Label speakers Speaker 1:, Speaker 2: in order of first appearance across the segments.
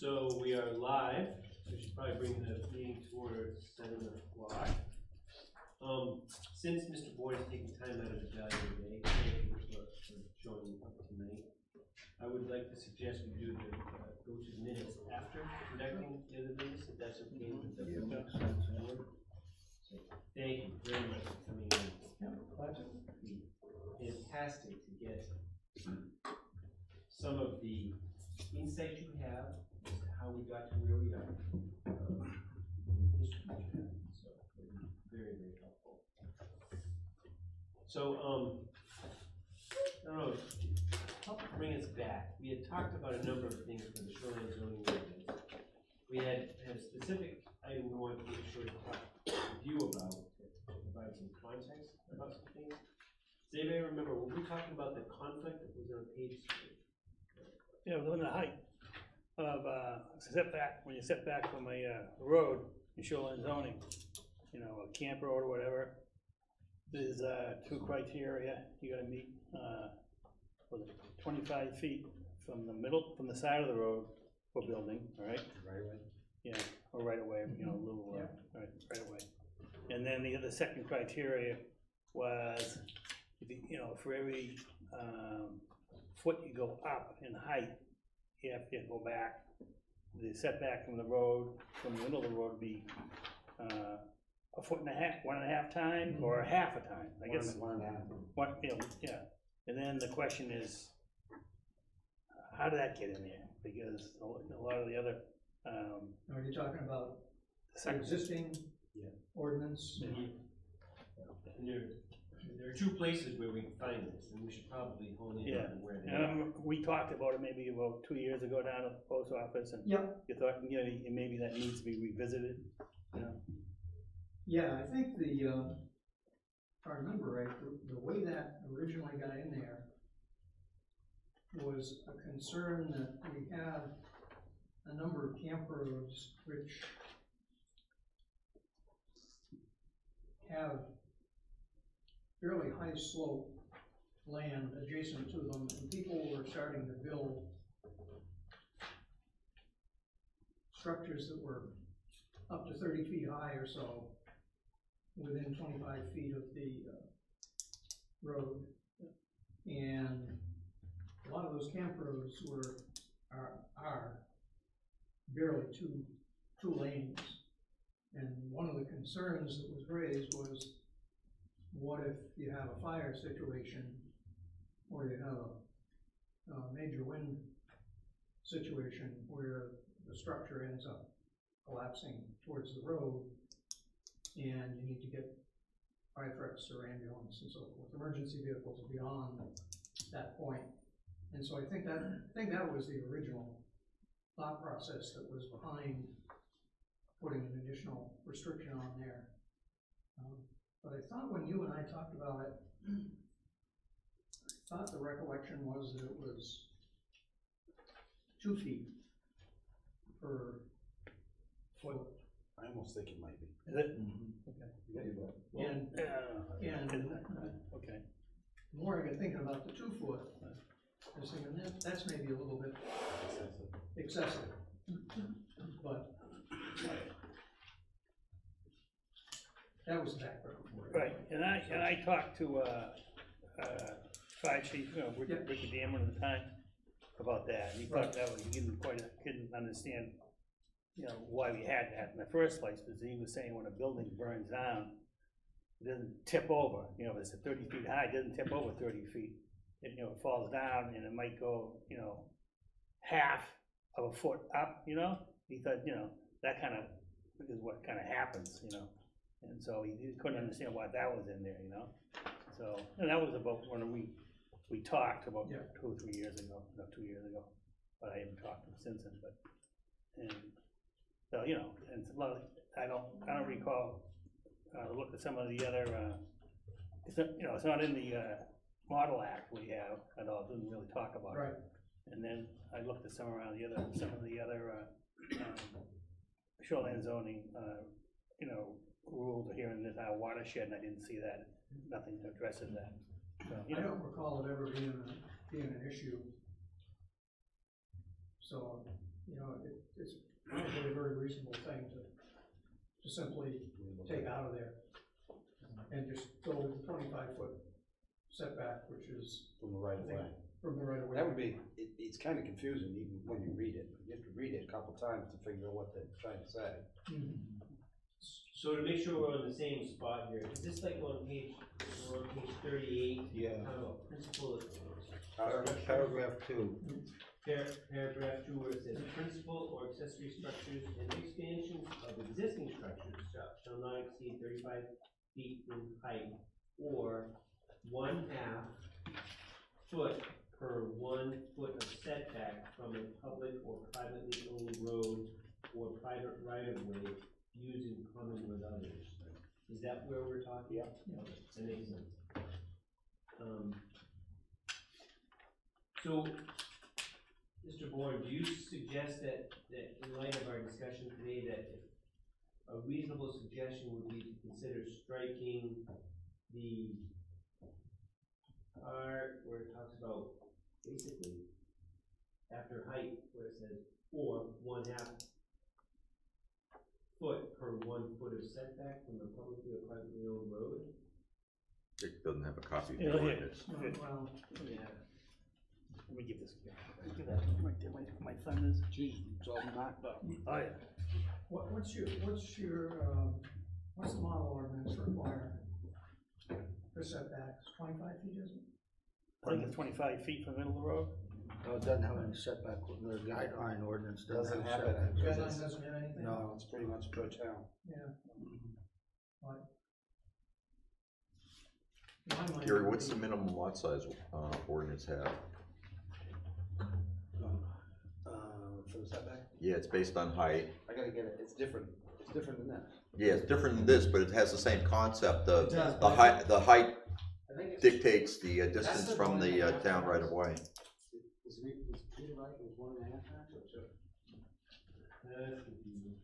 Speaker 1: So we are live. We should probably bring the meeting towards 7 o'clock. Since Mr. Boyd is taking time out of his valuable day, thank you for showing up tonight. I would like to suggest we do the go to the minutes after conducting the other business, if that's okay with the board. So thank you very much for coming in. It's fantastic to get some of the insight you have as to how we got to where we are, history you have, so it'll be very, very helpful. So, I don't know, help bring us back. We had talked about a number of things for the shoreline zoning ordinance. We had a specific item we wanted to make sure to talk with you about, to provide some context about some things. Does anybody remember, were we talking about the conflict that was on page 3?
Speaker 2: Yeah, within the height of setback, when you set back from a road in shoreline zoning, you know, a camp road or whatever, there's two criteria you gotta meet. Was it 25 feet from the side of the road for building, all right?
Speaker 3: Right away.
Speaker 2: Yeah, or right away, you know, a little, right away. And then the second criteria was, you know, for every foot you go up in height, you have to go back. The setback from the road, from the middle of the road, would be a foot and a half, 1.5 times, or a half a time. I guess
Speaker 3: 1.5.
Speaker 2: You know, yeah. And then the question is, how did that get in there? Because a lot of the other.
Speaker 4: Are you talking about existing ordinance?
Speaker 1: Mm-hmm. And there are two places where we can find this, and we should probably hone in on where they are.
Speaker 2: We talked about it maybe about 2 years ago down at the post office, and you thought, you know, maybe that needs to be revisited. You know?
Speaker 4: Yeah, I think if I remember right, the way that originally got in there was a concern that we have a number of camp roads which have fairly high slope land adjacent to them, and people were starting to build structures that were up to 30 feet high or so within 25 feet of the road. And a lot of those camp roads are barely two lanes. And one of the concerns that was raised was, what if you have a fire situation, or you have a major wind situation where the structure ends up collapsing towards the road, and you need to get fire trucks or ambulance and so forth, emergency vehicles beyond that point. And so I think that was the original thought process that was behind putting an additional restriction on there. But I thought when you and I talked about it, I thought the recollection was that it was 2 feet per foot.
Speaker 3: I almost think it might be.
Speaker 2: Is it?
Speaker 3: Okay.
Speaker 4: And
Speaker 2: okay.
Speaker 4: the more I got thinking about the 2 foot, I was thinking that's maybe a little bit excessive. But that was the background for it.
Speaker 2: Right, and I talked to fire chief, you know, Ricky Damon at the time, about that. He thought that was, he couldn't understand, you know, why we had that in the first place, because he was saying when a building burns down, it doesn't tip over. You know, if it's 30 feet high, it doesn't tip over 30 feet. It, you know, it falls down and it might go, you know, half of a foot up, you know? He thought, you know, that kind of is what kind of happens, you know? And so he couldn't understand why that was in there, you know? So, and that was about when we talked about 2 or 3 years ago, no, 2 years ago, but I haven't talked to him since then, but, and so, you know, and a lot of, I don't recall, look at some of the other, it's not, you know, it's not in the model act we have at all, it doesn't really talk about it. And then I looked at some of the other shoreline zoning, you know, rules here in this watershed, and I didn't see that, nothing addresses that. So, you know.
Speaker 4: I don't recall it ever being an issue. So you know, it's probably a very reasonable thing to simply take out of there and just go with the 25-foot setback, which is
Speaker 3: From the right of way.
Speaker 4: from the right of way.
Speaker 3: That would be, it's kind of confusing even when you read it. You have to read it a couple times to figure out what they're trying to say.
Speaker 4: Mhm.
Speaker 1: So to make sure we're on the same spot here, is this like on page 38?
Speaker 3: Yeah.
Speaker 1: Principal.
Speaker 3: Paragraph 2.
Speaker 1: Paragraph 2, where it says, principal or accessory structures and expansions of existing structures shall not exceed 35 feet in height, or 1/2 foot per 1 foot of setback from a public or privately owned road or private right-of-way used in common with others. Is that where we're talking?
Speaker 3: Yeah.
Speaker 1: That makes sense. So, Mr. Bourne, do you suggest that in light of our discussion today, that a reasonable suggestion would be to consider striking the part where it talks about, basically, after height, where it says, or 1/2 foot per 1 foot of setback from a publicly or privately owned road?
Speaker 5: Dick doesn't have a copy of
Speaker 2: Yeah,
Speaker 5: the
Speaker 2: here.
Speaker 5: ordinance.
Speaker 4: Well,
Speaker 2: Yeah. Let me give this again. Look at that, right there, my thumb is.
Speaker 3: Jesus, it's all marked up.
Speaker 2: Oh, yeah.
Speaker 4: what's the model ordinance require for setbacks? 25 feet, isn't it?
Speaker 2: I think it's 25 feet from the middle of the road.
Speaker 6: No, it doesn't have any setback, the guideline ordinance
Speaker 3: Doesn't
Speaker 6: doesn't
Speaker 3: have
Speaker 6: have
Speaker 3: it.
Speaker 6: setback.
Speaker 4: Guideline doesn't have anything?
Speaker 3: No, it's pretty much per town.
Speaker 4: Yeah. Right. In my mind,
Speaker 5: Gary,
Speaker 4: it would
Speaker 5: what's the
Speaker 4: be-
Speaker 5: minimum lot size ordinance have?
Speaker 3: For the setback?
Speaker 5: Yeah, it's based on height.
Speaker 3: I gotta get it, it's different than this.
Speaker 5: Yeah, it's different than this, but it has the same concept. The,
Speaker 3: It does,
Speaker 5: the
Speaker 3: but-
Speaker 5: height, the height
Speaker 3: I think it's.
Speaker 5: dictates the distance
Speaker 3: the
Speaker 5: from the
Speaker 3: 1.5
Speaker 5: town right of way.
Speaker 3: Was Peter right, it was 1.5 times or 2?
Speaker 1: That's confusing.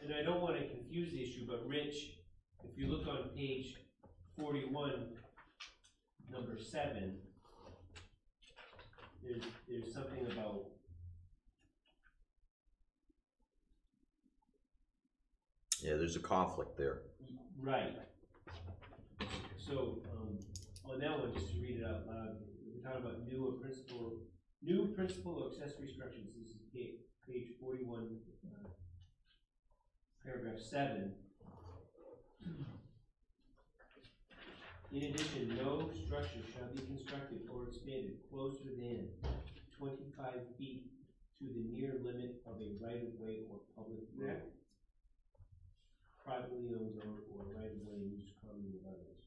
Speaker 1: And I don't wanna confuse the issue, but Rich, if you look on page 41, number 7, there's something about
Speaker 5: Yeah, there's a conflict there.
Speaker 1: right. So, on that one, just to read it out loud, we're talking about new principal or accessory structures. This is page 41, paragraph 7. In addition, no structure shall be constructed or expanded closer than 25 feet to the near limit of a right-of-way or public road, privately owned road, or right-of-way used common with others.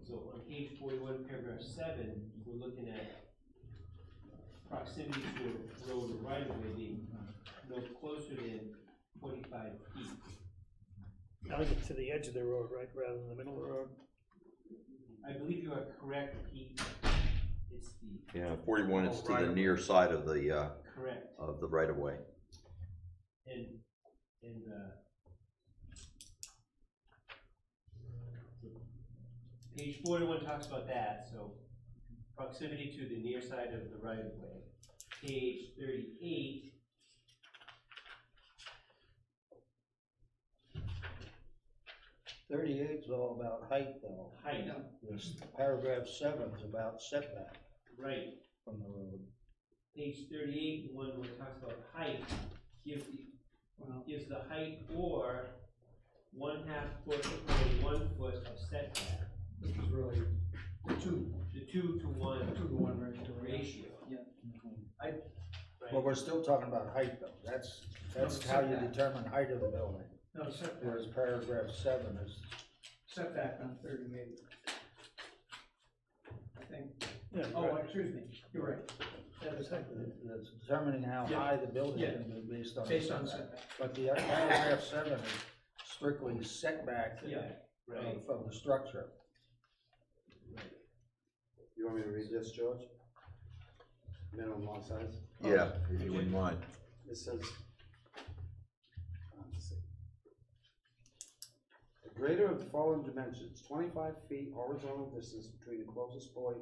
Speaker 1: So on page 41, paragraph 7, we're looking at proximity to a road or right-of-way being no closer than 25 feet.
Speaker 2: I think it's to the edge of the road, right, rather than the middle of the road.
Speaker 1: I believe you are correct, Pete. It's the
Speaker 5: Yeah, 41 is to the
Speaker 2: right.
Speaker 5: near side of the
Speaker 1: correct.
Speaker 5: right of way.
Speaker 1: And page 41 talks about that, so proximity to the near side of the right of way. Page 38,
Speaker 6: Is all about height though.
Speaker 1: height,
Speaker 6: This paragraph 7 is about setback
Speaker 1: right.
Speaker 6: from the road.
Speaker 1: Page 38, the one where it talks about height, gives the height or 1/2 foot or 1 foot of setback.
Speaker 4: Which is really the two
Speaker 1: The 2 to 1
Speaker 4: to 1 ratio.
Speaker 1: ratio. Right?
Speaker 6: But we're still talking about height though, that's how you
Speaker 4: setback.
Speaker 6: determine height of the building,
Speaker 4: No, setback,
Speaker 6: whereas paragraph 7 is,
Speaker 4: setback on 38. I think,
Speaker 2: Yeah,
Speaker 4: oh,
Speaker 2: right.
Speaker 4: excuse me, you're right. That is
Speaker 6: it's determining how
Speaker 4: Yeah.
Speaker 6: high the building
Speaker 4: Yeah.
Speaker 6: is gonna be based on.
Speaker 4: based on
Speaker 6: setback.
Speaker 4: setback.
Speaker 6: But the paragraph 7 is strictly setback
Speaker 1: Yeah, right.
Speaker 6: of the structure.
Speaker 3: You want me to read this, George? Minimum lot size?
Speaker 5: Yeah, if you wouldn't mind.
Speaker 3: It says, let's see. The greater of the following dimensions, 25 feet horizontal distance between the closest point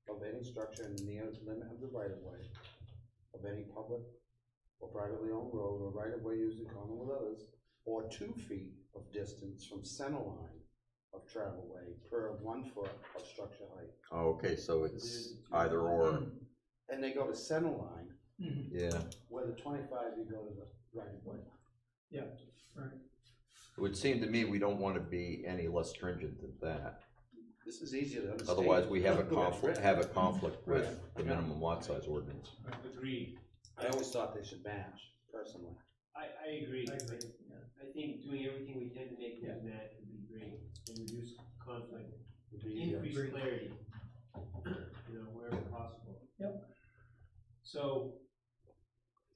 Speaker 3: of any structure in the near limit of the right of way of any public or privately owned road or right of way used in common with others, or 2 feet of distance from center line of travel way per 1 foot of structure height.
Speaker 5: Okay, so it's either or,
Speaker 3: And they go to center line,
Speaker 5: yeah.
Speaker 3: where the 25, you go to the right of way.
Speaker 4: Yeah, right.
Speaker 5: It would seem to me we don't want to be any less stringent than that.
Speaker 3: This is easier to understand.
Speaker 5: Otherwise, we have a
Speaker 3: Look the way it's
Speaker 5: conflict with
Speaker 3: Right.
Speaker 5: the minimum lot size ordinance.
Speaker 1: Agreed.
Speaker 3: I always thought they should match, personally.
Speaker 1: I agree.
Speaker 4: I agree,
Speaker 1: I think doing everything we can to make them match would be great, and reduce conflict,
Speaker 3: Would be easier.
Speaker 1: increase clarity, you know, wherever possible.
Speaker 4: Yep.
Speaker 1: So,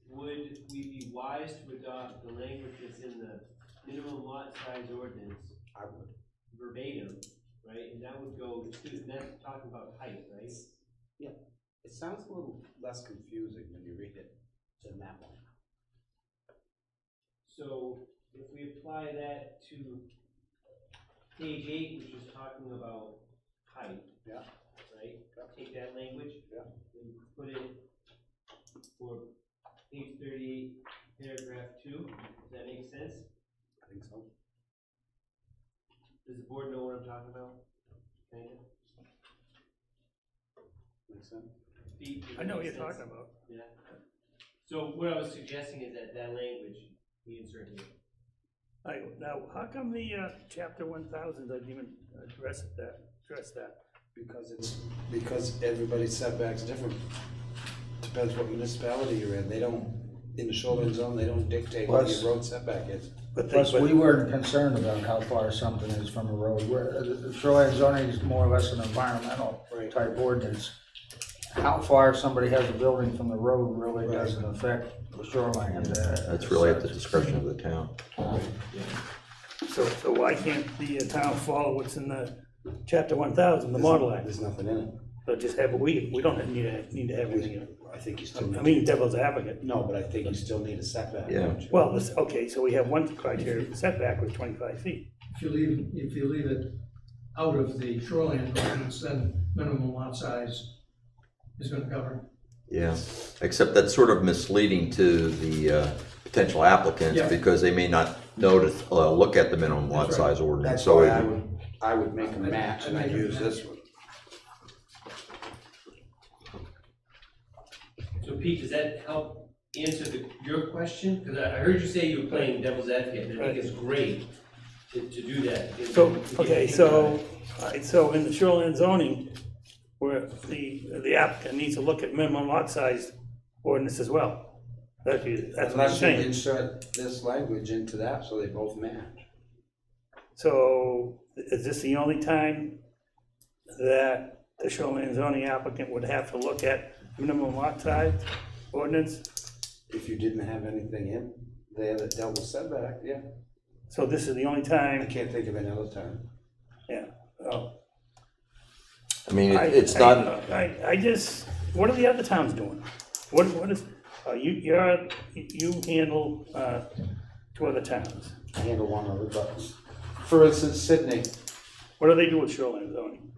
Speaker 1: would we be wise to adopt the language that's in the minimum lot size ordinance
Speaker 3: I would.
Speaker 1: verbatim, right? And that would go to, and that's talking about height, right?
Speaker 3: It sounds a little less confusing when you read it than that one.
Speaker 1: So, if we apply that to page 8, which is talking about height.
Speaker 3: Yeah.
Speaker 1: Right?
Speaker 3: Yeah.
Speaker 1: Take that language.
Speaker 3: Yeah.
Speaker 1: And put it for page 38, paragraph 2. Does that make sense?
Speaker 3: I think so.
Speaker 1: Does the board know what I'm talking about? Kinda?
Speaker 3: Makes sense?
Speaker 1: Pete, does
Speaker 2: I
Speaker 1: that
Speaker 2: know what
Speaker 1: make
Speaker 2: you're
Speaker 1: sense?
Speaker 2: talking about.
Speaker 1: Yeah. So what I was suggesting is that language we insert here.
Speaker 2: Now, how come the, chapter 1000 doesn't even address that?
Speaker 3: Because everybody's setback's different. Depends what municipality you're in. They don't, in the shoreline zone, they don't dictate what
Speaker 6: Plus-
Speaker 3: your road setback is.
Speaker 2: But
Speaker 6: Plus, we weren't concerned about how far something is from a road. The shoreline zoning is more or less an environmental
Speaker 3: Right.
Speaker 6: type ordinance. How far somebody has a building from the road really doesn't affect the shoreline.
Speaker 5: That's really at the discretion of the town.
Speaker 2: So why can't the town follow what's in the chapter 1000, the model act?
Speaker 3: There's nothing in it.
Speaker 2: So just have, we don't need to have anything in it.
Speaker 3: I think you still
Speaker 2: I
Speaker 3: need,
Speaker 2: mean, devil's advocate.
Speaker 3: no, but I think you still need a setback.
Speaker 5: Yeah.
Speaker 3: don't you?
Speaker 2: Well, okay, so we have one criteria, setback was 25 feet.
Speaker 4: If you leave it out of the shoreline ordinance, then minimum lot size is gonna govern.
Speaker 5: Yeah, except that's sort of misleading to the potential applicants
Speaker 4: Yeah.
Speaker 5: because they may not know to look at the minimum lot
Speaker 4: That's right.
Speaker 5: size ordinance.
Speaker 3: That's
Speaker 5: So
Speaker 3: why
Speaker 5: it-
Speaker 3: I would make a match and I'd use this one.
Speaker 1: So Pete, does that help answer your question? Because I heard you say you were playing devil's advocate, and I think it's great to do that.
Speaker 2: So, okay, so in the shoreline zoning, where the applicant needs to look at minimum lot size ordinance as well. That's what I'm
Speaker 3: Unless you
Speaker 2: saying.
Speaker 3: insert this language into that so they both match.
Speaker 2: So is this the only time that the shoreline zoning applicant would have to look at minimum lot size ordinance?
Speaker 3: If you didn't have anything in there that dealt with setback, yeah.
Speaker 2: So this is the only
Speaker 3: I
Speaker 2: time,
Speaker 3: can't think of any other time.
Speaker 2: yeah. Oh.
Speaker 5: I mean, it's not,
Speaker 2: I just, what are the other towns doing? What is, you handle, 2 other towns.
Speaker 3: I handle one other, but for instance, Sydney,
Speaker 2: What do they do with shoreline zoning?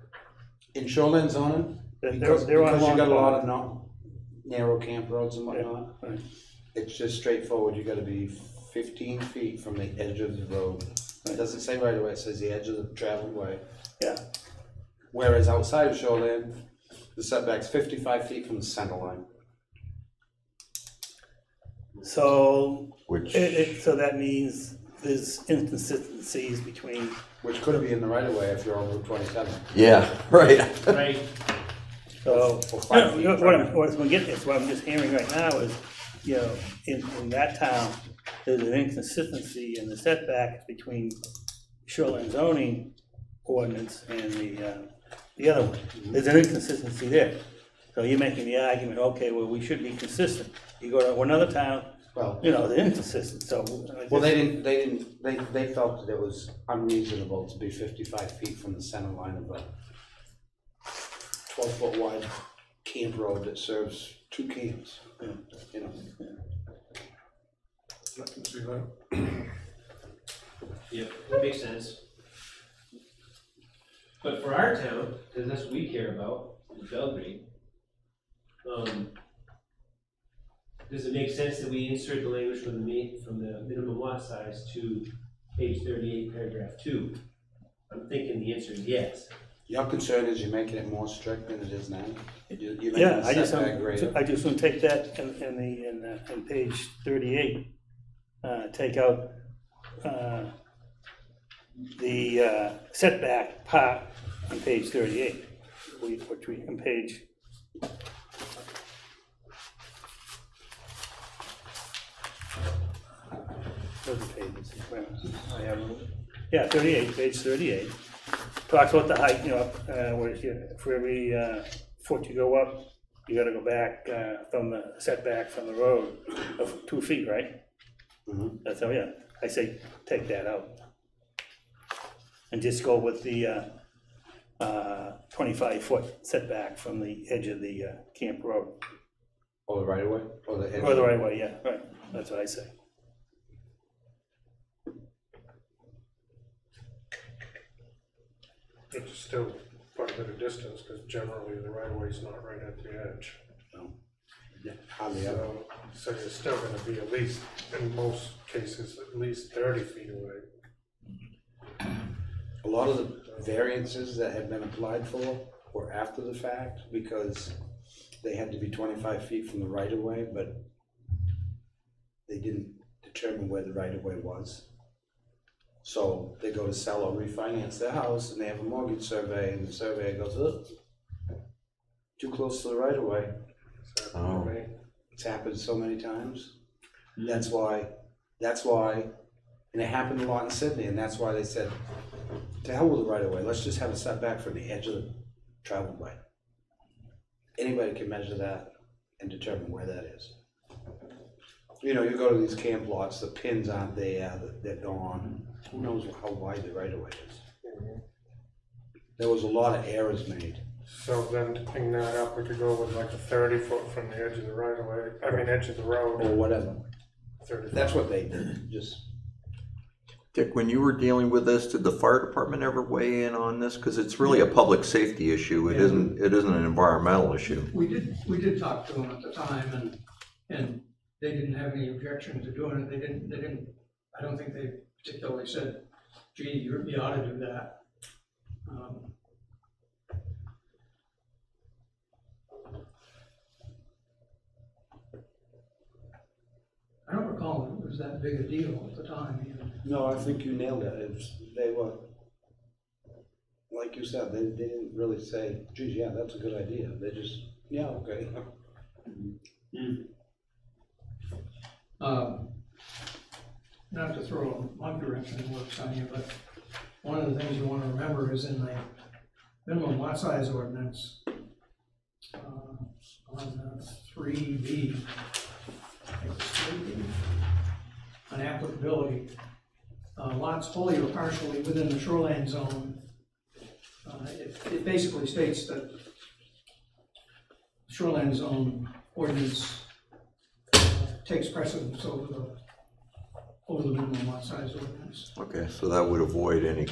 Speaker 3: in shoreline zoning,
Speaker 2: They're
Speaker 3: because
Speaker 2: on
Speaker 3: you
Speaker 2: long
Speaker 3: got a lot
Speaker 2: pond.
Speaker 3: of narrow camp roads and whatnot,
Speaker 2: Right.
Speaker 3: it's just straightforward, you gotta be 15 feet from the edge of the road. It doesn't say right away, it says the edge of the traveled way.
Speaker 2: Yeah,
Speaker 3: Whereas outside of shoreline, the setback's 55 feet from the center line.
Speaker 2: so,
Speaker 5: which,
Speaker 2: so that means there's inconsistencies between,
Speaker 3: Which could be in the right of way if you're on Route 27.
Speaker 5: yeah, right.
Speaker 1: Right,
Speaker 2: so.
Speaker 3: Or 5 feet
Speaker 2: What
Speaker 3: from
Speaker 2: I'm, what I'm getting, is what I'm just hearing right now is, you know, in that town, there's an inconsistency in the setbacks between shoreline zoning ordinance and the other one. There's an inconsistency there. So you're making the argument, okay, well, we should be consistent. You go to another town,
Speaker 3: Well,
Speaker 2: you know, they're inconsistent, so.
Speaker 3: well, they felt that it was unreasonable to be 55 feet from the center line of a 12-foot wide camp road that serves 2 camps, you know.
Speaker 7: I can see that.
Speaker 1: yep, that makes sense. But for our town, because that's what we care about, in Belgrade. Does it make sense that we insert the language from the minimum lot size to page 38, paragraph 2? I'm thinking the answer is yes.
Speaker 3: Your concern is you're making it more strict than it is now? You're making
Speaker 2: Yeah,
Speaker 3: the
Speaker 2: I just,
Speaker 3: setback greater?
Speaker 2: I just want to take that in page 38, take out the setback part on page 38, which we, on page, where's the pages? Where I have them. Yeah, 38, page 38. Talks about the height, you know, where for every foot you go up, you gotta go back from the setback from the road of 2 feet, right?
Speaker 3: Mhm.
Speaker 2: That's how, yeah, I say take that out. And just go with the 25-foot setback from the edge of the camp road.
Speaker 3: Or the right of way? Or the edge?
Speaker 2: Or the right of way, yeah, right, that's what I say.
Speaker 7: It's still quite a bit of distance, because generally the right of way is not right at the edge.
Speaker 3: Yeah, hardly ever.
Speaker 7: So you're still gonna be at least, in most cases, at least 30 feet away.
Speaker 3: A lot of the variances that have been applied for were after the fact because they had to be 25 feet from the right of way, but they didn't determine where the right of way was. So they go to sell or refinance their house and they have a mortgage survey and the surveyor goes, oh, too close to the right of way.
Speaker 7: So,
Speaker 5: Oh.
Speaker 7: I mean,
Speaker 3: It's happened so many times. That's why, and it happened a lot in Sydney, and that's why they said, to hell with the right of way, let's just have a setback from the edge of the traveled way. Anybody can measure that and determine where that is. You know, you go to these camp lots, the pins aren't there, they're gone. Who knows how wide the right of way is? There was a lot of errors made.
Speaker 7: So then to clean that up, we could go with like a 30 foot from the edge of the right of way, I mean, edge of the road.
Speaker 3: Or whatever.
Speaker 7: 30
Speaker 3: That's what they did, just.
Speaker 5: Dick, when you were dealing with this, did the fire department ever weigh in on this? Because it's really a public safety issue. It isn't an environmental issue.
Speaker 4: We did talk to them at the time, and they didn't have any objection to doing it. They didn't, I don't think they particularly said, gee, you ought to do that. I don't recall it was that big a deal at the time even.
Speaker 3: No, I think you nailed it. They were, like you said, they didn't really say, geez, yeah, that's a good idea. They just, yeah, okay.
Speaker 4: Not to throw a monkey wrench in the works on you, but one of the things you want to remember is in the minimum lot size ordinance, on 3B, I think it's 3B, on applicability, lots wholly or partially within the shoreline zone, it basically states that the shoreline zone ordinance takes precedence over the minimum lot size ordinance.
Speaker 5: Okay, so that would avoid any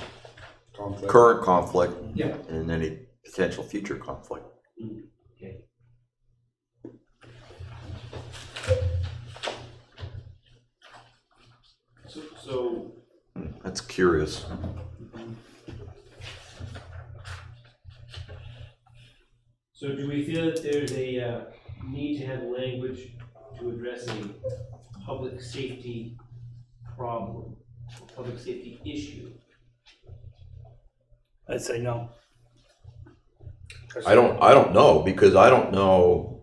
Speaker 3: Conflict.
Speaker 5: current conflict
Speaker 4: Yeah.
Speaker 5: and any potential future conflict.
Speaker 1: Okay. So
Speaker 5: That's curious.
Speaker 1: So do we feel that there's a need to have language to address a public safety problem, a public safety issue?
Speaker 2: I'd say no.
Speaker 5: I don't know, because I don't know,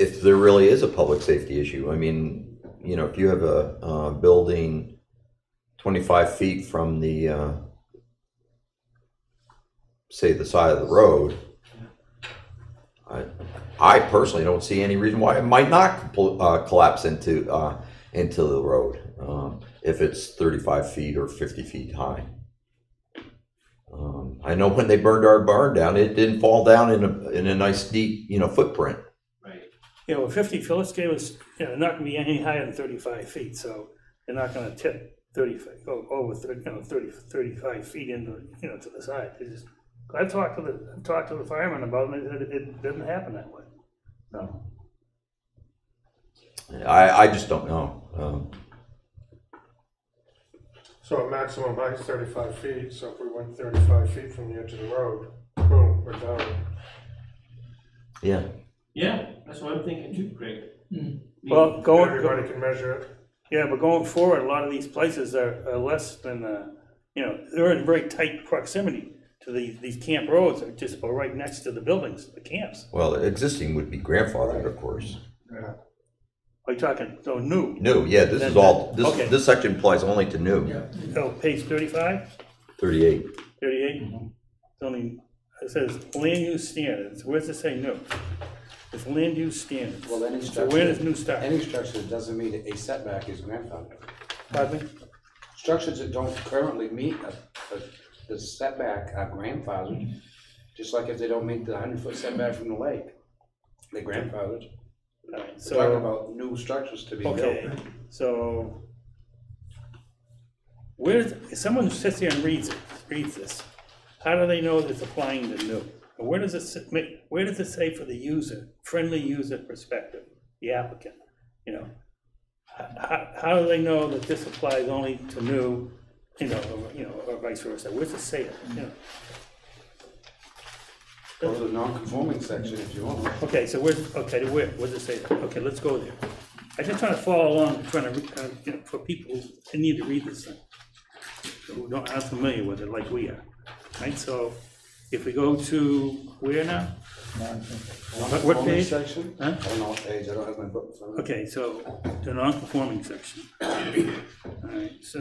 Speaker 5: if there really is a public safety issue. I mean, if you have a building 25 feet from the, say, the side of the road, I personally don't see any reason why it might not collapse into the road, if it's 35 feet or 50 feet high. I know when they burned our barn down, it didn't fall down in a nice deep, footprint.
Speaker 1: Right.
Speaker 2: 50, Phyllis gave us, they're not gonna be any higher than 35 feet, so they're not gonna tip. over 35 feet into, to the side. I've talked to the firemen about it, and it doesn't happen that way.
Speaker 6: No.
Speaker 5: I just don't know.
Speaker 7: So a maximum height is 35 feet, so if we went 35 feet from the edge of the road, boom, we're down.
Speaker 5: Yeah,
Speaker 1: Yeah, that's what I'm thinking too, Craig.
Speaker 2: Well,
Speaker 7: Everybody can measure it.
Speaker 2: yeah, but going forward, a lot of these places are less than, they're in very tight proximity to these camp roads, are just about right next to the buildings, the camps.
Speaker 5: well, existing would be grandfathered, of course.
Speaker 2: Are you talking, so new?
Speaker 5: New, yeah, this is
Speaker 2: Then-
Speaker 5: all,
Speaker 2: okay.
Speaker 5: this section applies only to new,
Speaker 4: Yeah,
Speaker 2: Oh, page 35,
Speaker 5: 38.
Speaker 2: 38? It's only, it says land use standards, where does it say new? It's land use standards.
Speaker 3: Well, any
Speaker 2: So where does
Speaker 3: structure,
Speaker 2: new start?
Speaker 3: any structure that doesn't meet a setback is grandfathered.
Speaker 2: Pardon me?
Speaker 3: Structures that don't currently meet the setback are grandfathered, just like if they don't meet the 100-foot setback from the lake, they're grandfathered.
Speaker 2: All right,
Speaker 3: We're talking
Speaker 2: so,
Speaker 3: about new structures to be built.
Speaker 2: okay, so if someone sits here and reads this, how do they know that it's applying to new? And where does it say for the user, friendly user perspective, the applicant, How do they know that this applies only to new, or vice versa? Where's it say it,
Speaker 3: Go to the non-conforming section if you want.
Speaker 2: Okay, so where does it say that? Okay, let's go there. I just trying to follow along, for people who need to read this thing, who aren't familiar with it like we are, right? So if we go to where now? What
Speaker 3: Non-conforming
Speaker 2: page?
Speaker 3: section?
Speaker 2: Huh?
Speaker 3: I don't know what page, I don't have my book in front of me.
Speaker 2: Okay, so the non-conforming section. Alright, so,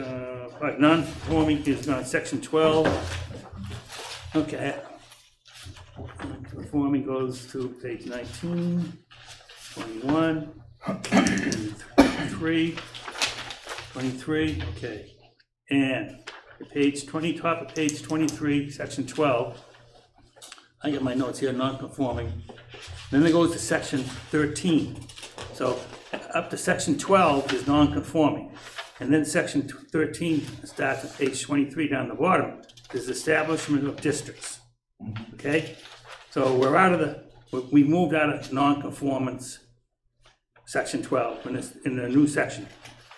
Speaker 2: non-conforming is not section 12. Okay. Conforming goes to page 19, 21, 23, okay. And the page 20, top of page 23, section 12. I got my notes here, non-conforming. Then it goes to section 13. So up to section 12 is non-conforming. And then section 13 starts at page 23 down the bottom, is establishment of districts. Okay? So we moved out of non-conformance, section 12, in the new section.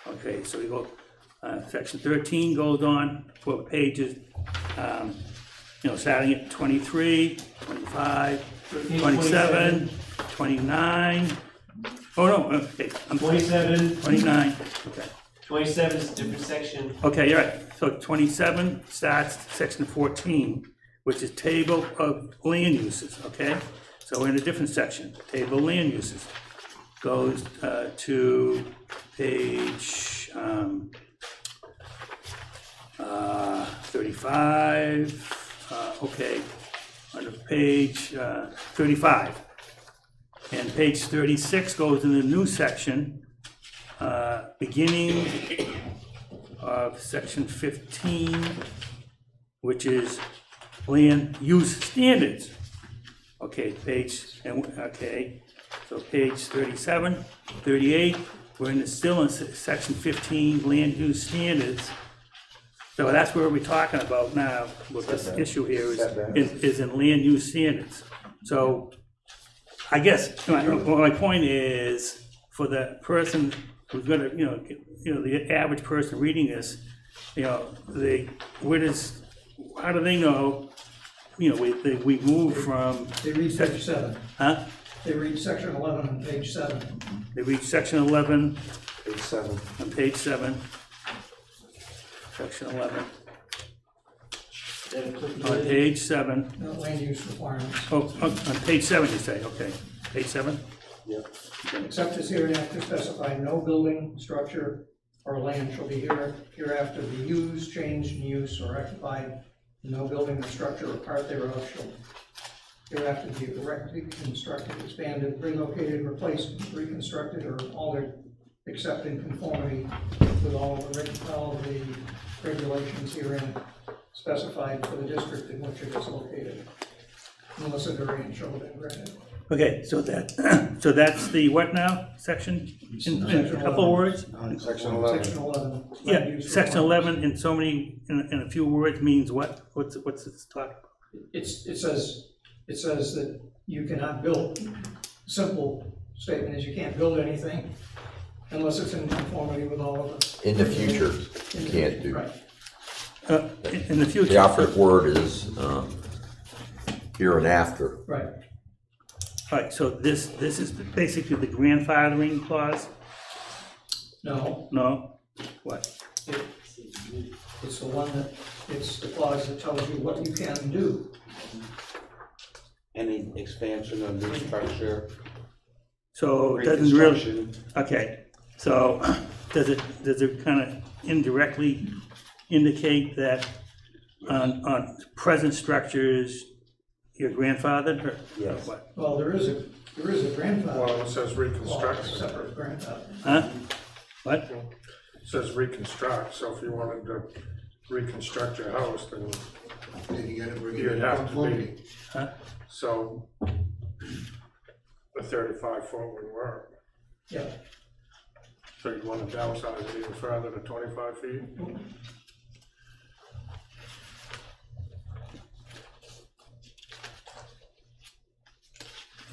Speaker 2: Okay, so we go, section 13 goes on 4 pages, starting at 23, 25, 27, 29. Oh, no, okay.
Speaker 1: 27,
Speaker 2: 29, okay.
Speaker 1: 27 is a different section.
Speaker 2: Okay, you're right. So 27 starts section 14, which is table of land uses, okay? So we're in a different section, table of land uses. Goes to page 35, okay, under page 35. And page 36 goes in the new section, beginning of section 15, which is land use standards. Okay, so page 37, 38, we're still in section 15, land use standards. So that's where we're talking about now, what this issue here is in land use standards. So I guess my point is, for the person who's gonna, the average person reading this, how do they know, we move from,
Speaker 4: they read page 7.
Speaker 2: huh?
Speaker 4: They read section 11 on page 7.
Speaker 2: They read section 11
Speaker 3: Page 7.
Speaker 2: on page 7. Section 11 on page 7.
Speaker 4: Land use requirements.
Speaker 2: Oh, on page 7 you say, okay. Page 7?
Speaker 4: Except as hereinafter specified, no building, structure, or land shall be hereafter be used, changed in use, or occupied. No building or structure or part thereof shall hereafter be erected, constructed, expanded, relocated, replaced, reconstructed, or altered, except in conformity with all the regulations herein specified for the district in which it is located, unless a variance shall have been granted.
Speaker 2: Okay, so that, so that's the what now, section, in a couple of words?
Speaker 3: Section 11.
Speaker 4: Section 11. land
Speaker 2: Yeah,
Speaker 4: use
Speaker 2: section
Speaker 4: requirements.
Speaker 2: 11 in so many, in a few words means what? What's this talking about?
Speaker 4: It says that you cannot build, simple statement is you can't build anything unless it's in conformity with all of the.
Speaker 5: In the future,
Speaker 4: In the
Speaker 5: can't do.
Speaker 4: Right,
Speaker 2: In the future.
Speaker 5: The operative word is, here and after.
Speaker 4: right.
Speaker 2: All right, so this is basically the grandfathering clause?
Speaker 4: No,
Speaker 2: No? What?
Speaker 4: it's the one that, it's the clause that tells you what you can do.
Speaker 3: Any expansion of new structure,
Speaker 2: So it doesn't really,
Speaker 3: reconstruction.
Speaker 2: okay, so does it kind of indirectly indicate that on present structures, your grandfather, or
Speaker 3: Yes.
Speaker 2: what?
Speaker 4: Well, there is a grandfather.
Speaker 7: Well, it says
Speaker 4: clause,
Speaker 7: reconstruction.
Speaker 4: separate grandfather.
Speaker 2: Huh? What?
Speaker 7: It says reconstruct, so if you wanted to reconstruct your house, then you'd have to be.
Speaker 2: Huh?
Speaker 7: So the 35-foot would work.
Speaker 4: Yeah,
Speaker 7: So you want to downsize it even further to 25 feet?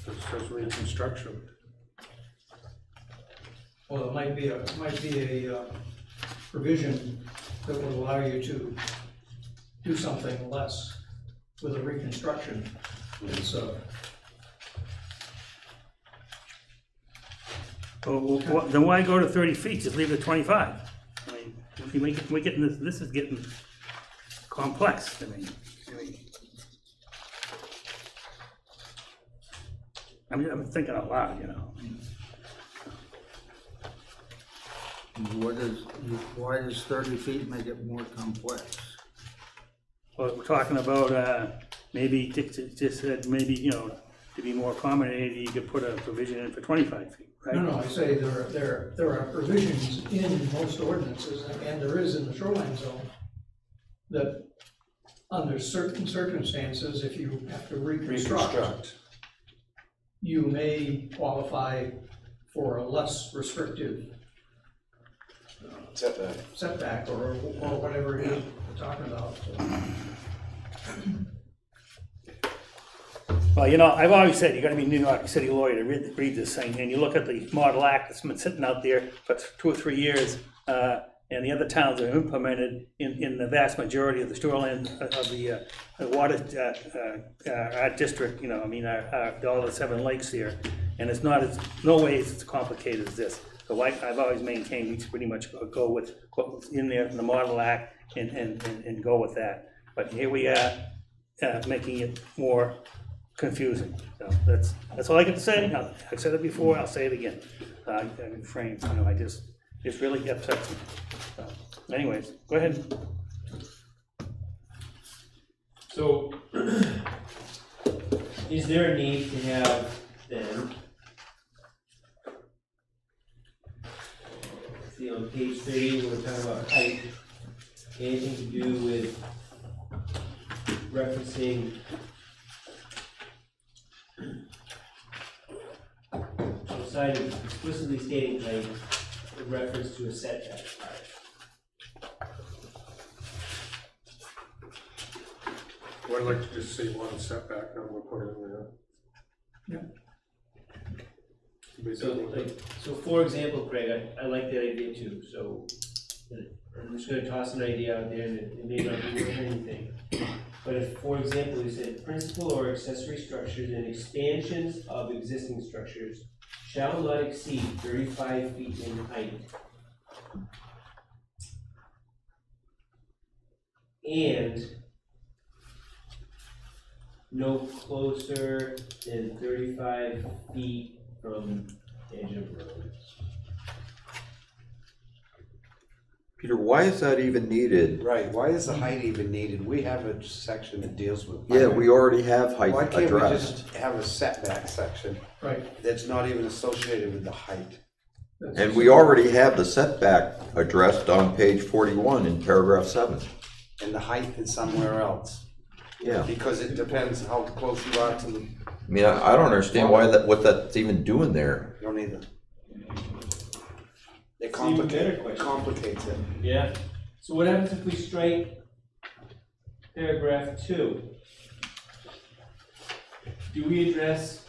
Speaker 7: It says reconstruction.
Speaker 4: well, it might be a provision that would allow you to do something less with a reconstruction. So,
Speaker 2: Well, then why go to 30 feet, just leave it at 25? I mean, we getting this is getting complex, I'm thinking out loud, you know.
Speaker 6: Why does 30 feet make it more complex?
Speaker 2: Well, we're talking about, maybe, just said, maybe, you know, to be more accommodating, you could put a provision in for 25 feet, right?
Speaker 4: no, I say there are provisions in most ordinances, and there is in the shoreline zone, that under certain circumstances, if you have to reconstruct, you may qualify for a less restrictive setback or whatever it is we're talking about.
Speaker 2: Well, you know, I've always said, you gotta be a New York City lawyer to read this thing, and you look at the model act that's been sitting out there for 2 or 3 years, and the other towns have implemented in the vast majority of the shoreline of the water, our district, you know, I mean, all the 7 lakes here, and it's not, it's no way it's as complicated as this. So I've always maintained, we pretty much go with what's in there in the model act and go with that. But here we are, making it more confusing. So that's all I got to say. I've said it before, I'll say it again. I'm framed, you know, it really upsets me. So, anyways, go ahead.
Speaker 1: So, is there a need to have then, see on page 30, when we're talking about height, anything to do with referencing outside of explicitly stating height, in reference to a setback?
Speaker 7: I'd like to just see one setback number put in there.
Speaker 4: Yeah.
Speaker 1: So for example, Craig, I like that idea too, so I'm just gonna toss an idea out there and it may not be worth anything. But if, for example, you said principal or accessory structures and expansions of existing structures shall not exceed 35 feet in height. And no closer than 35 feet from edge of road.
Speaker 5: Peter, why is that even needed?
Speaker 3: Right, why is the height even needed? We have a section that deals with.
Speaker 5: Yeah, we already have height
Speaker 3: Why can't we
Speaker 5: addressed.
Speaker 3: just have a setback section
Speaker 4: Right.
Speaker 3: that's not even associated with the height?
Speaker 5: And we already have the setback addressed on page 41 in paragraph 7.
Speaker 3: And the height is somewhere else,
Speaker 5: Yeah,
Speaker 3: because it depends how close you are to
Speaker 5: I mean, I don't understand why what that's even doing there.
Speaker 3: You don't either. It
Speaker 1: It's an even better question.
Speaker 3: complicates it.
Speaker 1: Yeah, so what happens if we strike paragraph 2? Do we address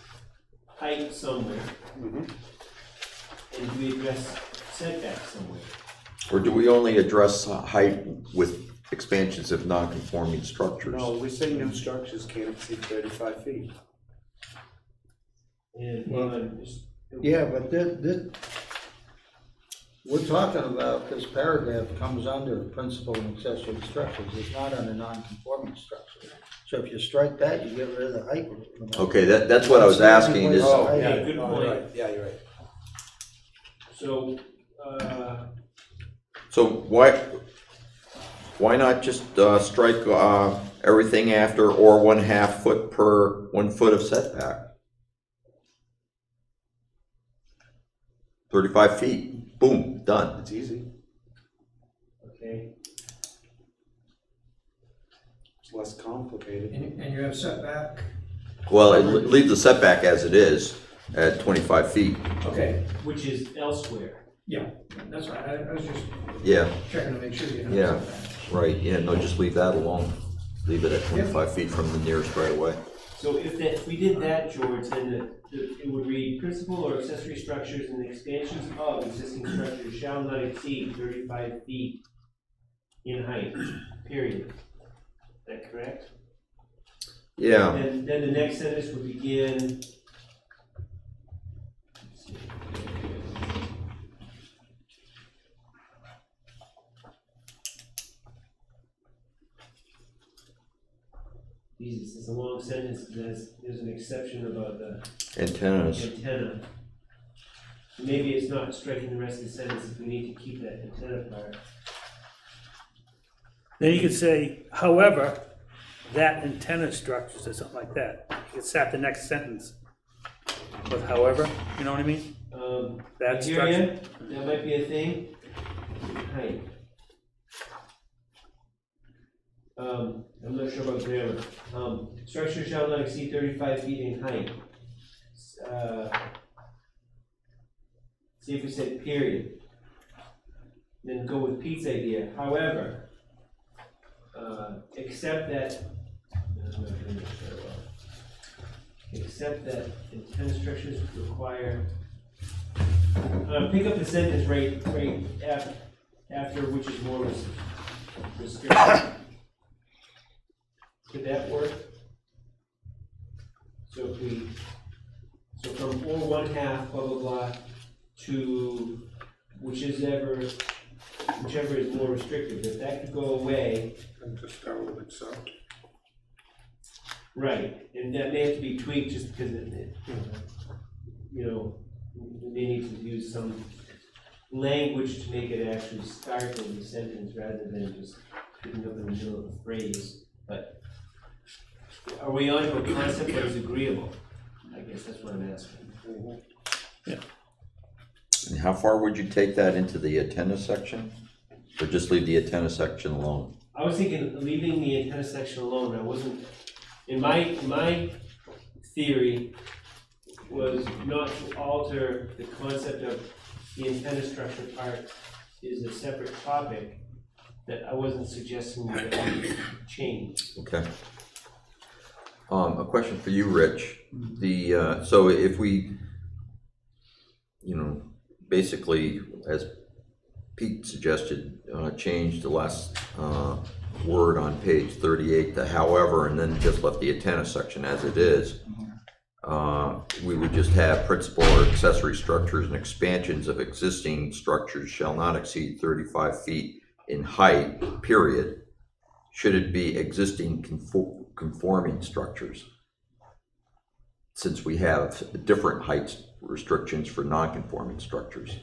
Speaker 1: height somewhere?
Speaker 3: Mhm.
Speaker 1: And do we address setback somewhere?
Speaker 5: Or do we only address height with expansions of non-conforming structures?
Speaker 3: No, we say new structures can't exceed 35 feet.
Speaker 1: And
Speaker 6: Well,
Speaker 1: hang on, just-
Speaker 6: Yeah, but this, we're talking about, this paragraph comes under principal and accessory structures, it's not under non-conforming structure. So if you strike that, you get rid of the height limit.
Speaker 5: Okay, that's what I was asking is,
Speaker 6: Oh,
Speaker 1: yeah, good point.
Speaker 3: Right. Yeah, you're right.
Speaker 1: So,
Speaker 5: so why not just strike everything after or 1/2 foot per 1 foot of setback? 35 feet, boom, done.
Speaker 3: It's easy.
Speaker 1: okay,
Speaker 3: It's less complicated.
Speaker 4: And you have setback,
Speaker 5: Well, leave the setback as it is at 25 feet.
Speaker 1: okay, which is elsewhere.
Speaker 4: yeah, that's right, I was just
Speaker 5: Yeah,
Speaker 4: checking to make sure you have
Speaker 5: Yeah.
Speaker 4: setback.
Speaker 5: right, yeah, no, just leave that alone. Leave it at 25 feet from the nearest right of way.
Speaker 1: So if we did that, George, then it would read, principal or accessory structures and expansions of existing structures shall not exceed 35 feet in height, period. Is that correct?
Speaker 5: Yeah,
Speaker 1: And then the next sentence would begin. Let's see. Jesus, it's a long sentence, there's an exception about the
Speaker 5: antennas.
Speaker 1: antenna. Maybe it's not striking the rest of the sentence if we need to keep that antenna part.
Speaker 2: Then you could say, however, that antenna structures or something like that. You could start the next sentence with however, you know what I mean? That
Speaker 1: I hear
Speaker 2: structure.
Speaker 1: ya. That might be a thing. Height. I'm not sure about grammar. Structure shall not exceed 35 feet in height. See if we said period. Then go with Pete's idea. However, except that, I'm not doing this very well. Except that antenna structures require, pick up the sentence right after which is more restrictive. Could that work? So from or 1/2 blah blah blah to whichever is more restrictive. If that could go away,
Speaker 7: And just start with accept.
Speaker 1: right, and that may have to be tweaked just because we may need to use some language to make it actually start in the sentence rather than just picking up in the middle of a phrase. But are we on to a concept that is agreeable? I guess that's what I'm asking.
Speaker 5: And how far would you take that into the antenna section? Or just leave the antenna section alone?
Speaker 1: I was thinking leaving the antenna section alone. I wasn't, in my theory was not to alter the concept of the antenna structure part is a separate topic, that I wasn't suggesting that we change.
Speaker 5: Okay. A question for you, Rich. So if we, basically, as Pete suggested, change the last word on page 38 to however, and then just left the antenna section as it is, we would just have principal or accessory structures and expansions of existing structures shall not exceed 35 feet in height, period. Should it be existing conforming structures? Since we have different height restrictions for non-conforming structures.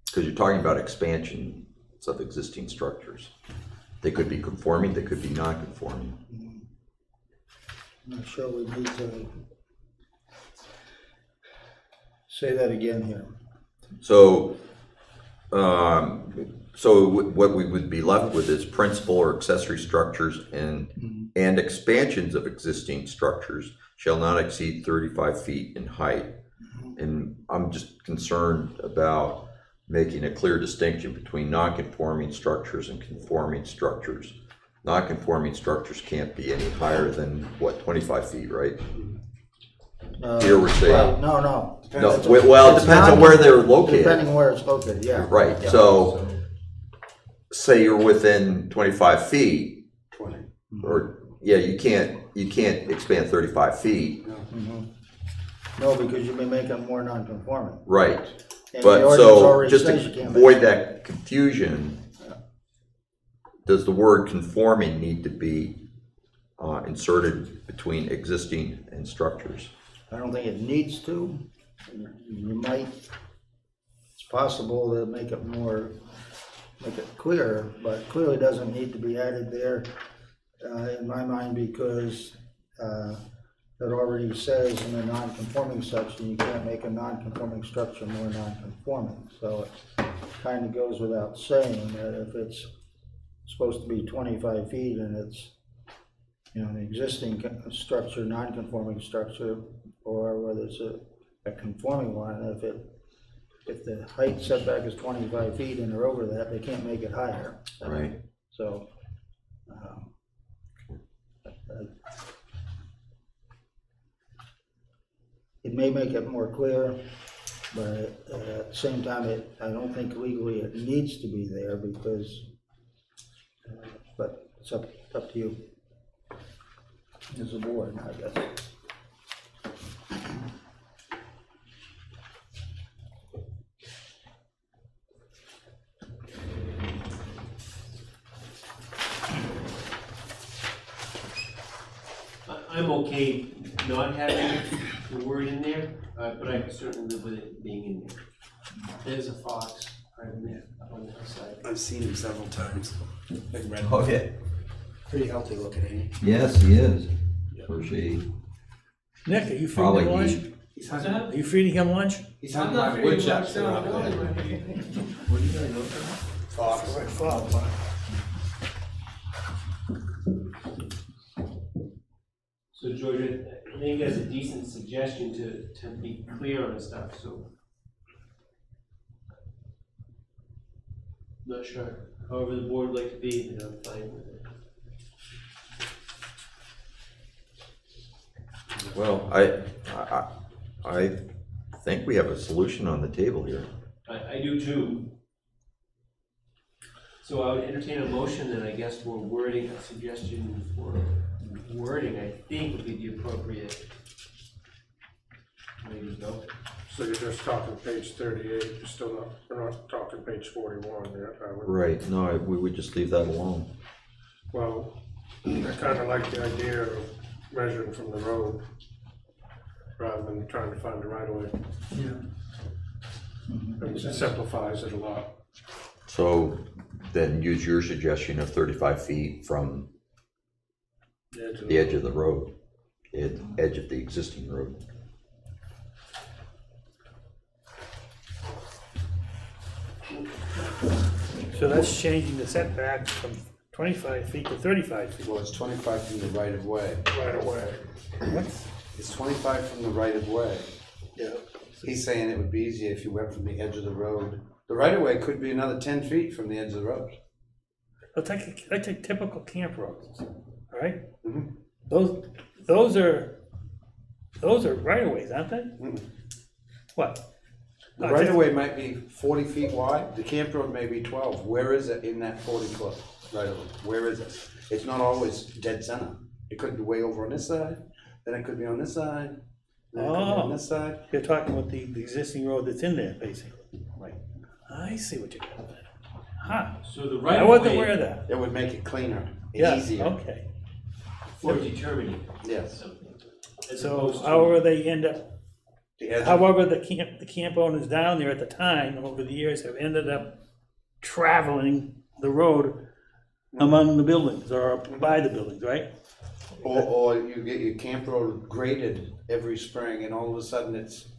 Speaker 5: Because you're talking about expansions of existing structures. They could be conforming, they could be non-conforming.
Speaker 6: I'm not sure we need to say that again here.
Speaker 5: So, what we would be left with is principal or accessory structures and and expansions of existing structures shall not exceed 35 feet in height. And I'm just concerned about making a clear distinction between non-conforming structures and conforming structures. Non-conforming structures can't be any higher than, what, 25 feet, right? Here we're saying.
Speaker 6: No, no.
Speaker 5: No, well, it depends on where they're located.
Speaker 6: Depending on where it's located, yeah.
Speaker 5: Right,
Speaker 6: Yeah.
Speaker 5: so, say you're within 25 feet,
Speaker 3: 20.
Speaker 5: or, yeah, you can't expand 35 feet,
Speaker 6: Mhm. No, because you've been making more non-conforming.
Speaker 5: right?
Speaker 6: And the
Speaker 5: But
Speaker 6: ordinance
Speaker 5: so,
Speaker 6: already
Speaker 5: just
Speaker 6: says
Speaker 5: to
Speaker 6: you can't
Speaker 5: avoid
Speaker 6: make-
Speaker 5: that confusion, does the word conforming need to be inserted between existing and structures?
Speaker 6: I don't think it needs to. You might, it's possible to make it clearer, but clearly doesn't need to be added there, in my mind, because, it already says in the non-conforming section, you can't make a non-conforming structure more non-conforming. So it kind of goes without saying that if it's supposed to be 25 feet and it's, an existing structure, non-conforming structure, or whether it's a conforming one, if the height setback is 25 feet and they're over that, they can't make it higher.
Speaker 5: Right.
Speaker 6: So, it may make it more clear, but at the same time, I don't think legally it needs to be there because, but it's up to you as a board, I guess.
Speaker 1: I'm okay not having the word in there, but I can certainly live with it being in there. There's a fox, pardon me, up on the hillside.
Speaker 3: I've seen him several times. Big red,
Speaker 5: Oh, yeah.
Speaker 3: pretty healthy looking, ain't he?
Speaker 5: Yes, he is. Or she.
Speaker 2: Nick, are you
Speaker 5: Probably
Speaker 2: feeding him lunch?
Speaker 5: he.
Speaker 3: He's
Speaker 1: What's
Speaker 3: hunting,
Speaker 1: that?
Speaker 2: Are you feeding him lunch?
Speaker 3: he's hunting my wood chops. Fox.
Speaker 2: Right, fall.
Speaker 1: So George, I think that's a decent suggestion to be clear on stuff, so. Not sure, however the board would like to be, then I'm fine with it.
Speaker 5: Well, I think we have a solution on the table here.
Speaker 1: I do too. So I would entertain a motion then, I guess, for wording, a suggestion for wording, I think would be the appropriate way to go.
Speaker 7: So you're just talking page 38, you're still not, we're not talking page 41 yet, I would.
Speaker 5: Right, no, we would just leave that alone.
Speaker 7: Well, I kinda like the idea of measuring from the road rather than trying to find the right of way.
Speaker 4: Yeah.
Speaker 7: It simplifies it a lot.
Speaker 5: So then use your suggestion of 35 feet from the edge of the road, edge of the existing road.
Speaker 2: So that's changing the setback from 25 feet to 35 feet.
Speaker 3: Well, it's 25 from the right of way.
Speaker 7: Right away.
Speaker 2: What?
Speaker 3: It's 25 from the right of way.
Speaker 2: Yeah.
Speaker 3: He's saying it would be easier if you went from the edge of the road. The right of way could be another 10 feet from the edge of the road.
Speaker 2: Let's take typical camp roads, all right?
Speaker 3: Mhm.
Speaker 2: Those are right of ways, aren't they?
Speaker 3: Mhm.
Speaker 2: What?
Speaker 3: The right of way might be 40 feet wide, the camp road may be 12. Where is it in that 40 foot right of way? Where is it? It's not always dead center. It could be way over on this side, then it could be on this side, then it could be on this side.
Speaker 2: You're talking about the existing road that's in there, basically.
Speaker 3: Right.
Speaker 2: I see what you're doing. Huh,
Speaker 1: So the right
Speaker 2: I
Speaker 1: of
Speaker 2: wasn't aware
Speaker 1: way
Speaker 2: of that.
Speaker 3: It would make it cleaner,
Speaker 2: Yeah,
Speaker 3: easier.
Speaker 2: okay.
Speaker 1: for determining
Speaker 3: Yes.
Speaker 1: something. As
Speaker 2: So
Speaker 1: opposed to-
Speaker 2: however they end up,
Speaker 3: The edge of-
Speaker 2: however the camp owners down there at the time, over the years, have ended up traveling the road among the buildings or by the buildings, right?
Speaker 3: Or you get your camp road graded every spring and all of a sudden it's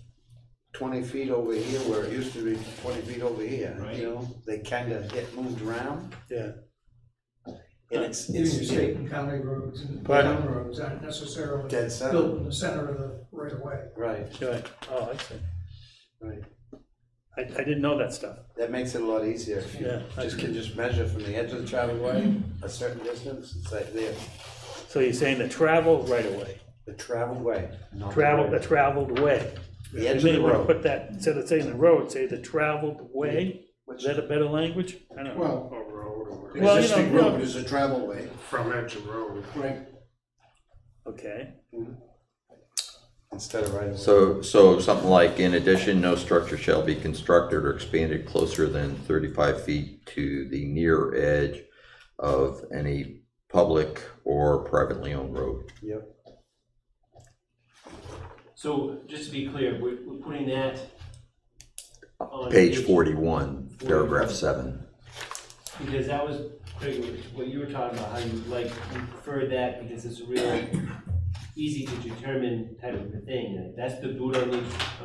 Speaker 3: 20 feet over here where it used to be 20 feet over here,
Speaker 1: Right.
Speaker 3: you know? They kind of get moved around.
Speaker 2: Yeah.
Speaker 3: And it's,
Speaker 4: Even your state and county roads and
Speaker 2: Pardon?
Speaker 4: town roads aren't necessarily
Speaker 3: dead center,
Speaker 4: built in the center of the right of way.
Speaker 3: right,
Speaker 2: Sure. Oh, I see.
Speaker 3: right.
Speaker 2: I didn't know that stuff.
Speaker 3: That makes it a lot easier. If you
Speaker 2: Yeah.
Speaker 3: just can just measure from the edge of the travel way, a certain distance, it's like there,
Speaker 2: So you're saying the travel right away,
Speaker 3: the traveled way, not the
Speaker 2: travel,
Speaker 3: road.
Speaker 2: the traveled way.
Speaker 3: The
Speaker 2: You
Speaker 3: edge of
Speaker 2: may
Speaker 3: the
Speaker 2: wanna
Speaker 3: road.
Speaker 2: put that, instead of saying the road, say the traveled way.
Speaker 3: Which-
Speaker 2: Is that a better language? I don't know.
Speaker 8: Well,
Speaker 7: Or road, or
Speaker 2: Well, you
Speaker 8: existing
Speaker 2: know,
Speaker 8: road is a travel way.
Speaker 7: from edge of road.
Speaker 8: Right.
Speaker 2: Okay.
Speaker 3: Instead of right away.
Speaker 5: So something like, in addition, no structure shall be constructed or expanded closer than 35 feet to the near edge of any public or privately owned road.
Speaker 3: Yep,
Speaker 1: So, just to be clear, we're putting that on.
Speaker 5: Page 41, paragraph 7.
Speaker 1: Because that was, Craig, what you were talking about, how you preferred that because it's a real easy to determine type of a thing. That's the boot on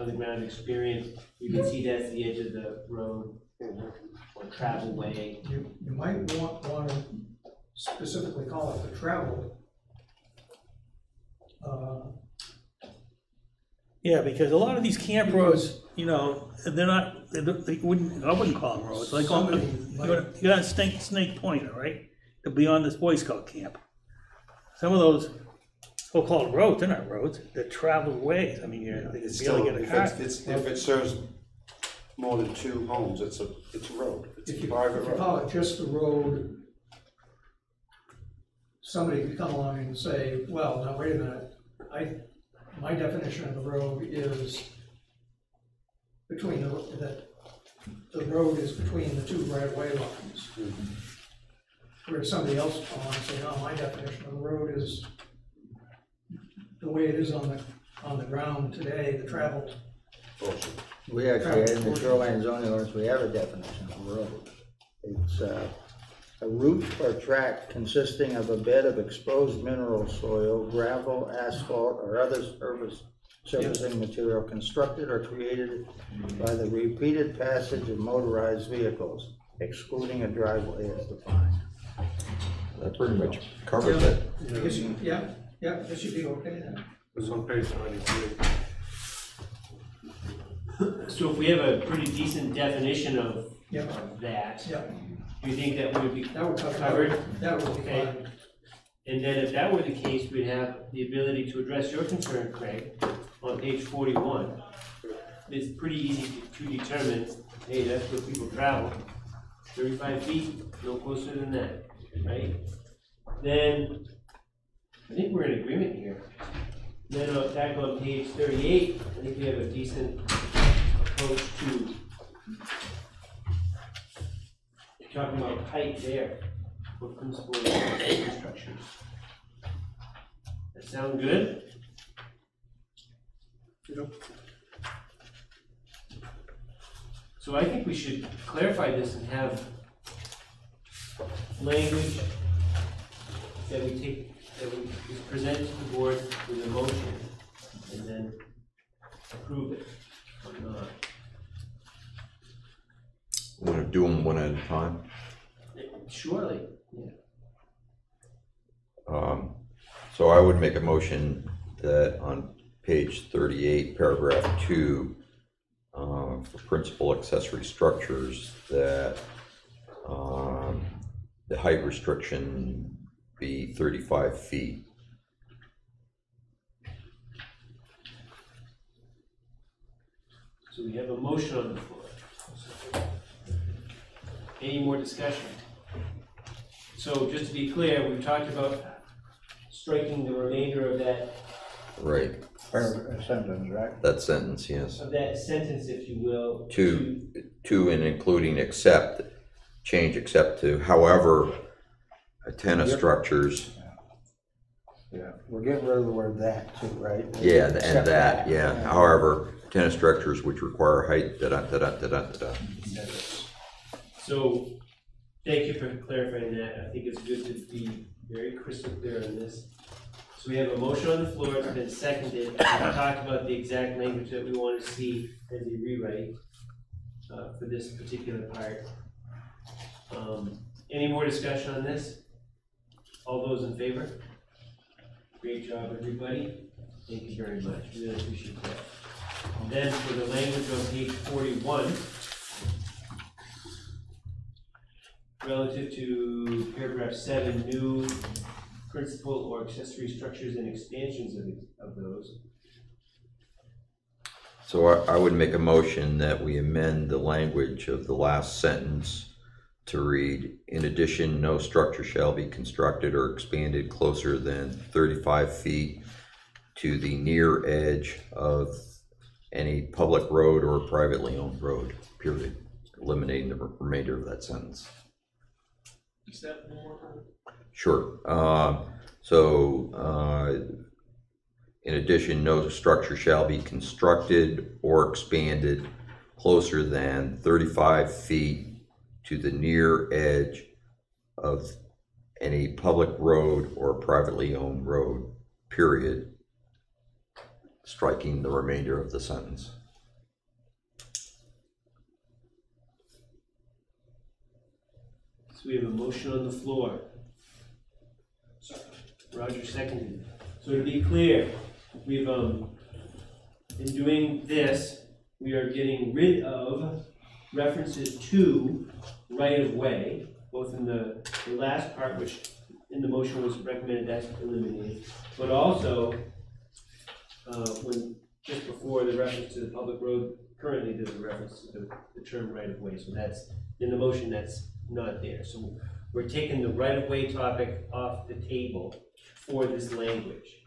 Speaker 1: the ground experience. You can see that's the edge of the road or travel way.
Speaker 4: You might want to specifically call it the travel.
Speaker 2: Yeah, because a lot of these camp roads, you know, they're not, I wouldn't call them roads, like,
Speaker 4: Somebody
Speaker 2: you're on Snake Point, all right? They're beyond this Boy Scout camp. Some of those so-called roads, they're not roads, they're traveled ways, I mean, they
Speaker 3: it's
Speaker 2: can barely
Speaker 3: still,
Speaker 2: get a
Speaker 3: if
Speaker 2: car.
Speaker 3: if it serves more than 2 homes, it's a road, it's
Speaker 4: If
Speaker 3: a
Speaker 4: you,
Speaker 3: private
Speaker 4: if you
Speaker 3: road.
Speaker 4: call it just the road, somebody could come along and say, well, now wait a minute, my definition of the road is between the road is between the 2 right-of-way lines. Whereas somebody else will come along and say, no, my definition of the road is the way it is on the ground today, the travel.
Speaker 3: Portion.
Speaker 6: We actually, in the shoreline zoning ordinance, we have a definition of road. It's a route or tract consisting of a bed of exposed mineral soil, gravel, asphalt, or other surfacing material constructed or created by the repeated passage of motorized vehicles, excluding a driveway as defined.
Speaker 5: That pretty much covers it.
Speaker 4: I guess this should be okay then.
Speaker 7: It's on page 93.
Speaker 1: So if we have a pretty decent definition of
Speaker 4: Yep.
Speaker 1: that,
Speaker 4: Yeah,
Speaker 1: do you think that would be
Speaker 4: that would cover,
Speaker 1: covered?
Speaker 4: that would be
Speaker 1: Okay.
Speaker 4: fine.
Speaker 1: And then if that were the case, we'd have the ability to address your concern, Craig, on page 41. It's pretty easy to determine, hey, that's where people travel, 35 feet, no closer than that, right? Then, I think we're in agreement here. Then back on page 38, I think we have a decent approach to talking about height there for principal structures. That sound good? So I think we should clarify this and have language that we present to the board with a motion and then approve it or not.
Speaker 5: Want to do them one at a time?
Speaker 1: Surely, yeah.
Speaker 5: So I would make a motion that on page 38, paragraph 2, for principal accessory structures, that the height restriction be 35 feet.
Speaker 1: So we have a motion on the floor. Any more discussion? So just to be clear, we've talked about striking the remainder of that,
Speaker 5: Right,
Speaker 6: Sentence, right?
Speaker 5: that sentence, yes.
Speaker 1: sentence, if you will.
Speaker 5: To and including except, change except to, however, tennis structures,
Speaker 6: Yeah, we're getting rid of the word that too, right?
Speaker 5: yeah, and
Speaker 6: Except
Speaker 5: that, yeah, however, tennis structures which require height, da-da-da-da-da-da-da.
Speaker 1: So, thank you for clarifying that. I think it's good to be very crystal clear on this. So we have a motion on the floor, it's been seconded. We talked about the exact language that we want to see as a rewrite for this particular part. Any more discussion on this? All those in favor? Great job, everybody. Thank you very much. Really appreciate that. Then for the language on page 41, relative to paragraph 7, new principal or accessory structures and expansions of those.
Speaker 5: So I would make a motion that we amend the language of the last sentence to read, in addition, no structure shall be constructed or expanded closer than 35 feet to the near edge of any public road or privately owned road, period. Eliminating the remainder of that sentence.
Speaker 1: Is that one more time?
Speaker 5: Sure. In addition, no structure shall be constructed or expanded closer than 35 feet to the near edge of any public road or privately owned road, period. Striking the remainder of the sentence.
Speaker 1: So we have a motion on the floor. Roger seconded. So to be clear, we've, in doing this, we are getting rid of references to right-of-way, both in the last part, which in the motion was recommended that's eliminated, but also when just before the reference to the public road, currently there's a reference to the term right-of-way, so that's in the motion, that's not there. So we're taking the right-of-way topic off the table for this language.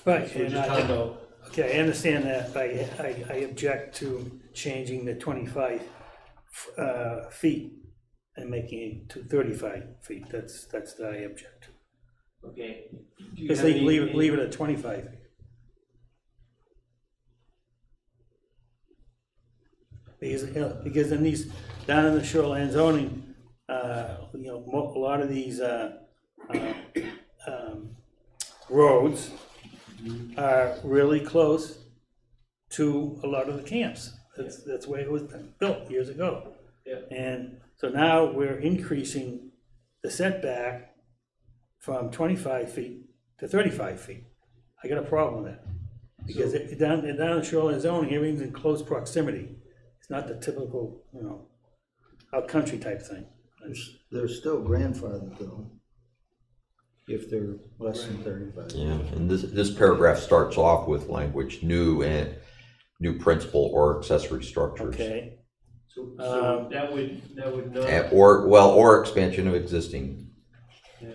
Speaker 2: Right,
Speaker 1: So we're
Speaker 2: and
Speaker 1: just talking about,
Speaker 2: okay, I understand that, but I object to changing the 25 feet and making it to 35 feet. That's that I object to.
Speaker 1: okay. Do you
Speaker 2: Just
Speaker 1: have any-
Speaker 2: leave it at 25 feet. Because in these, down in the shoreline zoning, a lot of these roads are really close to a lot of the camps. That's the way it was built years ago.
Speaker 1: Yeah.
Speaker 2: And so now we're increasing the setback from 25 feet to 35 feet. I got a problem with that. Because down in shoreline zoning, everything's in close proximity. It's not the typical, out country type thing.
Speaker 6: They're still grandfathered though, if they're less than 35.
Speaker 5: Yeah, and this paragraph starts off with language, new principal or accessory structures.
Speaker 2: Okay,
Speaker 1: So that would not.
Speaker 5: Or expansion of existing.
Speaker 1: Yeah.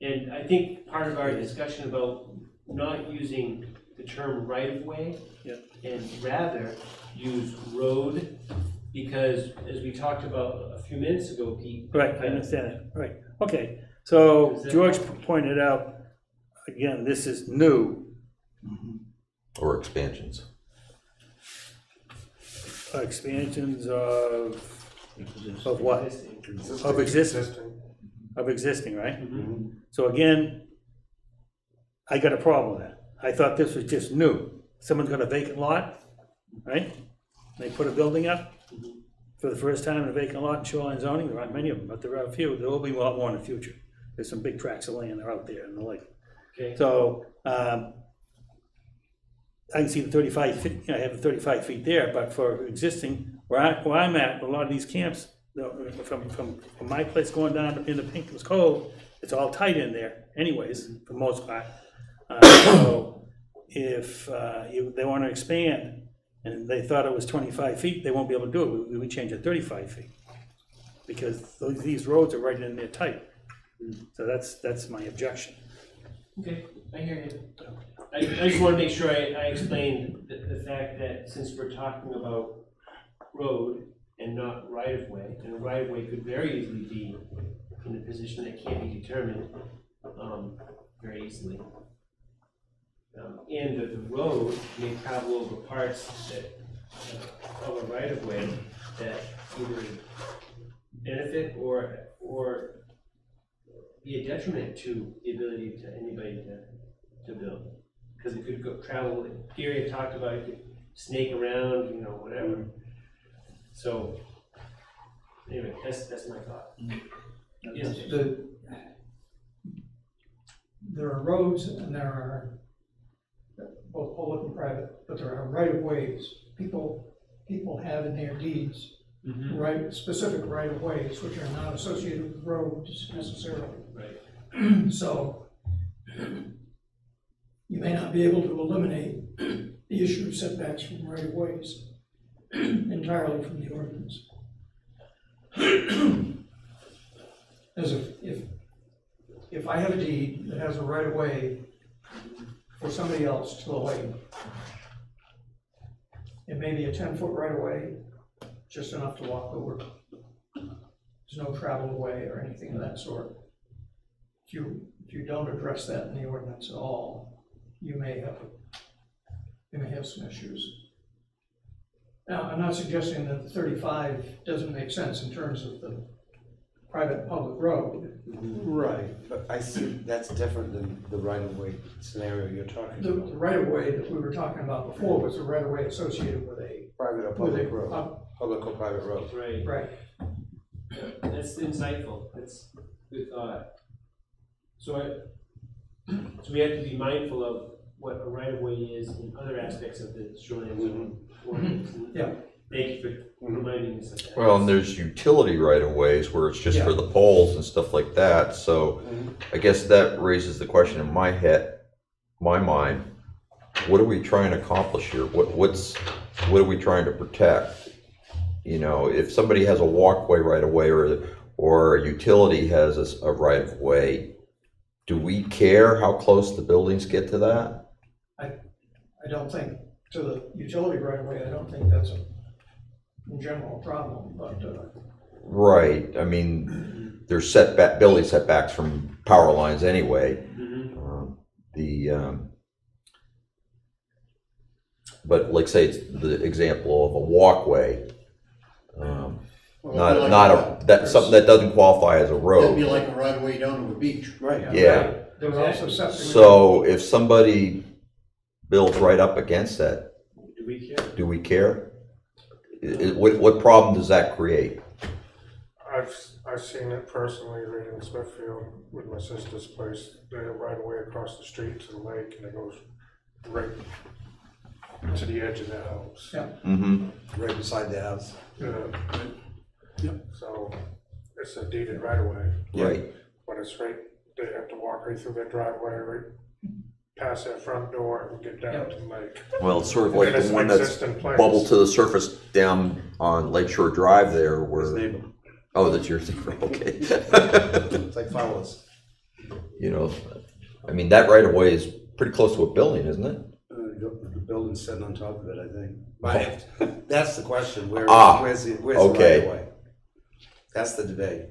Speaker 1: And I think part of our discussion about not using the term right-of-way
Speaker 2: Yep.
Speaker 1: and rather use road, because as we talked about a few minutes ago, Pete.
Speaker 2: right, I understand that, right. Okay, so
Speaker 1: Is that-
Speaker 2: George pointed out, again, this is new,
Speaker 5: Or expansions.
Speaker 2: expansions of what? Of existing, right?
Speaker 1: Mhm.
Speaker 2: So again, I got a problem with that. I thought this was just new. Someone's got a vacant lot, right? They put a building up for the first time in a vacant lot in shoreline zoning. There aren't many of them, but there are a few. There will be a lot more in the future. There's some big tracts of land that are out there in the lake.
Speaker 1: Okay.
Speaker 2: So, I can see the 35 feet, I have the 35 feet there, but for existing, where I'm at, a lot of these camps, from my place going down into Pinkham's Cove, it's all tight in there anyways, for the most part. So if they want to expand and they thought it was 25 feet, they won't be able to do it. We change it 35 feet. Because these roads are right in there tight. So that's my objection.
Speaker 1: Okay, I hear you. I just want to make sure I explained the fact that since we're talking about road and not right-of-way, and a right-of-way could very easily be in a position that can't be determined very easily. And that the road may travel over parts that, of a right-of-way that either benefit or be a detriment to the ability to anybody to build. Because it could go travel, Gary had talked about it could snake around, whatever. So, anyway, that's my thought. Yes, Dave.
Speaker 4: there are roads and there are both public and private, but there are right-of-ways. People have in their deeds, specific right-of-ways, which are not associated with roads necessarily.
Speaker 1: Right.
Speaker 4: So you may not be able to eliminate the issue of setbacks from right-of-ways entirely from the ordinance. As if I have a deed that has a right-of-way for somebody else to the lake, it may be a 10-foot right-of-way, just enough to walk over. There's no travel away or anything of that sort. If you don't address that in the ordinance at all, you may have some issues. Now, I'm not suggesting that the 35 doesn't make sense in terms of the private and public road.
Speaker 3: Right, but I see that's different than the right-of-way scenario you're talking
Speaker 4: The
Speaker 3: about.
Speaker 4: right-of-way that we were talking about before was a right-of-way associated with a,
Speaker 3: Private or public road, public or private road.
Speaker 1: Right.
Speaker 4: right,
Speaker 1: That's insightful. That's good thought. So we have to be mindful of what a right of way is in other aspects of the shoreline zone ordinance.
Speaker 4: Yeah.
Speaker 1: Thank you for reminding us of that.
Speaker 5: Well, and there's utility right of ways where it's just for the poles and stuff like that, so I guess that raises the question in my mind, what are we trying to accomplish here? What are we trying to protect? You know, if somebody has a walkway right of way or a utility has a right of way, do we care how close the buildings get to that?
Speaker 4: I don't think, to the utility right-of-way, I don't think that's in general a problem, but,
Speaker 5: Right, I mean, there's building setbacks from power lines anyway. But like say it's the example of a walkway, something that doesn't qualify as a road.
Speaker 8: That'd be like a right of way down to a beach.
Speaker 3: Right.
Speaker 5: Yeah.
Speaker 4: there were also septic.
Speaker 5: So if somebody builds right up against that,
Speaker 1: Do we care?
Speaker 5: do we care? What problem does that create?
Speaker 7: I've seen it personally right in Smithfield with my sister's place. They have right away across the street to the lake and it goes right to the edge of the house.
Speaker 4: Yeah.
Speaker 5: Mm-hmm.
Speaker 3: Right beside the house.
Speaker 7: So it's a deeded right away,
Speaker 5: Right.
Speaker 7: but it's right, they have to walk right through their driveway, right past their front door and get down to the lake.
Speaker 5: Well, it's sort of like
Speaker 7: And it's
Speaker 5: the
Speaker 7: an
Speaker 5: one that's
Speaker 7: existing place.
Speaker 5: bubbled to the surface down on Lakeshore Drive there
Speaker 3: His
Speaker 5: where,
Speaker 3: neighbor.
Speaker 5: oh, that's your thing, okay.
Speaker 3: It's like Fowler's.
Speaker 5: You know, I mean, that right of way is pretty close to a building, isn't it?
Speaker 3: The building's sitting on top of it, I think. But that's the question, where's the right
Speaker 5: okay.
Speaker 3: of way? That's the debate.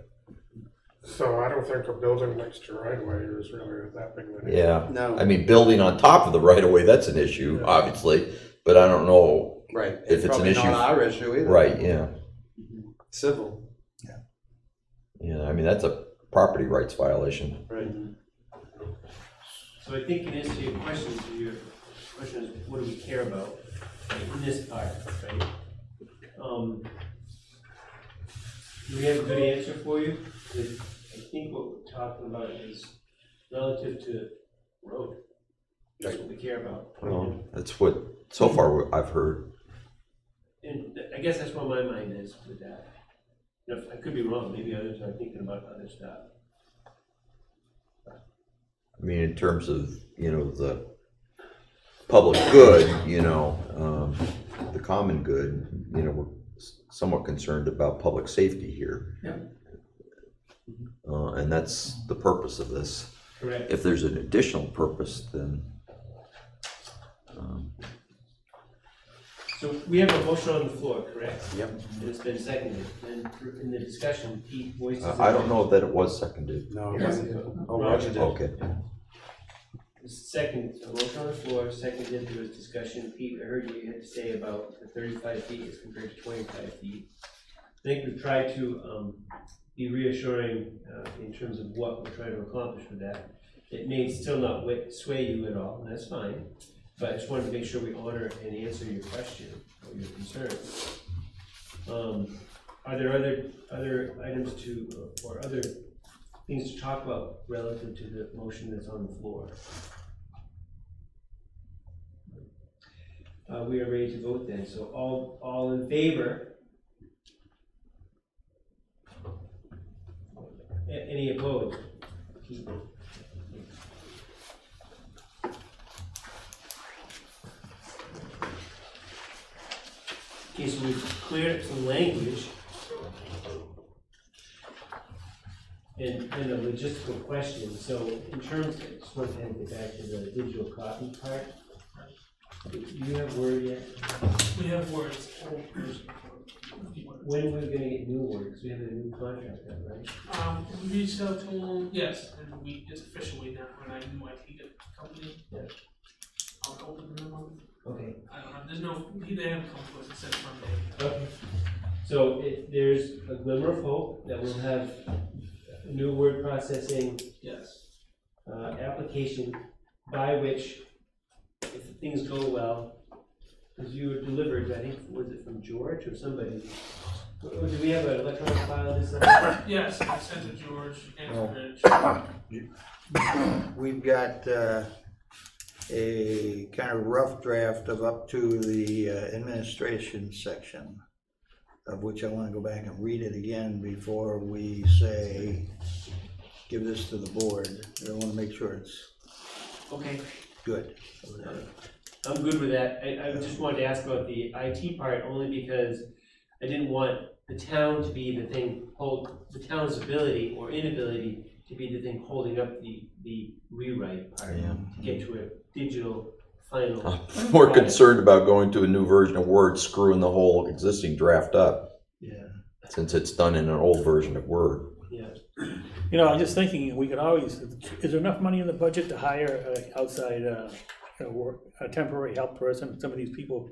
Speaker 7: So I don't think a building next to right away is really that big of an issue.
Speaker 5: Yeah.
Speaker 3: No.
Speaker 5: I mean, building on top of the right of way, that's an issue, obviously, but I don't know.
Speaker 3: Right.
Speaker 5: If it's an
Speaker 3: probably
Speaker 5: issue-
Speaker 3: not our issue either.
Speaker 5: Right, yeah.
Speaker 3: Civil.
Speaker 5: Yeah, I mean, that's a property rights violation.
Speaker 3: Right.
Speaker 1: So I think in answer to your question is, what do we care about in this part, right? Do we have a good answer for you? I think what we're talking about is relative to road. That's what we care about.
Speaker 5: Well, that's what, so far, I've heard.
Speaker 1: And I guess that's where my mind is with that. You know, I could be wrong, maybe others are thinking about other stuff.
Speaker 5: I mean, in terms of, you know, the public good, you know, the common good, you know, we're somewhat concerned about public safety here.
Speaker 4: Yeah.
Speaker 5: And that's the purpose of this.
Speaker 1: Correct.
Speaker 5: If there's an additional purpose, then,
Speaker 1: So we have a motion on the floor, correct?
Speaker 3: Yep.
Speaker 1: And it's been seconded, and in the discussion, Pete voices.
Speaker 5: I don't know that it was seconded.
Speaker 3: No, it
Speaker 1: Yeah.
Speaker 3: wasn't. Oh, Roger did.
Speaker 5: Okay.
Speaker 1: Second, a motion on the floor, seconded, there was discussion. Pete, I heard you had to say about the 35 feet as compared to 25 feet. I think we've tried to be reassuring in terms of what we're trying to accomplish with that. It may still not sway you at all, and that's fine, but I just wanted to make sure we honor and answer your question or your concern. Are there other items or other things to talk about relative to the motion that's on the floor. We are ready to vote then, so all in favor? Any opposed? Keep it. Okay, so we've cleared up some language. And a logistical question, so in terms, I just want to get back to the digital copy part. Do you have Word yet?
Speaker 9: We have words.
Speaker 1: When are we gonna get new Word, because we have a new contract now, right?
Speaker 9: We reached out to them, yes, and we just officially now, when I knew I could get the company.
Speaker 1: Yeah.
Speaker 9: I'll open them up.
Speaker 1: Okay.
Speaker 9: I don't know, there's no, they haven't come to us, it said Monday.
Speaker 1: Okay. So there's a glimmer of hope that we'll have a new word processing
Speaker 9: Yes.
Speaker 1: application by which, if things go well, because you were delivered, I think, was it from George or somebody? Do we have an electronic file of this?
Speaker 9: Yes, I sent it to George and
Speaker 6: Oh.
Speaker 9: Rich.
Speaker 6: We've got a kind of rough draft of up to the administration section, of which I want to go back and read it again before we say, give this to the board. I want to make sure it's
Speaker 1: Okay.
Speaker 6: good.
Speaker 1: I'm good with that. I just wanted to ask about the IT part only because I didn't want the town to be the thing, the town's ability or inability to be the thing holding up the rewrite part
Speaker 5: Yeah.
Speaker 1: to get to a digital final.
Speaker 5: I'm more concerned about going to a new version of Word, screwing the whole existing draft up,
Speaker 6: Yeah.
Speaker 5: since it's done in an old version of Word.
Speaker 1: Yeah.
Speaker 2: You know, I'm just thinking, we could always, is there enough money in the budget to hire outside, a temporary help person? Some of these people,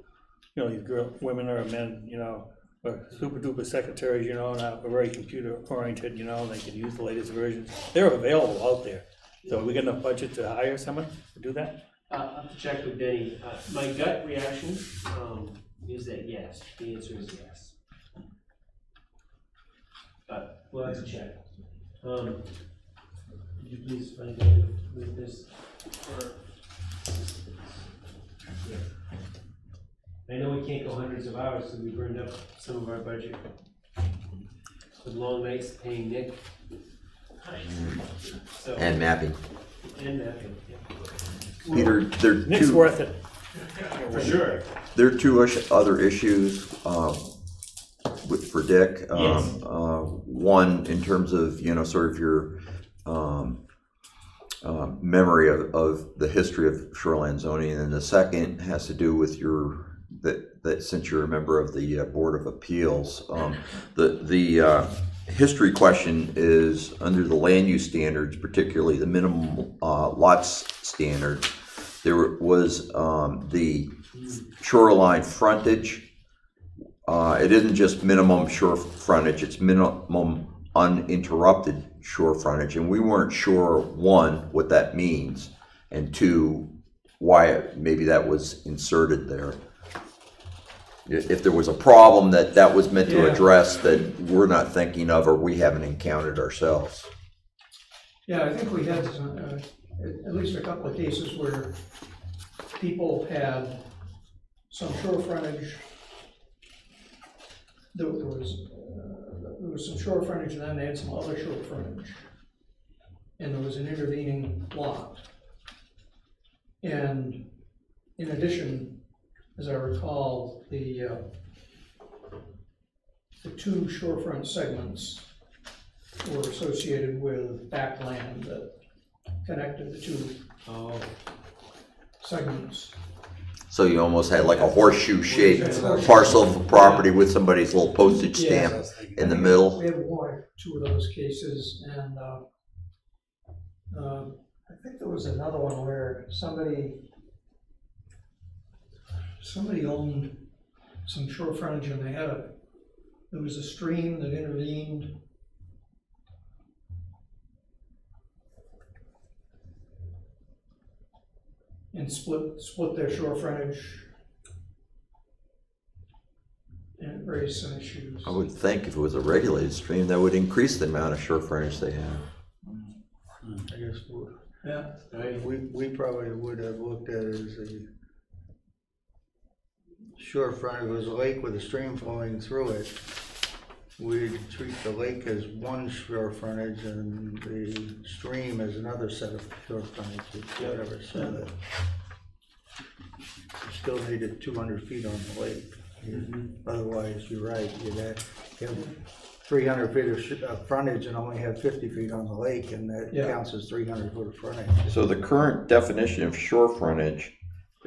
Speaker 2: you know, these women or men, you know, are super duper secretaries, you know, and are very computer oriented, you know, they can use the latest versions. They're available out there. So we got enough budget to hire someone to do that?
Speaker 1: I'll have to check with Denny. My gut reaction is that yes, the answer is yes. But we'll have to check. Could you please find out with this? Yeah. I know we can't go hundreds of hours, so we burned up some of our budget with long nights paying Nick. So,
Speaker 5: And mapping.
Speaker 1: and mapping, yeah.
Speaker 5: Peter, there are
Speaker 2: Nick's
Speaker 5: two,
Speaker 2: worth it.
Speaker 1: For sure.
Speaker 5: there are two other issues for Dick.
Speaker 1: Yes.
Speaker 5: One, in terms of, you know, sort of your memory of the history of shoreline zoning, and then the second has to do with your, that since you're a member of the Board of Appeals, the history question is under the land use standards, particularly the minimum lots standard. There was the shoreline frontage. It isn't just minimum shore frontage, it's minimum uninterrupted shore frontage, and we weren't sure, one, what that means, and two, why maybe that was inserted there. If there was a problem that was meant to address that we're not thinking of or we haven't encountered ourselves.
Speaker 4: Yeah, I think we had some, at least a couple of cases where people had some shore frontage. There was some shore frontage, and then they had some other shore frontage. And there was an intervening lot. And in addition, as I recall, the two shorefront segments were associated with backland that connected the two segments.
Speaker 5: So you almost had like a horseshoe shaped parcel of property with somebody's little postage stamp in the middle.
Speaker 4: We have one or two of those cases, and I think there was another one where somebody owned some shore frontage, and there was a stream that intervened. And split their shore frontage. And it raised some issues.
Speaker 5: I would think if it was a regulated stream, that would increase the amount of shore frontage they have.
Speaker 6: I guess
Speaker 4: Yeah,
Speaker 6: we probably would have looked at it as a shorefront. If it was a lake with a stream flowing through it, we'd treat the lake as one shore frontage and the stream as another set of shore frontages, whatever, so that you still needed 200 feet on the lake. Otherwise, you're right, you'd have 300 feet of frontage and only have 50 feet on the lake, and that counts as 300 foot of frontage.
Speaker 5: So the current definition of shore frontage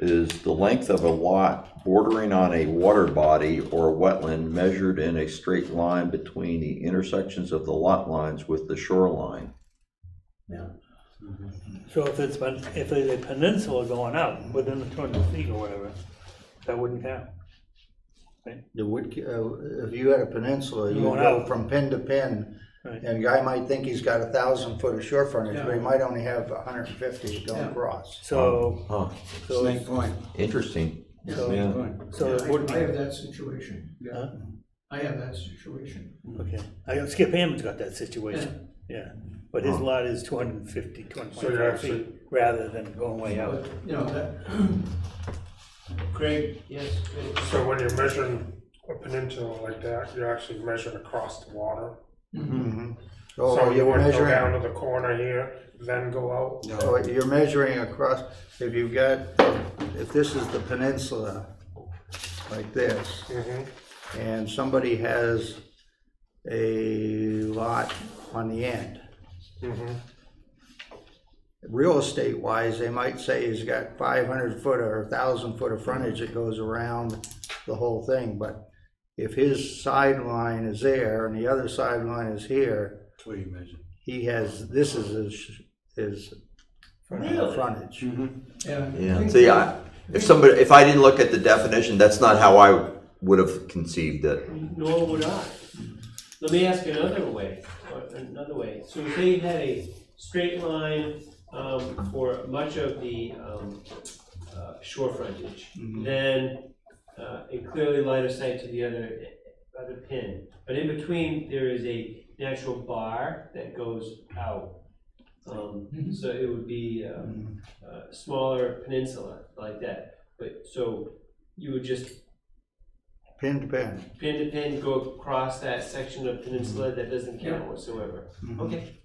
Speaker 5: is the length of a lot bordering on a water body or wetland measured in a straight line between the intersections of the lot lines with the shoreline.
Speaker 2: So if it's a peninsula going out within the 200 feet or whatever, that wouldn't count.
Speaker 6: It would, if you had a peninsula, you
Speaker 2: Going
Speaker 6: go
Speaker 2: out.
Speaker 6: from pin to pin,
Speaker 2: Right.
Speaker 6: and a guy might think he's got 1,000 foot of shore frontage, but he might only have 150 going across.
Speaker 2: So,
Speaker 5: Huh,
Speaker 2: so,
Speaker 8: Same point.
Speaker 5: interesting.
Speaker 2: so,
Speaker 5: Yeah.
Speaker 2: so it would
Speaker 4: I
Speaker 2: be,
Speaker 4: have that situation.
Speaker 2: huh?
Speaker 4: I have that situation.
Speaker 2: Okay, Skip Hammond's got that situation, yeah, but his lot is 250,
Speaker 7: So you
Speaker 2: 225
Speaker 7: actually,
Speaker 2: feet, rather than going way out.
Speaker 4: But, you know, that,
Speaker 1: Craig, yes,
Speaker 7: so when you're measuring a peninsula like that, you're actually measuring across the water.
Speaker 6: Mm-hmm.
Speaker 7: So
Speaker 6: Oh,
Speaker 7: you
Speaker 6: you're
Speaker 7: wouldn't go
Speaker 6: measuring,
Speaker 7: down to the corner here, then go out?
Speaker 6: oh, you're measuring across, if you've got, if this is the peninsula, like this,
Speaker 7: Mm-hmm.
Speaker 6: and somebody has a lot on the end,
Speaker 7: Mm-hmm.
Speaker 6: real estate wise, they might say he's got 500 foot or 1,000 foot of frontage that goes around the whole thing, but if his sideline is there and the other sideline is here,
Speaker 8: That's what you measure.
Speaker 6: he has, this is his
Speaker 1: Really?
Speaker 6: frontage.
Speaker 4: yeah.
Speaker 5: Yeah, see, if I didn't look at the definition, that's not how I would have conceived it.
Speaker 1: nor would I. Let me ask another way. So say you had a straight line for much of the shore frontage, then a clearly line of sight to the other pin. But in between, there is a natural bar that goes out. So it would be a smaller peninsula like that. But so you would just
Speaker 6: Pin to pin.
Speaker 1: pin to pin go across that section of peninsula that doesn't count whatsoever. Okay.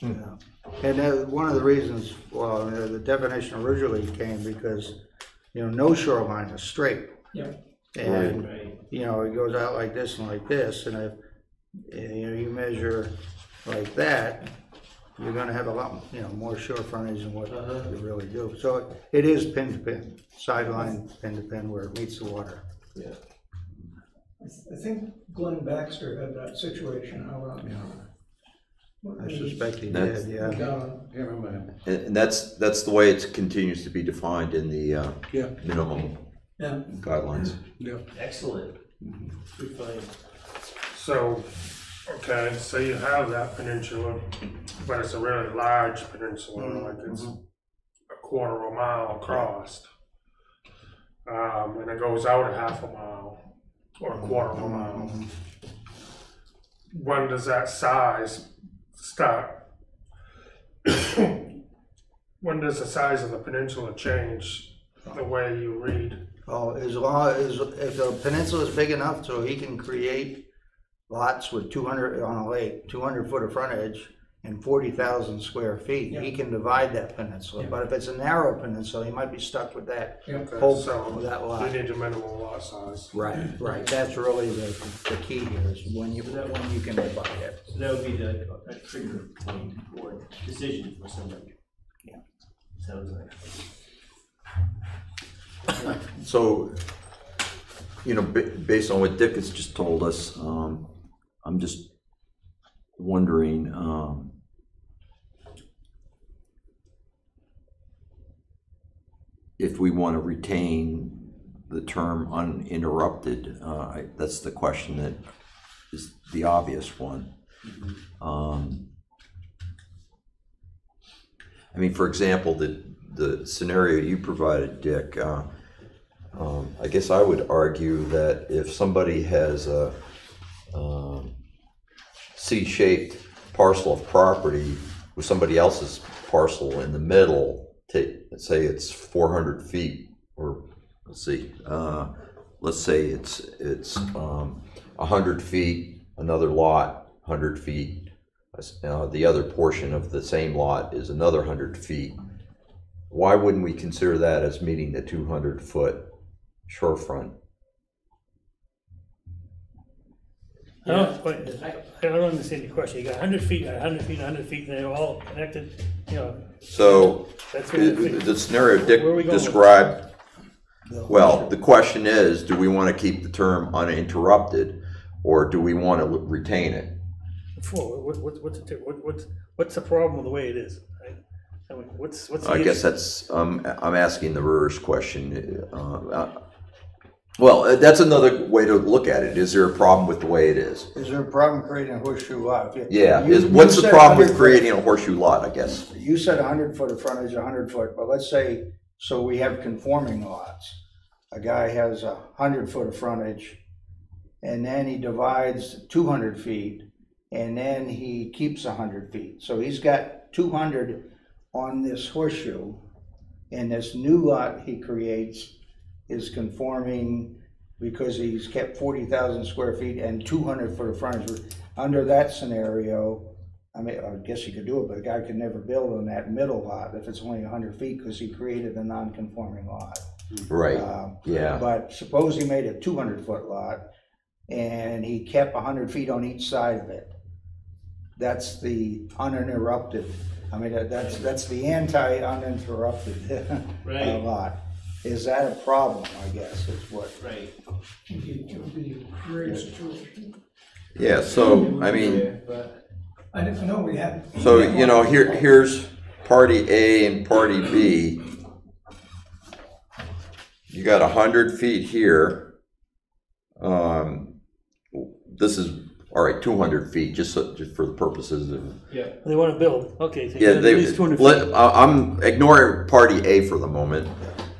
Speaker 6: Yeah. And one of the reasons, well, the definition originally came because, no shoreline is straight.
Speaker 4: Yeah.
Speaker 6: And,
Speaker 1: Right.
Speaker 6: it goes out like this and like this, and if, you measure like that, you're gonna have a lot, more shore frontage than what you really do. So it is pin to pin, sideline pin to pin where it meets the water.
Speaker 1: Yeah.
Speaker 4: I think Glenn Baxter had that situation out on,
Speaker 6: I suspect he
Speaker 5: That's-
Speaker 6: did, yeah.
Speaker 4: down,
Speaker 8: Yeah, I remember that.
Speaker 5: And that's the way it continues to be defined in the
Speaker 8: Yeah.
Speaker 5: minimum
Speaker 4: yeah.
Speaker 5: guidelines.
Speaker 1: Excellent. Good find.
Speaker 7: So, okay, so you have that peninsula, but it's a really large peninsula, like it's a quarter of a mile across. And it goes out a half a mile or a quarter of a mile. When does that size start? When does the size of the peninsula change the way you read?
Speaker 6: Oh, as long as, if the peninsula is big enough so he can create lots with 200, on a lake, 200 foot of frontage and 40,000 square feet, he can divide that peninsula. But if it's a narrow peninsula, he might be stuck with that
Speaker 7: Okay,
Speaker 6: whole,
Speaker 7: so
Speaker 6: with that
Speaker 7: you
Speaker 6: lot.
Speaker 7: need your minimum lot size.
Speaker 6: Right, that's really the key here, is when you can divide it.
Speaker 1: So that would be a trigger point or decision for somebody.
Speaker 6: Yeah.
Speaker 1: Sounds like.
Speaker 5: So, based on what Dick has just told us, I'm just wondering, if we want to retain the term uninterrupted. That's the question that is the obvious one. I mean, for example, the scenario you provided, Dick, I guess I would argue that if somebody has a C-shaped parcel of property with somebody else's parcel in the middle, let's say it's 400 feet, or let's see, let's say it's 100 feet, another lot, 100 feet, the other portion of the same lot is another 100 feet. Why wouldn't we consider that as meeting the 200-foot shorefront?
Speaker 2: I don't understand the question. You got 100 feet, 100 feet, 100 feet, and they're all connected, you know.
Speaker 5: So
Speaker 2: That's what I think.
Speaker 5: the scenario Dick
Speaker 2: Where are we going with
Speaker 5: described, well, the question is, do we want to keep the term uninterrupted, or do we want to retain it?
Speaker 2: What's the problem with the way it is? I mean, what's the
Speaker 5: I guess
Speaker 2: issue?
Speaker 5: that's, I'm asking the reverse question. Well, that's another way to look at it. Is there a problem with the way it is?
Speaker 6: Is there a problem creating a horseshoe lot?
Speaker 5: Yeah,
Speaker 6: You
Speaker 5: what's the
Speaker 6: said
Speaker 5: problem with
Speaker 6: 100
Speaker 5: creating a horseshoe lot, I guess?
Speaker 6: You said 100 foot of frontage, 100 foot, but let's say, so we have conforming lots. A guy has 100 foot of frontage, and then he divides 200 feet, and then he keeps 100 feet. So he's got 200 on this horseshoe, and this new lot he creates is conforming because he's kept 40,000 square feet and 200 foot of frontage. Under that scenario, I mean, I guess you could do it, but a guy could never build on that middle lot if it's only 100 feet because he created a non-conforming lot.
Speaker 5: Right, yeah.
Speaker 6: But suppose he made a 200 foot lot and he kept 100 feet on each side of it. That's the uninterrupted. I mean, that's the anti-uninterrupted
Speaker 1: Right.
Speaker 6: lot. Is that a problem, I guess, is what.
Speaker 1: Right.
Speaker 4: It would be a great situation.
Speaker 5: Yeah, so, I mean,
Speaker 1: But
Speaker 4: I didn't know we had.
Speaker 5: so, you know, here's party A and party B. You got 100 feet here. This is, all right, 200 feet, just for the purposes of.
Speaker 1: yeah,
Speaker 2: They want to build, okay. So you
Speaker 5: Yeah,
Speaker 2: got at least 200 feet.
Speaker 5: I'm ignoring party A for the moment.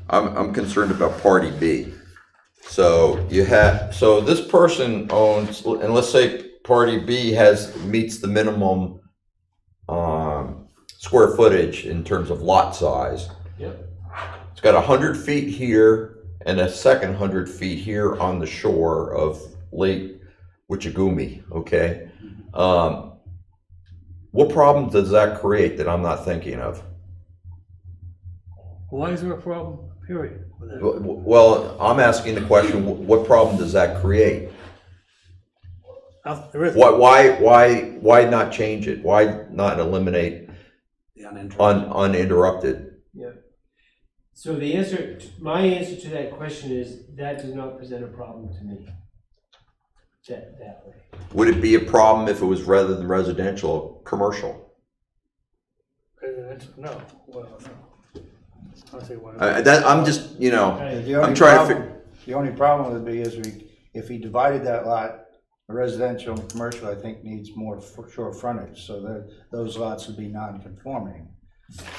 Speaker 5: I'm concerned about party B. So you have, so this person owns, and let's say party B meets the minimum square footage in terms of lot size.
Speaker 1: yep,
Speaker 5: It's got 100 feet here and a second 100 feet here on the shore of Lake Wichigumi, okay? What problem does that create that I'm not thinking of?
Speaker 2: Why is there a problem, period? with that?
Speaker 5: Well, I'm asking the question, what problem does that create?
Speaker 2: There is.
Speaker 5: Why not change it? Why not eliminate
Speaker 3: The uninterrupted.
Speaker 5: uninterrupted?
Speaker 1: yeah. So the answer, my answer to that question is, that does not present a problem to me. That way.
Speaker 5: Would it be a problem if it was rather than residential, commercial?
Speaker 2: No, well, no. I'll say one.
Speaker 5: I'm just, you know,
Speaker 1: Right.
Speaker 6: The only
Speaker 5: I'm trying to
Speaker 6: problem- The only problem would be is if he divided that lot, residential and commercial, I think needs more shore frontage, so that those lots would be non-conforming.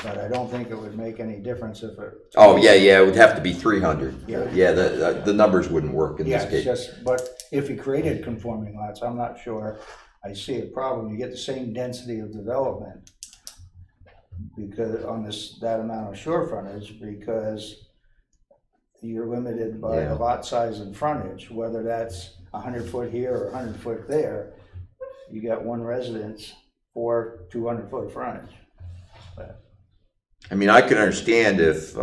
Speaker 6: But I don't think it would make any difference if it.
Speaker 5: oh, yeah, it would have to be 300.
Speaker 6: Yeah.
Speaker 5: Yeah, the numbers wouldn't work in
Speaker 6: Yeah,
Speaker 5: this
Speaker 6: it's
Speaker 5: case.
Speaker 6: just, but if he created conforming lots, I'm not sure I see a problem. You get the same density of development because on that amount of shore frontage, because you're limited by
Speaker 5: Yeah.
Speaker 6: the lot size and frontage, whether that's 100 foot here or 100 foot there. You got one residence for 200 foot of frontage.
Speaker 5: I mean, I can understand if,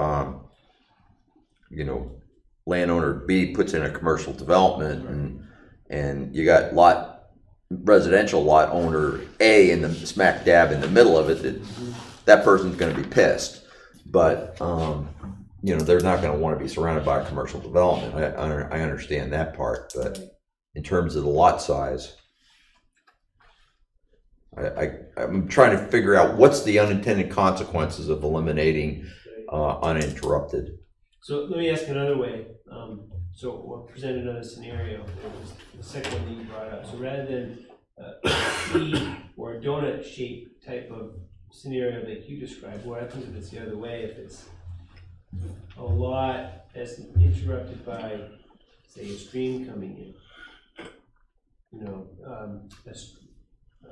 Speaker 5: you know, landowner B puts in a commercial development and you got residential lot owner A in the smack dab in the middle of it, that person's gonna be pissed. But, you know, they're not gonna wanna be surrounded by a commercial development. I understand that part, but in terms of the lot size, I'm trying to figure out what's the unintended consequences of eliminating uninterrupted.
Speaker 1: So let me ask another way. So we'll present another scenario. The second one that you brought up. So rather than a C or a donut shape type of scenario that you described, what happens if it's the other way? If it's a lot that's interrupted by, say, a stream coming in, you know,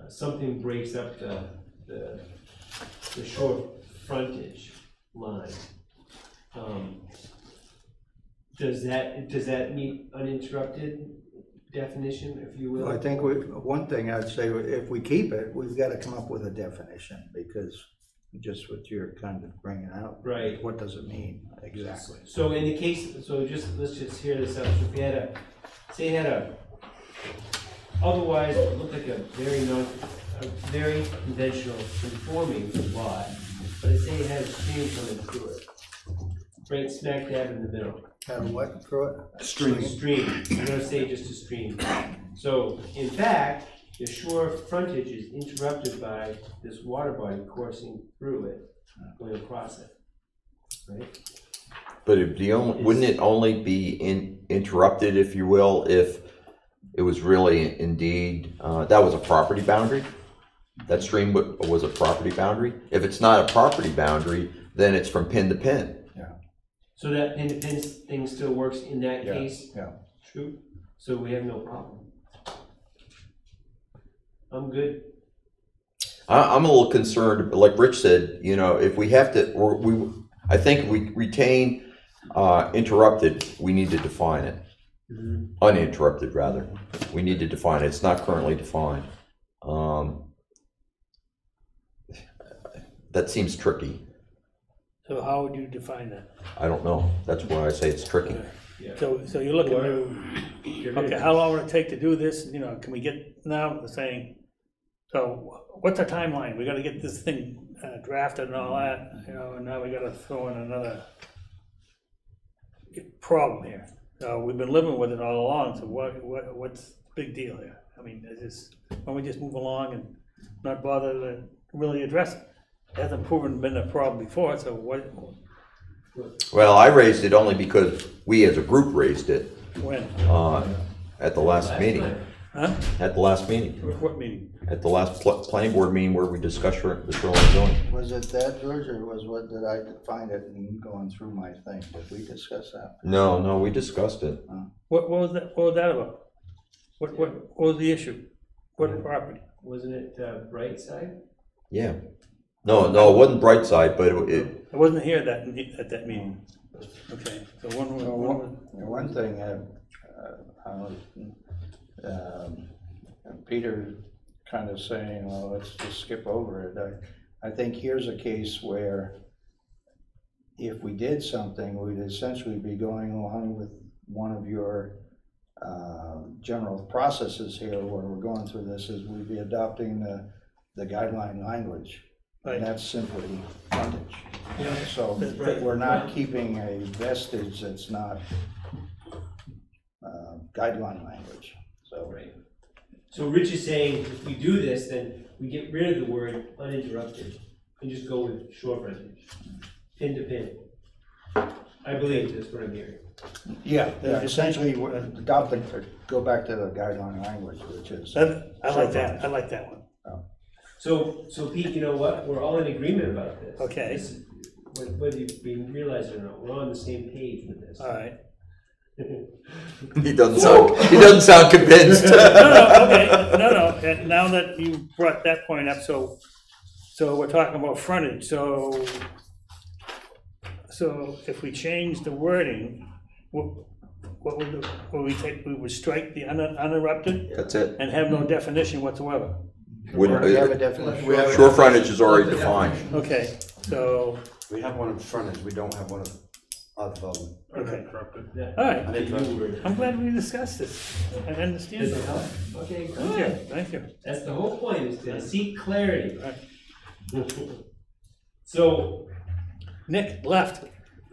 Speaker 1: something breaks up the the shore frontage line, does that meet uninterrupted definition, if you will?
Speaker 6: Well, I think one thing I'd say, if we keep it, we've got to come up with a definition, because just what you're kind of bringing out.
Speaker 1: Right.
Speaker 6: What does it mean exactly?
Speaker 1: So in the case, let's just hear this out. So if you had otherwise it would look like a very conventional conforming lot, but say it has a stream coming through it, right smack dab in the middle.
Speaker 6: Have what through it?
Speaker 1: Stream. I'm gonna say just a stream. So in fact, the shore frontage is interrupted by this water body coursing through it, going across it, right?
Speaker 5: But wouldn't it only be interrupted, if you will, if it was really indeed, that was a property boundary? That stream was a property boundary? If it's not a property boundary, then it's from pin to pin.
Speaker 1: So that pin to pin thing still works in that case?
Speaker 6: Yeah.
Speaker 1: True. So we have no problem. I'm good.
Speaker 5: I'm a little concerned, like Rich said, you know, if we have to, I think if we retain interrupted, we need to define it.
Speaker 1: Mm-hmm.
Speaker 5: Uninterrupted, rather. We need to define it. It's not currently defined. That seems tricky.
Speaker 2: So how would you define that?
Speaker 5: I don't know. That's why I say it's tricky.
Speaker 1: Yeah.
Speaker 2: So you're looking to, okay, how long would it take to do this? You know, can we get now saying, so what's the timeline? We gotta get this thing drafted and all that, you know, and now we gotta throw in another problem here. So we've been living with it all along, so what's the big deal here? I mean, why don't we just move along and not bother to really address it? It hasn't been a problem before, so what?
Speaker 5: Well, I raised it only because we as a group raised it
Speaker 2: When?
Speaker 5: at the last meeting.
Speaker 2: Huh?
Speaker 5: At the last meeting.
Speaker 2: What meeting?
Speaker 5: At the last planning board meeting where we discussed the shoreline zoning.
Speaker 6: Was it that, George, or did I find it and going through my thing? Did we discuss that?
Speaker 5: No, we discussed it.
Speaker 2: What was that? What was that about? What was the issue? What property?
Speaker 1: Wasn't it Bright Side?
Speaker 5: Yeah. No, it wasn't Brightside, but it
Speaker 2: I wasn't here at that meeting. Okay, so
Speaker 6: One thing, Peter kind of saying, well, let's just skip over it. I think here's a case where if we did something, we'd essentially be going along with one of your general processes here where we're going through this, is we'd be adopting the guideline language.
Speaker 2: Right.
Speaker 6: And that's simply frontage.
Speaker 1: Yeah.
Speaker 6: So
Speaker 1: Right.
Speaker 6: we're not keeping a vestige that's not guideline language, so.
Speaker 1: Right. So Rich is saying if we do this, then we get rid of the word uninterrupted and just go with shore frontage, pin to pin. I believe that's what I'm hearing.
Speaker 6: Yeah, essentially adopt go back to the guideline language, which is.
Speaker 2: I like that. I like that one.
Speaker 1: So Pete, you know what? We're all in agreement about this.
Speaker 2: Okay.
Speaker 1: Whether you realize it or not, we're on the same page with this.
Speaker 2: All right.
Speaker 5: he doesn't sound convinced.
Speaker 2: No. And now that you brought that point up, so we're talking about frontage. So if we change the wording, what would we take? We would strike the uninterrupted
Speaker 5: That's it.
Speaker 2: and have no definition whatsoever.
Speaker 6: We have a definition.
Speaker 5: Shore frontage is already defined.
Speaker 2: Okay, so
Speaker 3: We have one of frontage, we don't have one of
Speaker 2: okay.
Speaker 7: Uninterrupted.
Speaker 2: All right.
Speaker 3: uninterrupted.
Speaker 2: I'm glad we discussed this. I understand
Speaker 1: Does it
Speaker 2: that.
Speaker 1: help? Okay,
Speaker 2: Thank you.
Speaker 1: good.
Speaker 2: Thank you.
Speaker 1: That's the whole point, is to seek clarity.
Speaker 2: Right.
Speaker 1: So,
Speaker 2: Nick left.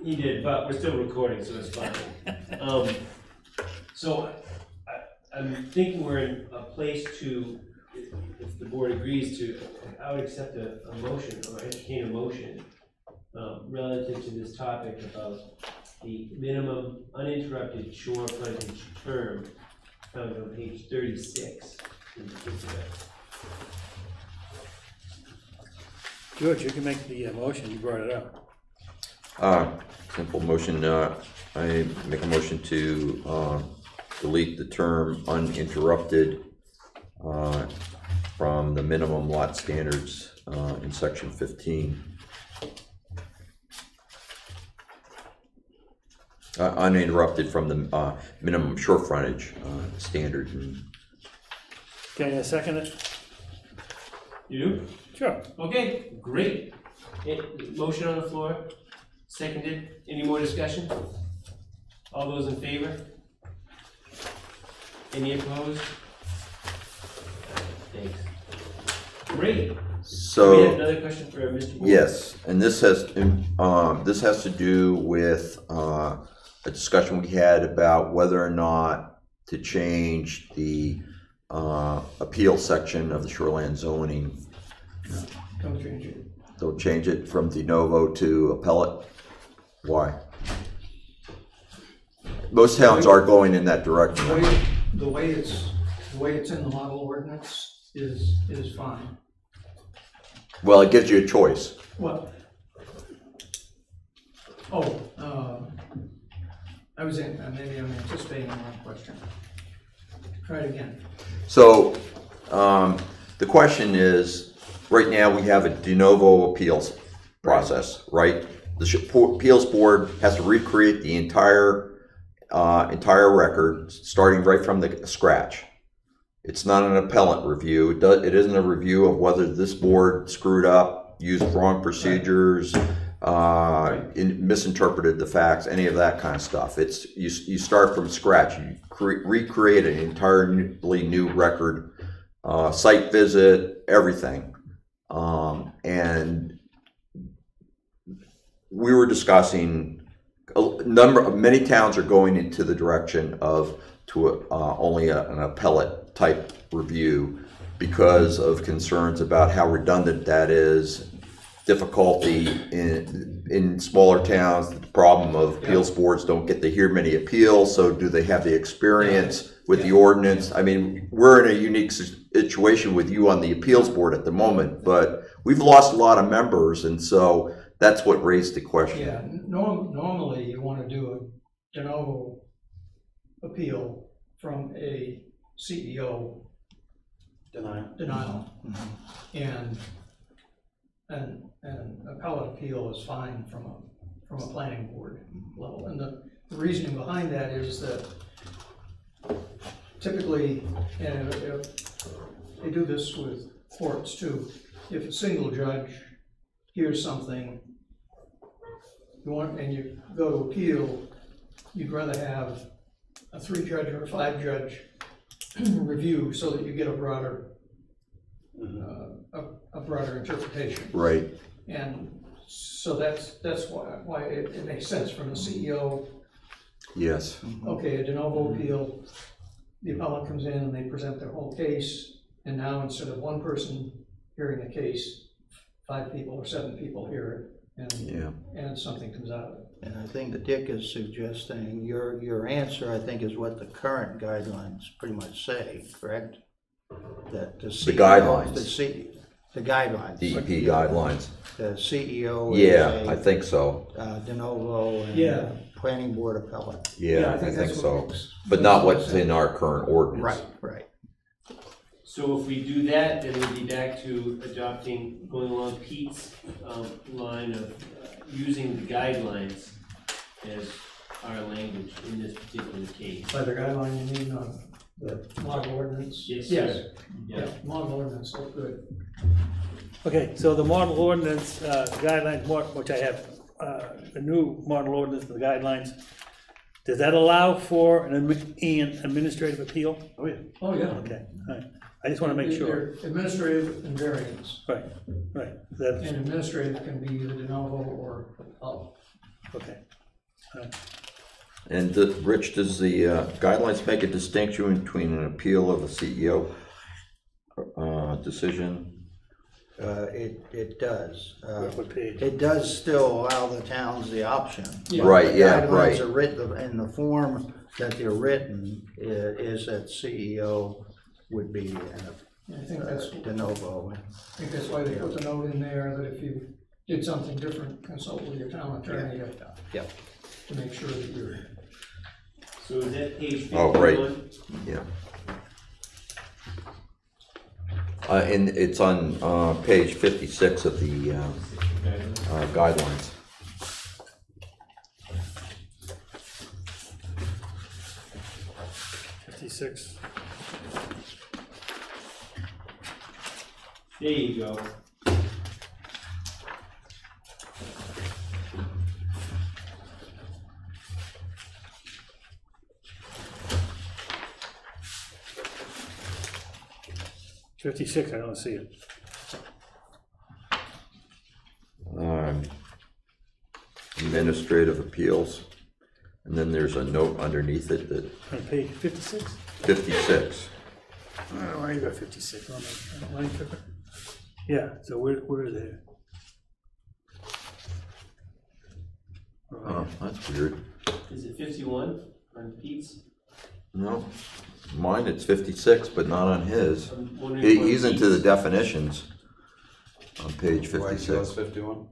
Speaker 1: he did, but we're still recording, so it's fine. So I'm thinking we're in a place to, if the board agrees to, I would accept a motion or entertain a motion relative to this topic about the minimum uninterrupted shore frontage term found on page 36 in the particular.
Speaker 2: George, you can make the motion. You brought it up.
Speaker 5: Simple motion. I make a motion to delete the term uninterrupted from the minimum lot standards in section 15. Uninterrupted from the minimum shore frontage standard.
Speaker 2: Can you second it?
Speaker 1: You do?
Speaker 2: Sure.
Speaker 1: Okay, great. Motion on the floor, seconded. Any more discussion? All those in favor? Any opposed? Thanks. Great.
Speaker 5: So.
Speaker 1: We have another question for Mr. Ward.
Speaker 5: Yes, and this has to do with a discussion we had about whether or not to change the appeal section of the shoreline zoning.
Speaker 4: Don't change it.
Speaker 5: Don't change it from de novo to appellate. Why? Most towns are going in that direction.
Speaker 4: The way it's in the model ordinance is fine.
Speaker 5: Well, it gives you a choice.
Speaker 4: What? Oh, maybe I'm anticipating the wrong question. Try it again.
Speaker 5: So, the question is, right now we have a de novo appeals process, right? The appeals board has to recreate the entire record, starting right from the scratch. It's not an appellate review. It isn't a review of whether this board screwed up, used wrong procedures, misinterpreted the facts, any of that kind of stuff. It's you start from scratch. You recreate an entirely new record, site visit, everything. And we were discussing many towns are going into the direction of only an appellate type review because of concerns about how redundant that is, difficulty in smaller towns, the problem of appeals boards don't get to hear many appeals, so do they have the experience with the ordinance? I mean, we're in a unique situation with you on the appeals board at the moment, but we've lost a lot of members, and so that's what raised the question.
Speaker 4: Yeah, normally you want to do a de novo appeal from a CEO denial. And an appellate appeal is fine from a planning board level. And the reasoning behind that is that typically, and they do this with courts too, if a single judge hears something and you go to appeal, you'd rather have a 3-judge or a 5-judge review so that you get a broader interpretation.
Speaker 5: Right.
Speaker 4: And so that's why it makes sense from the CEO.
Speaker 5: Yes.
Speaker 4: Okay, a de novo appeal, the appellant comes in and they present their whole case, and now instead of one person hearing the case, 5 people or 7 people hear it, and something comes out of it.
Speaker 6: And I think Dick is suggesting, your answer, I think, is what the current guidelines pretty much say, correct? That the CEO,
Speaker 5: guidelines.
Speaker 6: The guidelines.
Speaker 5: DEP guidelines.
Speaker 6: The CEO
Speaker 5: Yeah, I think so.
Speaker 6: De novo and planning board appellate.
Speaker 5: Yeah, I think so. But not what's in our current ordinance.
Speaker 6: Right.
Speaker 1: So if we do that, then we'll be back to going along Pete's line of using the guidelines as our language in this particular case.
Speaker 4: By the guideline, you mean the model ordinance?
Speaker 1: Yes,
Speaker 4: Yes.
Speaker 1: sir.
Speaker 4: Yeah, model ordinance, look good.
Speaker 2: Okay, so the model ordinance guidelines, which I have, the new model ordinance for the guidelines, does that allow for an administrative appeal?
Speaker 4: Oh, yeah.
Speaker 2: Okay, all right. I just want to make sure.
Speaker 4: They're administrative and variance.
Speaker 2: Right. That's,
Speaker 4: And administrative can be either de novo or appellate.
Speaker 2: okay. All right.
Speaker 5: And Rich, does the guidelines make a distinction between an appeal of a CEO decision?
Speaker 6: It does.
Speaker 2: What page?
Speaker 6: It does still allow the towns the option.
Speaker 4: Yeah.
Speaker 5: Right,
Speaker 6: The
Speaker 5: yeah,
Speaker 6: guidelines
Speaker 5: right.
Speaker 6: are written, in the form that they're written, is that CEO would be
Speaker 4: I think that's
Speaker 6: de novo.
Speaker 4: why they put the note in there that if you did something different, consult with your town attorney
Speaker 6: Yep.
Speaker 4: to make sure that you're.
Speaker 1: So is that page 51?
Speaker 5: Oh, right. Yeah. And it's on, page 56 of the, guidelines.
Speaker 2: $56.
Speaker 1: There you go.
Speaker 2: $56, I don't see it.
Speaker 5: Administrative appeals, and then there's a note underneath it that
Speaker 2: On page 56?
Speaker 5: 56.
Speaker 2: Oh, I got 56 on my line paper. Yeah, so where is it?
Speaker 5: Oh, that's weird.
Speaker 1: Is it 51 on Pete's?
Speaker 5: No, mine it's 56, but not on his.
Speaker 1: I'm wondering what
Speaker 5: He's into the
Speaker 1: Pete's-
Speaker 5: definitions on page
Speaker 3: Why is yours
Speaker 5: 56.
Speaker 3: 51?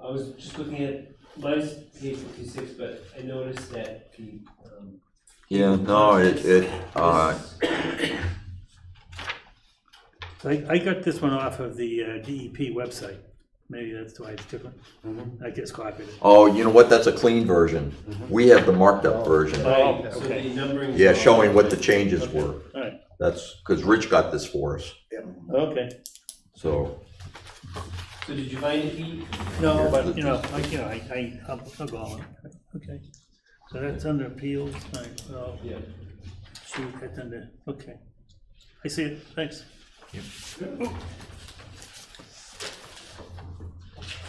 Speaker 1: I was just looking at, mine's page 56, but I noticed that the,
Speaker 5: Yeah, no,
Speaker 1: this-
Speaker 2: I got this one off of the DEP website. Maybe that's why it's different.
Speaker 3: Mhm.
Speaker 2: I just copied it.
Speaker 5: oh, you know what, that's a clean version. We have the marked up version.
Speaker 1: right, so
Speaker 2: okay.
Speaker 1: the numbering.
Speaker 5: Yeah, showing what the changes were.
Speaker 2: All right,
Speaker 5: That's, because Rich got this for us,
Speaker 2: okay.
Speaker 5: so.
Speaker 1: So did you find it, Pete?
Speaker 2: No, but, I'll go on. Okay. So that's under appeals, all right, well,
Speaker 1: Yeah.
Speaker 2: shoot, that's under, okay. I see it, thanks.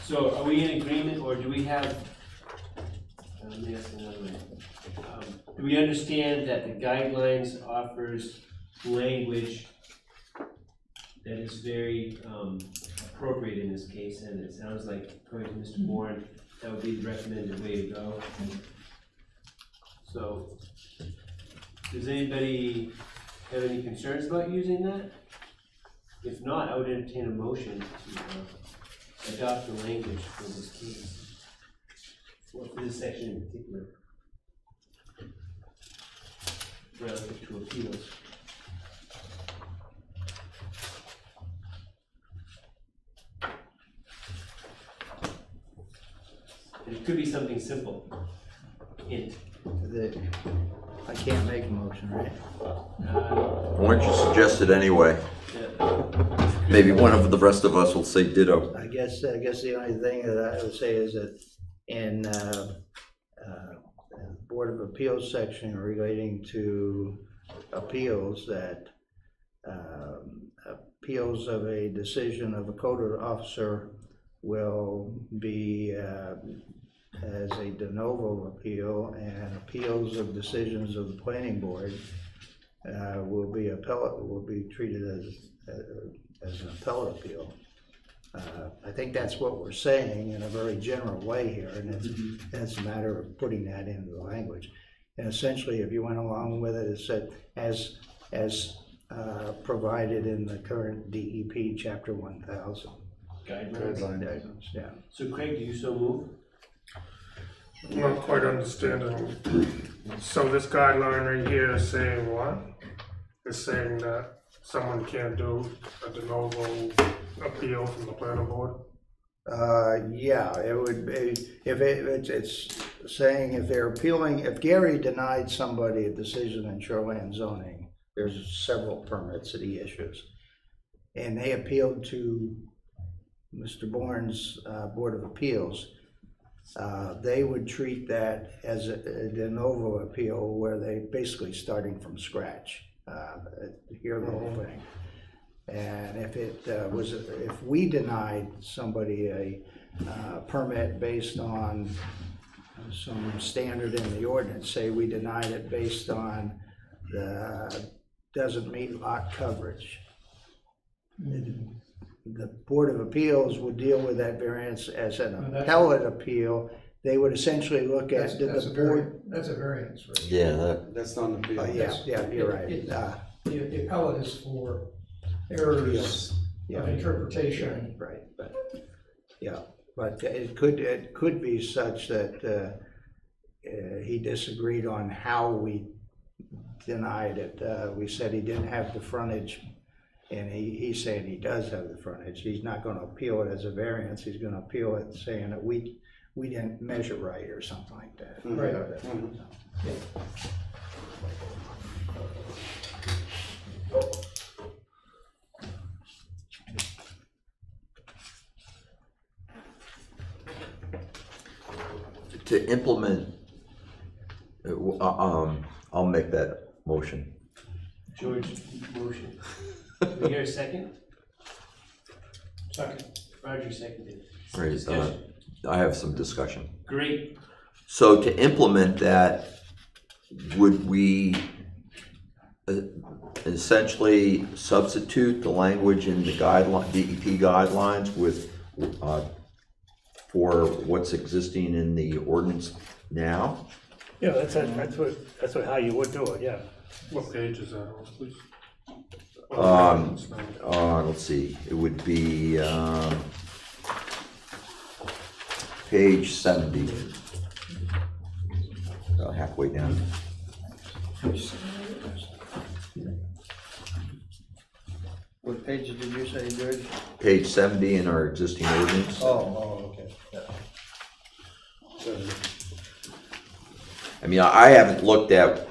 Speaker 1: So are we in agreement, or do we have, let me ask another way. Do we understand that the guidelines offers language that is very appropriate in this case, and it sounds like, according to Mr. Bourne, that would be the recommended way to go? So, does anybody have any concerns about using that? If not, I would entertain a motion to adopt the language for this case, or for this section in particular, relative to appeals. And it could be something simple, hint.
Speaker 6: I can't make a motion, right?
Speaker 5: Why don't you suggest it anyway? Maybe one of the rest of us will say ditto.
Speaker 6: I guess the only thing that I would say is that in Board of Appeals section relating to appeals, that appeals of a decision of a code officer will be as a de novo appeal, and appeals of decisions of the planning board will be treated as an appellate appeal. I think that's what we're saying in a very general way here, and it's a matter of putting that into the language. And essentially, if you went along with it, it said as provided in the current DEP Chapter 1000.
Speaker 1: Guidelines.
Speaker 6: Yeah.
Speaker 1: So Craig, do you so move?
Speaker 7: I'm not quite understanding. So this guideline right here is saying what? It's saying that someone can't do a de novo appeal from the planning board?
Speaker 6: Yeah, it would be, if it's saying if they're appealing, if Gary denied somebody a decision in shoreline zoning, there's several permits that he issues. And they appealed to Mr. Bourne's Board of Appeals. They would treat that as a de novo appeal, where they basically starting from scratch, hear the whole thing. And if it if we denied somebody a permit based on some standard in the ordinance, say we denied it based on doesn't meet lot coverage, the Board of Appeals would deal with that variance as an appellate appeal. They would essentially look at, did the board?
Speaker 4: That's a variance, right?
Speaker 5: Yeah,
Speaker 3: That's not an appeal.
Speaker 6: Yeah, you're right.
Speaker 4: The appellate is for errors
Speaker 6: Yeah.
Speaker 4: of interpretation.
Speaker 6: Right, but, yeah, but it could be such that he disagreed on how we denied it. We said he didn't have the frontage And he's saying he does have the frontage. He's not gonna appeal it as a variance, he's gonna appeal it saying that we didn't measure right or something like that.
Speaker 3: Right.
Speaker 5: To implement, I'll make that motion.
Speaker 1: George, motion. Do we hear a second?
Speaker 4: Second.
Speaker 1: Roger seconded.
Speaker 5: Right,
Speaker 1: Discussion.
Speaker 5: I have some discussion.
Speaker 1: Great.
Speaker 5: So to implement that, would we essentially substitute the language in the guideline, DEP guidelines with, for what's existing in the ordinance now?
Speaker 2: Yeah, that's how you would do it, yeah.
Speaker 7: What page is that on, please?
Speaker 5: Let's see, it would be, page 70. About halfway down.
Speaker 6: What page did you say, George?
Speaker 5: Page 70 in our existing ordinance.
Speaker 6: Oh, okay. Yeah.
Speaker 5: I mean, I haven't looked at,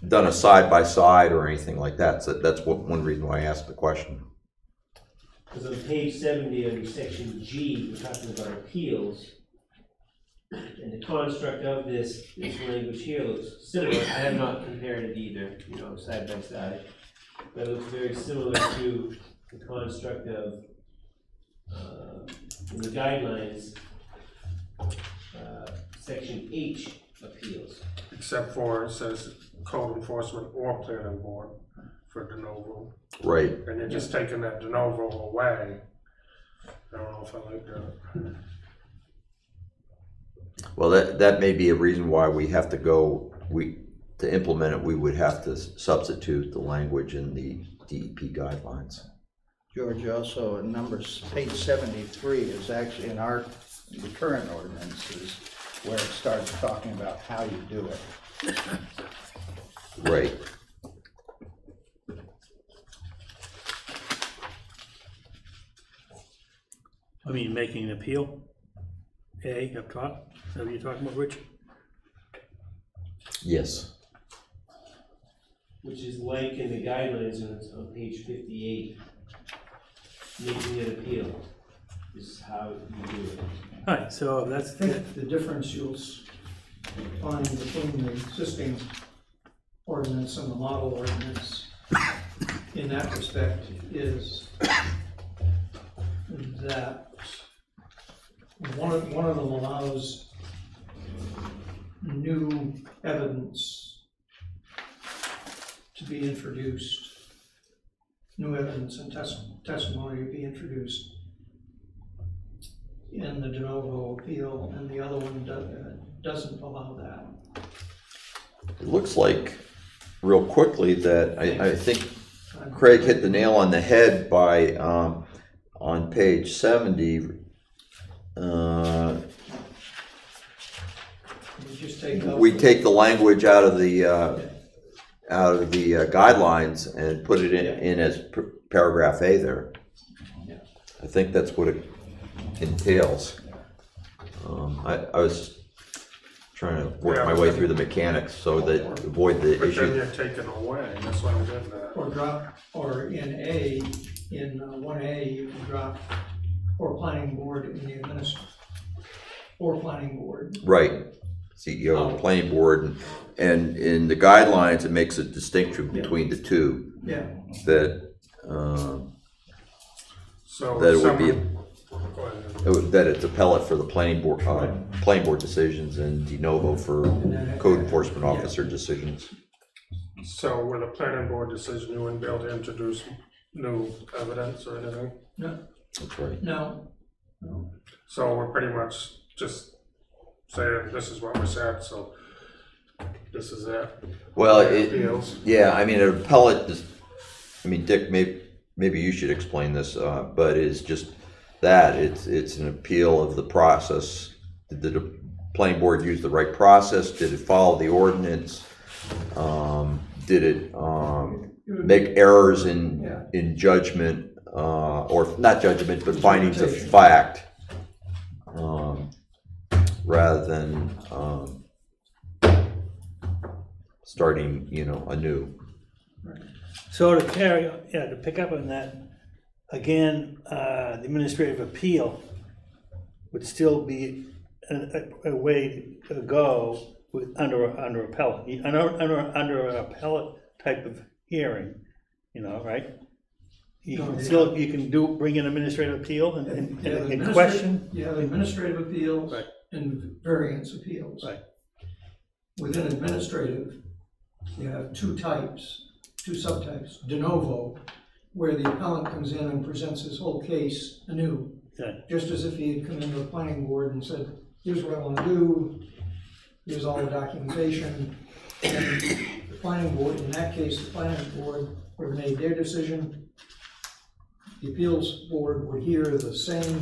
Speaker 5: done a side-by-side or anything like that, so that's one reason why I asked the question.
Speaker 1: Because on page 70 under section G, we're talking about appeals. And the construct of this language here looks similar. I have not compared it either, side by side. But it looks very similar to the construct of, in the guidelines, section H appeals.
Speaker 7: Except for it says code enforcement or planning board for de novo.
Speaker 5: Right.
Speaker 7: And you're just taking that de novo away. I don't know if I like that.
Speaker 5: Well, that may be a reason why we have to go, to implement it, we would have to substitute the language in the DEP guidelines.
Speaker 6: George, also in numbers, page 73 is actually in the current ordinances where it starts talking about how you do it.
Speaker 5: Right.
Speaker 2: I mean, making an appeal, up top, is that what you're talking about, Rich?
Speaker 5: Yes.
Speaker 1: Which is like in the guidelines on page 58. Making an appeal is how you do it.
Speaker 2: All right, so
Speaker 4: I think the difference you'll find between the existing ordinance and the model ordinance in that respect is that one of them allows new evidence to be introduced, new evidence and testimony to be introduced in the de novo appeal, and the other one doesn't allow that.
Speaker 5: It looks like, real quickly, that I think Craig hit the nail on the head by, on page 70, we take the language out of the guidelines and put it in as paragraph A there. I think that's what it entails. I was trying to work my way through the mechanics so that avoid the
Speaker 7: But
Speaker 5: issue.
Speaker 7: then you're taking away, that's what I'm getting at.
Speaker 4: Or in 1A, you can drop or planning board in the or planning board.
Speaker 5: Right, CEO, planning board, and in the guidelines, it makes a distinction between the two.
Speaker 4: Yeah.
Speaker 5: That,
Speaker 7: So
Speaker 5: that it would be,
Speaker 7: go ahead.
Speaker 5: that it's appellate for the planning board decisions and de novo for code enforcement officer decisions.
Speaker 7: So with a planning board decision, you wouldn't be able to introduce new evidence or anything?
Speaker 4: No,
Speaker 5: That's right.
Speaker 4: no.
Speaker 7: So we're pretty much just saying, this is what we said, so this is it.
Speaker 5: Well,
Speaker 7: Appeals.
Speaker 5: yeah, I mean, an appellate, Dick, maybe you should explain this, but it's just that, it's an appeal of the process. Did the planning board use the right process? Did it follow the ordinance? Did it make errors in,
Speaker 4: Yeah.
Speaker 5: in judgment, or not judgment, but findings of fact, rather than, starting, anew.
Speaker 2: So to carry, to pick up on that, again, the administrative appeal would still be a way to go with, under appellate, under an appellate type of hearing, right? You
Speaker 4: No,
Speaker 2: can
Speaker 4: yeah.
Speaker 2: still, you can bring an administrative appeal and question.
Speaker 4: You have administrative appeals
Speaker 2: Right.
Speaker 4: and variance appeals.
Speaker 2: Right.
Speaker 4: Within administrative, you have two subtypes, de novo, where the appellant comes in and presents his whole case anew,
Speaker 2: Yeah.
Speaker 4: just as if he had come into the planning board and said, here's what I want to do, here's all the documentation. And the planning board, in that case, the planning board would have made their decision. The appeals board would hear the same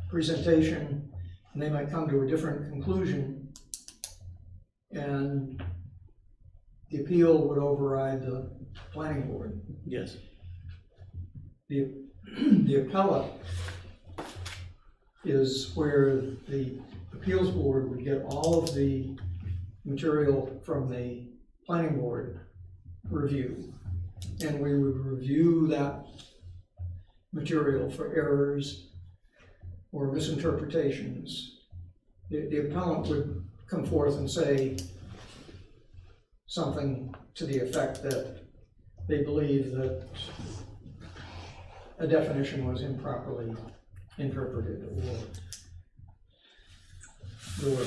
Speaker 4: presentation, and they might come to a different conclusion. And the appeal would override the planning board.
Speaker 2: Yes.
Speaker 4: The appellate is where the appeals board would get all of the material from the planning board review. And we would review that material for errors or misinterpretations. The appellant would come forth and say something to the effect that they believe that a definition was improperly interpreted, or there were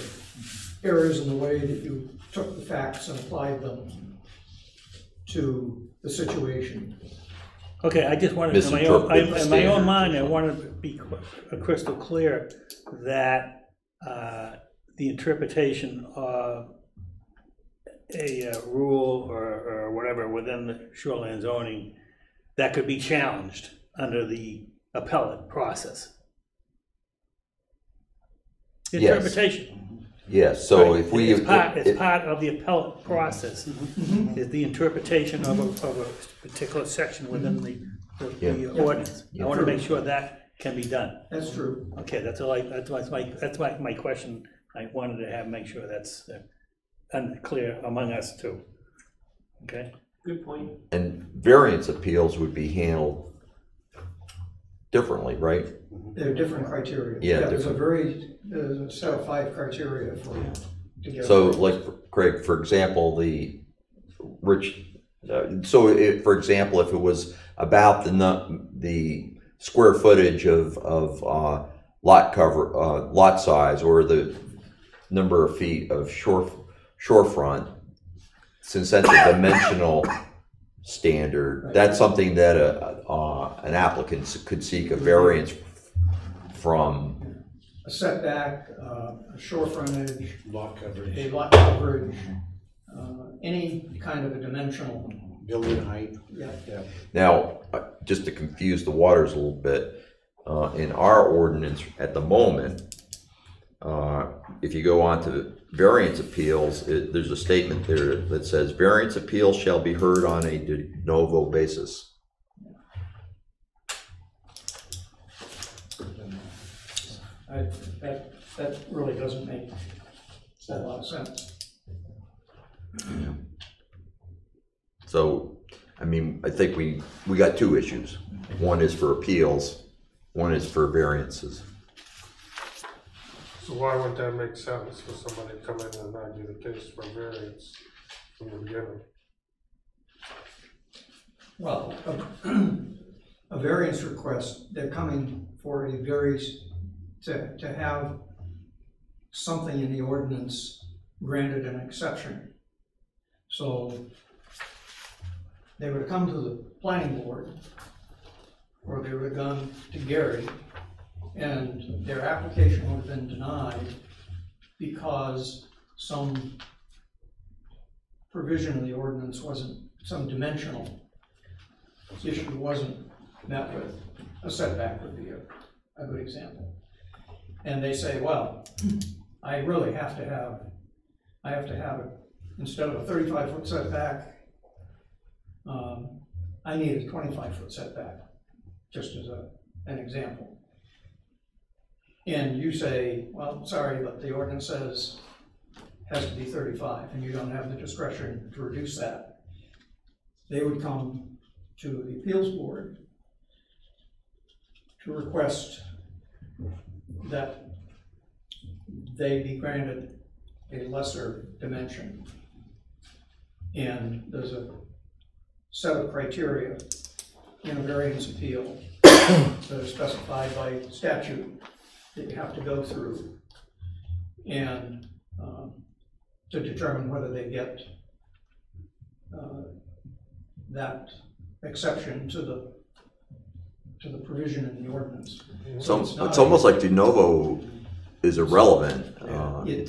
Speaker 4: errors in the way that you took the facts and applied them to the situation.
Speaker 2: Okay, I just wanted, in my own mind, I wanted to be crystal clear that the interpretation of a rule or whatever within the shoreline zoning, that could be challenged under the appellate process. The
Speaker 5: Yes.
Speaker 2: interpretation.
Speaker 5: Yes, so
Speaker 2: right?
Speaker 5: if we.
Speaker 2: It's part of the appellate process, is the interpretation of a particular section within the ordinance. I want to make sure that can be done.
Speaker 4: That's true.
Speaker 2: Okay, that's my question. I wanted to make sure that's clear among us too. Okay?
Speaker 1: Good point.
Speaker 5: And variance appeals would be handled differently, right?
Speaker 4: There are different criteria.
Speaker 5: Yeah,
Speaker 4: There's a set of 5 criteria for to get.
Speaker 5: So like, Craig, for example, for example, if it was about the square footage of lot size, or the number of feet of shorefront, since that's a dimensional standard, that's something that an applicant could seek a variance from.
Speaker 4: A setback, a shore frontage,
Speaker 3: Lot coverage,
Speaker 4: a lot coverage, any kind of a dimensional.
Speaker 3: building height.
Speaker 4: Yeah.
Speaker 5: Now, just to confuse the waters a little bit, in our ordinance at the moment, if you go on to variance appeals, there's a statement there that says variance appeals shall be heard on a de novo basis.
Speaker 4: That really doesn't make a lot of sense.
Speaker 5: So, I mean, I think we got 2 issues. One is for appeals, one is for variances.
Speaker 7: So why wouldn't that make sense for somebody to come in and argue the case for variance from the beginning?
Speaker 4: Well, a variance request, they're coming for a to have something in the ordinance granted an exception. So they would have come to the planning board, or they would have gone to Gary, and their application would have been denied because some provision of the ordinance wasn't, some dimensional issue wasn't met with. A setback would be a good example. And they say, well, I really have to have, instead of a 35-foot setback, I need a 25-foot setback, just as an example. And you say, well, sorry, but the ordinance says it has to be 35, and you don't have the discretion to reduce that. They would come to the appeals board to request that they be granted a lesser dimension. And there's a set of criteria in a variance appeal that are specified by statute that you have to go through and to determine whether they get that exception to the provision in the ordinance.
Speaker 5: So
Speaker 4: it's not-
Speaker 5: it's almost like de novo is irrelevant,
Speaker 4: It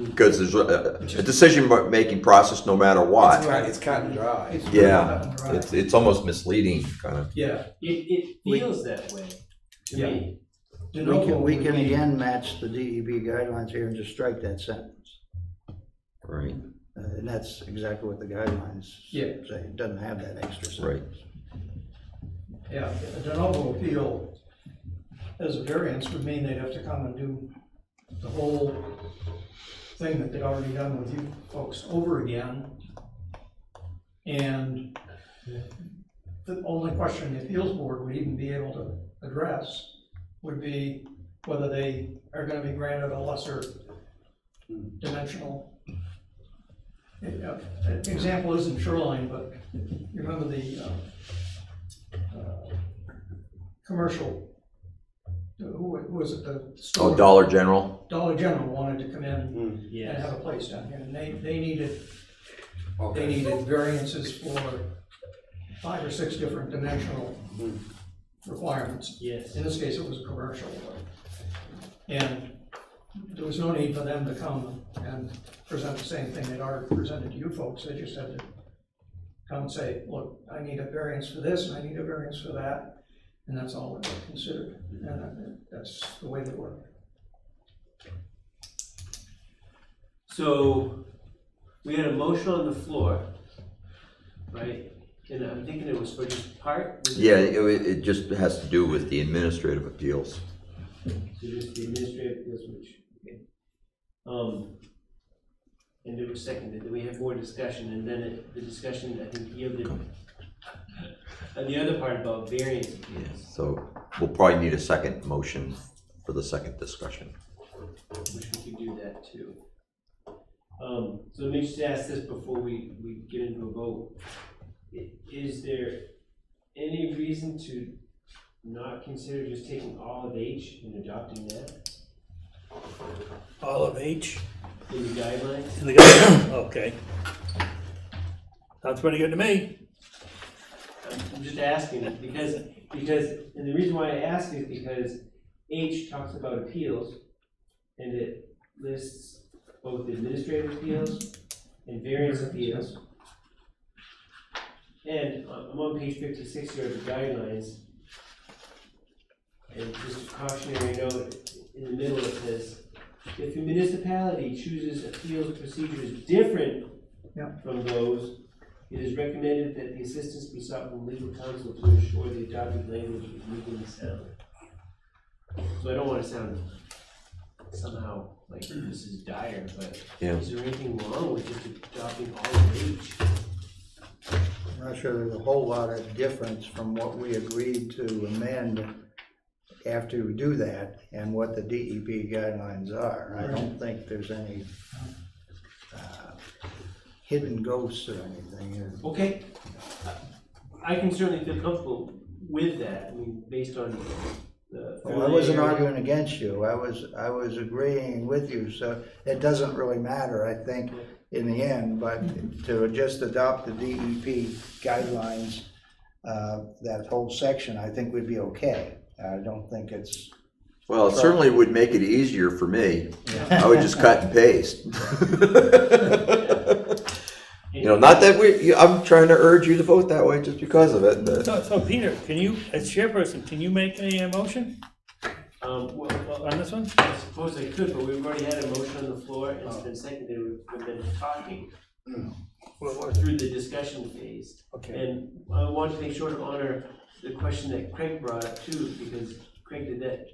Speaker 5: because there's a decision-making process no matter what.
Speaker 3: It's cut and dry.
Speaker 4: It's
Speaker 5: Yeah,
Speaker 4: right.
Speaker 5: it's almost misleading, kind of.
Speaker 4: Yeah.
Speaker 1: It feels that way to
Speaker 4: Yeah.
Speaker 1: me.
Speaker 4: De
Speaker 6: We
Speaker 4: novo
Speaker 6: can, we
Speaker 4: would
Speaker 6: can
Speaker 4: be-
Speaker 6: again match the DEP guidelines here and just strike that sentence.
Speaker 5: Right,
Speaker 6: And that's exactly what the guidelines
Speaker 4: Yeah.
Speaker 6: say, it doesn't have that extra
Speaker 5: right.
Speaker 6: sentence.
Speaker 4: Yeah, a de novo appeal as a variance would mean they'd have to come and do the whole thing that they'd already done with you folks over again. And the only question the appeals board would even be able to address would be whether they are gonna be granted a lesser dimensional. An example isn't Shoreline, but you remember the commercial, who was it, the store?
Speaker 5: Oh, Dollar General?
Speaker 4: Dollar General wanted to come in and
Speaker 1: Yes.
Speaker 4: have a place down here, and they needed
Speaker 3: Okay.
Speaker 4: variances for 5 or 6 different dimensional requirements.
Speaker 1: Yes.
Speaker 4: In this case, it was commercial. And there was no need for them to come and present the same thing they'd already presented to you folks. They just had to come and say, look, I need a variance for this, and I need a variance for that, and that's all that was considered. And that's the way they work.
Speaker 1: So, we had a motion on the floor, right? And I'm thinking it was for just part? Was it-
Speaker 5: Yeah, it just has to do with the administrative appeals.
Speaker 1: So just the administrative appeals, which, okay. And it was seconded, then we have more discussion, and then the discussion, I think, yielded on the other part about variance appeals,
Speaker 5: So we'll probably need a second motion for the second discussion.
Speaker 1: which we could do that too. So let me just ask this before we get into a vote. Is there any reason to not consider just taking all of H and adopting that
Speaker 2: All of H
Speaker 1: in the guidelines?
Speaker 2: in the guidelines, okay. Sounds pretty good to me.
Speaker 1: I'm just asking, because, and the reason why I ask is because H talks about appeals, and it lists both administrative appeals and variance appeals. And I'm on page 56 here of the guidelines, and just a cautionary note, in the middle it says, if a municipality chooses appeals procedures different from those, it is recommended that the assistance be sought from legal counsel to ensure the adopted language is legally sound. So I don't want to sound somehow like this is dire, but
Speaker 5: Yeah.
Speaker 1: is there anything wrong with just adopting all of H?
Speaker 6: I'm not sure there's a whole lot of difference from what we agreed to amend after we do that and what the DEP guidelines are. I don't think there's any hidden ghosts or anything here.
Speaker 1: Okay, I can certainly feel comfortable with that, I mean, based on the.
Speaker 6: Well, I wasn't arguing against you, I was agreeing with you, so it doesn't really matter, I think, in the end, but to just adopt the DEP guidelines, that whole section, I think would be okay. I don't think it's.
Speaker 5: Well, it certainly would make it easier for me. I would just cut and paste. You know, not that I'm trying to urge you to vote that way just because of it, but.
Speaker 2: So Peter, can you, as chairperson, can you make a motion
Speaker 1: Well,
Speaker 2: on this one?
Speaker 1: I suppose I could, but we've already had a motion on the floor, and it's been seconded, we've been talking.
Speaker 2: What was it?
Speaker 1: through the discussion phase.
Speaker 2: Okay.
Speaker 1: And I want to make sure to honor the question that Craig brought up too, because Craig did that,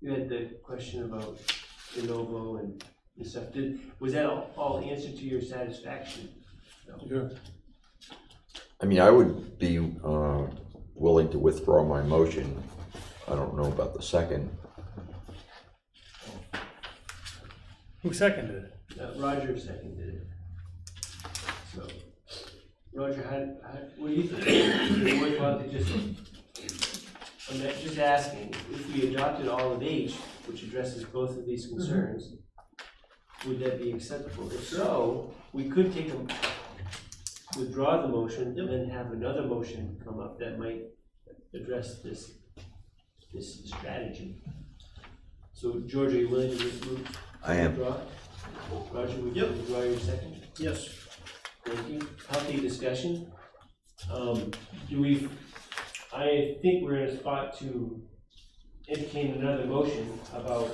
Speaker 1: you had the question about de novo and stuff. Was that all answered to your satisfaction? No.
Speaker 5: I mean, I would be willing to withdraw my motion. I don't know about the second.
Speaker 2: Who seconded it?
Speaker 1: Roger seconded it. So, Roger, what do you think? Is it worthwhile to just, I'm just asking, if we adopted all of H, which addresses both of these concerns, would that be acceptable? If so, we could withdraw the motion and then have another motion come up that might address this strategy. So, George, are you willing to withdraw?
Speaker 5: I am.
Speaker 1: Roger, would you withdraw your second?
Speaker 4: Yes.
Speaker 1: Thank you. Healthy discussion. I think we're in a spot to entertain another motion about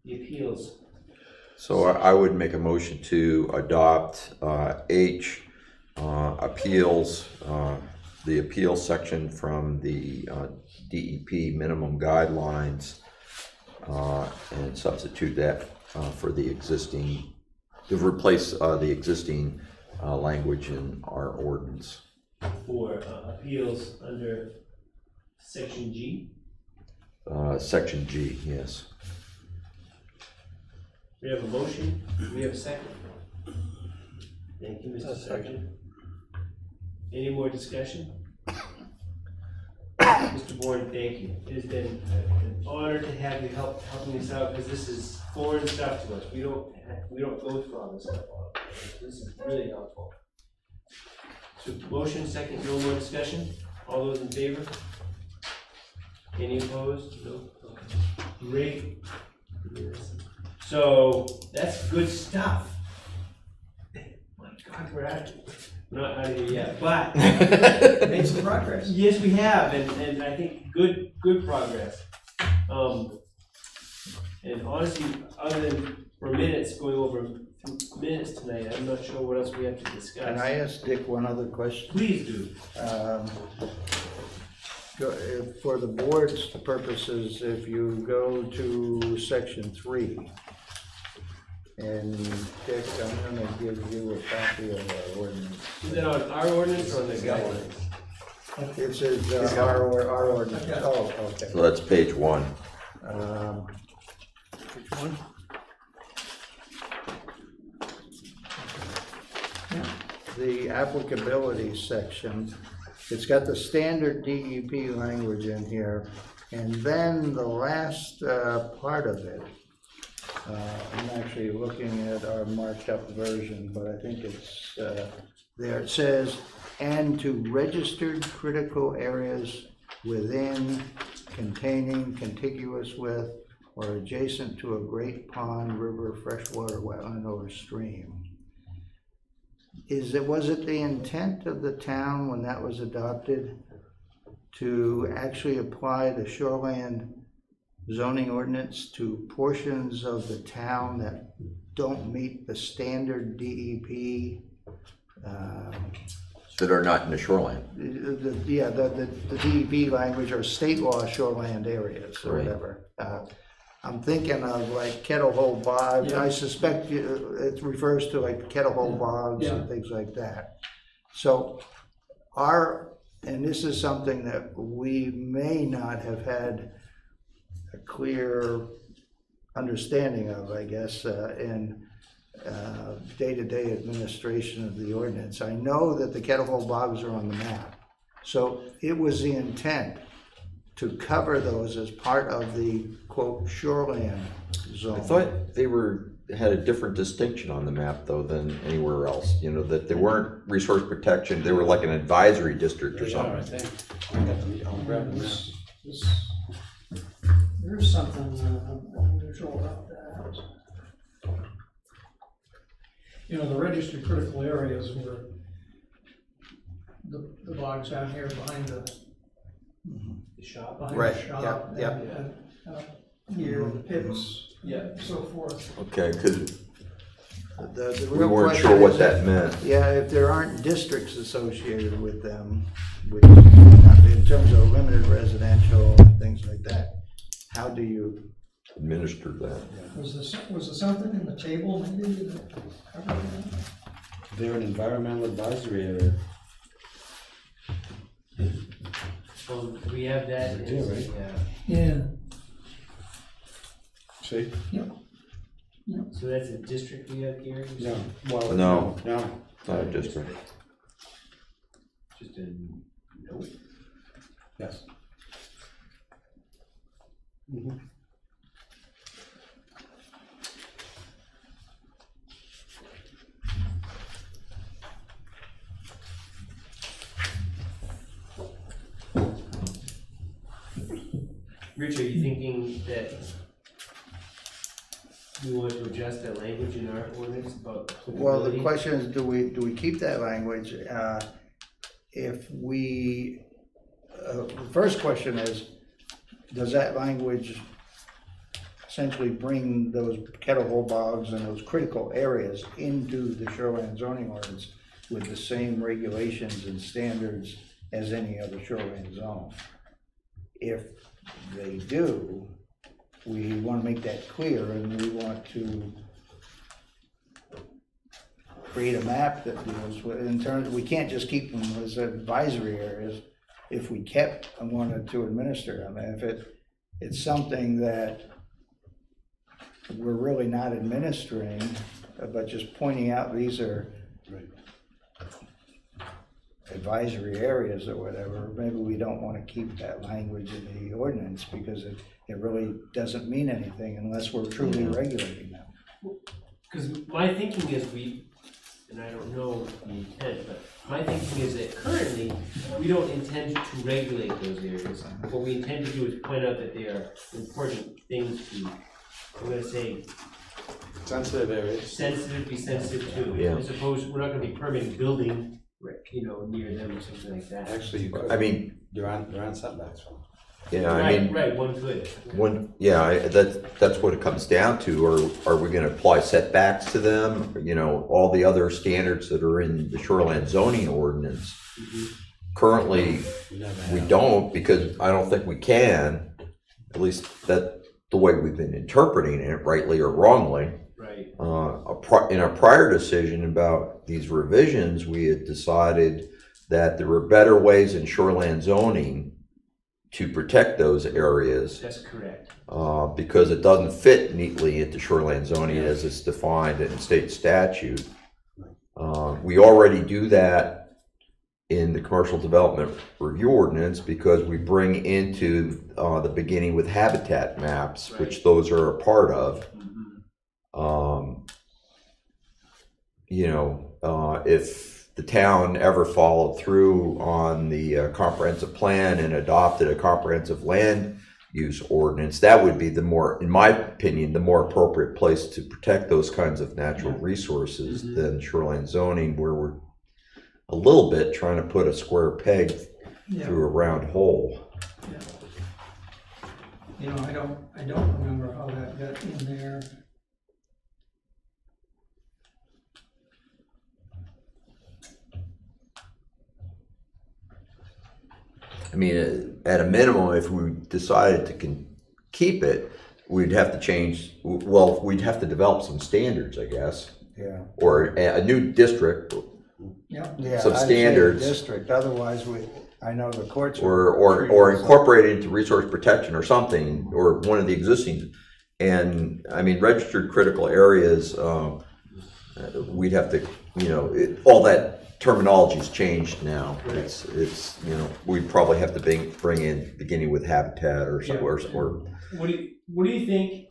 Speaker 1: the appeals.
Speaker 5: So I would make a motion to adopt H, appeals, the appeal section from the DEP minimum guidelines, and substitute that for the existing, to replace the existing language in our ordinance.
Speaker 1: For appeals under section G.
Speaker 5: Section G, yes.
Speaker 1: We have a motion. Do we have a second? Thank you, Mr. Sargent. Any more discussion? Mr. Bourne, thank you. It has been an honor to have you helping us out, because this is foreign stuff to us. We don't go through all this stuff. This is really helpful. So motion, second, no more discussion? All those in favor? Any opposed? No? Okay. Great. Yes. So that's good stuff. My God, we're out of here. We're not out of here yet, but
Speaker 4: Made some progress.
Speaker 1: yes, we have, and I think good progress. And honestly, other than for minutes, going over minutes tonight, I'm not sure what else we have to discuss.
Speaker 6: Can I ask Dick one other question?
Speaker 1: Please do.
Speaker 6: For the board's purposes, if you go to section 3, and Dick, I'm gonna give you a copy of our ordinance.
Speaker 1: Is that on our ordinance or on the guidelines?
Speaker 6: It says our ordinance, oh, okay.
Speaker 5: So that's page 1.
Speaker 2: Which one?
Speaker 6: The applicability section, it's got the standard DEP language in here, and then the last part of it, I'm actually looking at our marked up version, but I think it's there. It says, and to registered critical areas within, containing, contiguous with, or adjacent to a great pond, river, freshwater wetland, or stream. Was it the intent of the town when that was adopted to actually apply the shoreland zoning ordinance to portions of the town that don't meet the standard DEP?
Speaker 5: That are not in the shoreline.
Speaker 6: The DEP language or state law shoreland areas or
Speaker 5: Right.
Speaker 6: whatever. I'm thinking of like Kettle Hole Bogs. I suspect it refers to like Kettle Hole Bogs and things like that. So and this is something that we may not have had a clear understanding of, I guess, in day-to-day administration of the ordinance. I know that the Kettle Hole Bogs are on the map. So it was the intent to cover those as part of the, quote, shoreland zone.
Speaker 5: I thought they had a different distinction on the map though than anywhere else, you know, that they weren't resource protection, they were like an advisory district or something.
Speaker 4: There's something unusual about that. You know, the registered critical areas were the bogs down here behind the
Speaker 1: shop.
Speaker 4: behind
Speaker 6: Right,
Speaker 4: the shop.
Speaker 6: yeah,
Speaker 4: And here, the pits,
Speaker 1: Yeah.
Speaker 4: so forth.
Speaker 5: Okay, because
Speaker 6: The
Speaker 5: We
Speaker 6: real
Speaker 5: weren't
Speaker 6: question
Speaker 5: sure what
Speaker 6: is
Speaker 5: that meant.
Speaker 6: Yeah, if there aren't districts associated with them, which, in terms of limited residential, things like that, how do you?
Speaker 5: Administer that.
Speaker 4: Was there something in the table maybe that covered that?
Speaker 3: They're an environmental advisory area.
Speaker 1: So we have that.
Speaker 3: We do, right?
Speaker 4: Yeah.
Speaker 3: See?
Speaker 1: So that's a district we have here?
Speaker 3: No, well,
Speaker 5: No.
Speaker 3: no.
Speaker 5: Not a district.
Speaker 1: Just a note?
Speaker 3: Yes.
Speaker 1: Rich, are you thinking that we want to adjust that language in our ordinance about
Speaker 6: Well, the
Speaker 1: applicability?
Speaker 6: question is, do we keep that language? If we, the first question is, does that language essentially bring those kettle hole bogs and those critical areas into the shoreline zoning ordinance with the same regulations and standards as any other shoreline zone? If they do, we want to make that clear, and we want to create a map that deals with, in terms, we can't just keep them as advisory areas if we kept and wanted to administer them. And if it's something that we're really not administering, but just pointing out these are advisory areas or whatever, maybe we don't want to keep that language in the ordinance because it really doesn't mean anything unless we're truly regulating them.
Speaker 1: Because my thinking is and I don't know the intent, but my thinking is that currently, we don't intend to regulate those areas. What we intend to do is point out that they are important things to, I'm gonna say,
Speaker 3: Sensitive areas.
Speaker 1: be sensitive to.
Speaker 5: Yeah.
Speaker 1: I suppose we're not gonna be permitting building, near them or something like that.
Speaker 3: Actually, you could.
Speaker 5: I mean,
Speaker 3: You're on setbacks from.
Speaker 5: yeah, I mean,
Speaker 1: Right, one could.
Speaker 5: that's what it comes down to. Are we gonna apply setbacks to them? All the other standards that are in the shoreline zoning ordinance. Currently, we don't, because I don't think we can, at least that's the way we've been interpreting it, rightly or wrongly.
Speaker 1: Right.
Speaker 5: In our prior decision about these revisions, we had decided that there were better ways in shoreline zoning to protect those areas.
Speaker 1: That's correct.
Speaker 5: Because it doesn't fit neatly into shoreline zoning as it's defined in state statute. We already do that in the commercial development review ordinance because we bring into the beginning with habitat maps, which those are a part of. If the town ever followed through on the comprehensive plan and adopted a comprehensive land use ordinance, that would be in my opinion, the more appropriate place to protect those kinds of natural resources than shoreline zoning, where we're a little bit trying to put a square peg through a round hole.
Speaker 4: I don't remember how that got in there.
Speaker 5: I mean, at a minimum, if we decided to keep it, we'd have to change, we'd have to develop some standards, I guess.
Speaker 6: Yeah.
Speaker 5: Or a new district,
Speaker 6: Yeah,
Speaker 5: some
Speaker 6: I'd say
Speaker 5: standards.
Speaker 6: district, otherwise I know the courts.
Speaker 5: or incorporate it into resource protection or something, or one of the existing. And I mean, registered critical areas, we'd have to, all that terminology's changed now. It's we'd probably have to bring in beginning with habitat or something, or
Speaker 1: What do you think,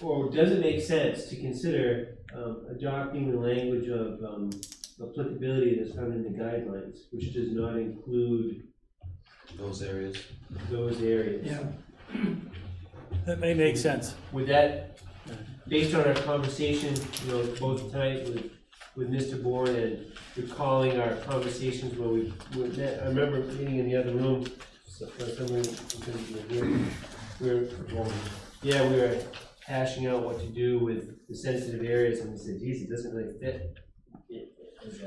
Speaker 1: or does it make sense to consider adopting the language of applicability that's found in the guidelines, which does not include
Speaker 3: Those areas.
Speaker 4: Yeah.
Speaker 2: That may make sense.
Speaker 1: Would that, based on our conversation, both tonight with Mr. Bourne and recalling our conversations where we met, I remember meeting in the other room, for some reason, we were hashing out what to do with the sensitive areas, and we said, geez, it doesn't really fit as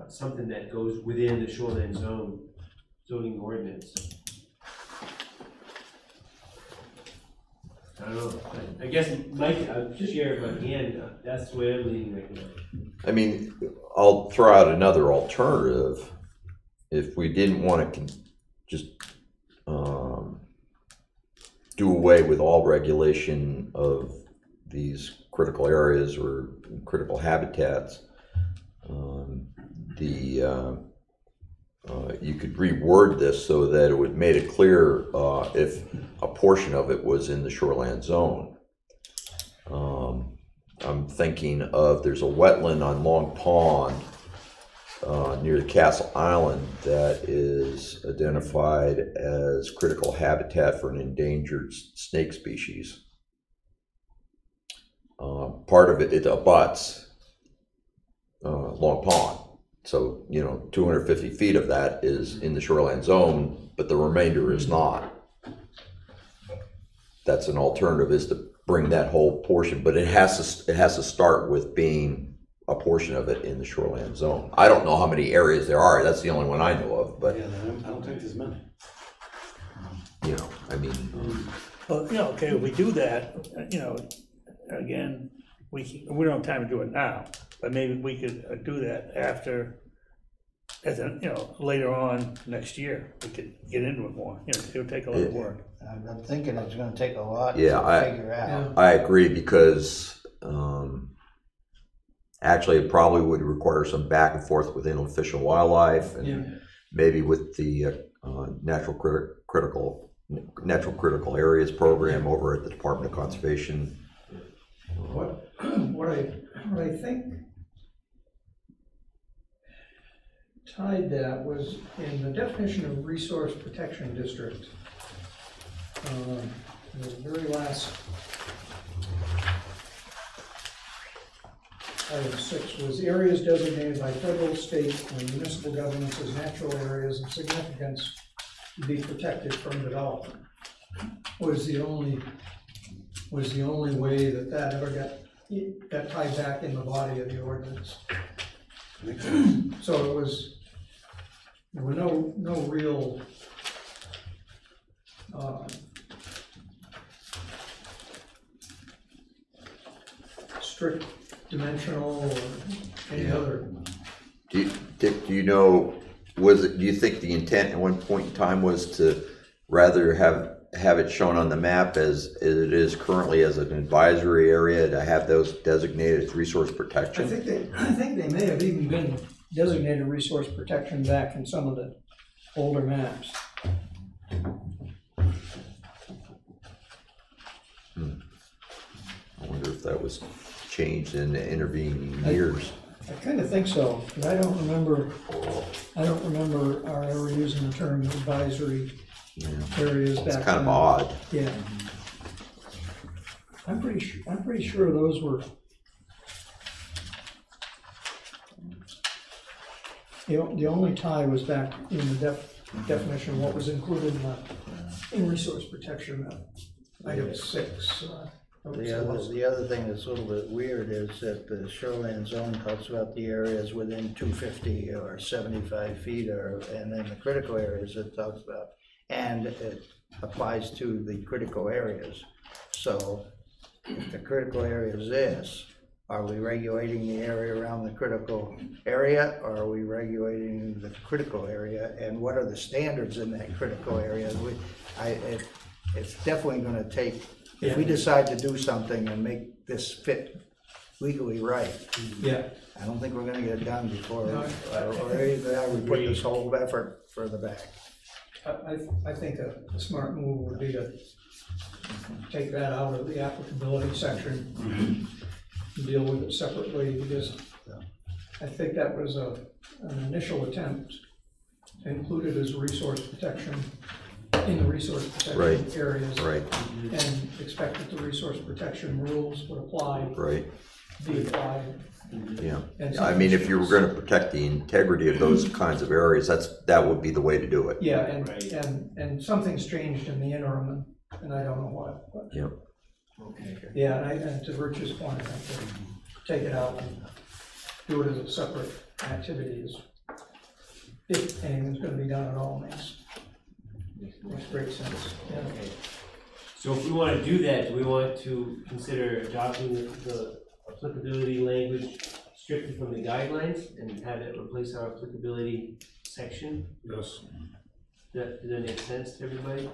Speaker 1: something that goes within the shoreline zoning ordinance. I don't know, I guess, Mike, I'm just sharing my hand, that's the way I'm leaning right now.
Speaker 5: I mean, I'll throw out another alternative. If we didn't want to just do away with all regulation of these critical areas or critical habitats, you could reword this so that it would make it clear if a portion of it was in the shoreland zone. I'm thinking of, there's a wetland on Long Pond near Castle Island that is identified as critical habitat for an endangered snake species. Part of it abuts Long Pond. So, 250 feet of that is in the shoreline zone, but the remainder is not. That's an alternative, is to bring that whole portion, but it has to start with being a portion of it in the shoreline zone. I don't know how many areas there are. That's the only one I know of, but
Speaker 3: Yeah, I don't think there's many.
Speaker 5: I mean,
Speaker 2: Well, okay, if we do that, again, we don't have time to do it now, but maybe we could do that after, later on next year, we could get into it more, it'll take a lot of work.
Speaker 6: I'm thinking it's gonna take a lot
Speaker 5: Yeah,
Speaker 6: to figure out.
Speaker 5: I agree, because actually it probably would require some back and forth within Fish and Wildlife, and maybe with the natural critical areas program over at the Department of Conservation.
Speaker 4: What I think tied that was in the definition of resource protection district. The very last item 6 was areas designated by federal, state, and municipal governments as natural areas of significance to be protected from development. Was the only way that ever got tied back in the body of the ordinance. So there were no real strict dimensional or any other.
Speaker 5: Do you know, do you think the intent at one point in time was to rather have it shown on the map as it is currently as an advisory area, to have those designated as resource protection?
Speaker 4: I think they may have even been designated resource protection back in some of the older maps.
Speaker 5: I wonder if that was changed in the intervening years.
Speaker 4: I kind of think so, but I don't remember our ever using the term advisory areas back then.
Speaker 5: It's kind of odd.
Speaker 4: Yeah. I'm pretty sure those were the only tie was back in the definition of what was included in resource protection, item 6.
Speaker 6: The other thing that's a little bit weird is that the shoreline zone talks about the areas within 250 or 75 feet, and then the critical areas it talks about, and it applies to the critical areas. So if the critical area is this, are we regulating the area around the critical area, or are we regulating the critical area, and what are the standards in that critical area? It's definitely going to take, if we decide to do something and make this fit legally right, I don't think we're going to get it done before, we put this whole effort further back.
Speaker 4: I think a smart move would be to take that out of the applicability section, and deal with it separately, because I think that was an initial attempt to include it as resource protection in the resource protection areas, and expect that the resource protection rules would be applied.
Speaker 5: Yeah, I mean, if you were going to protect the integrity of those kinds of areas, that would be the way to do it.
Speaker 4: Yeah, and something's changed in the interim, and I don't know what. But.
Speaker 5: Yep.
Speaker 1: Okay.
Speaker 4: Yeah, and to Rich's point, I think take it out and do it as a separate activity is, if anything's gonna be done at all, makes great sense, yeah.
Speaker 1: Okay. So if we want to do that, do we want to consider adopting the applicability language strictly from the guidelines and have it replace our applicability section?
Speaker 7: Yes.
Speaker 1: Does that make sense to everybody?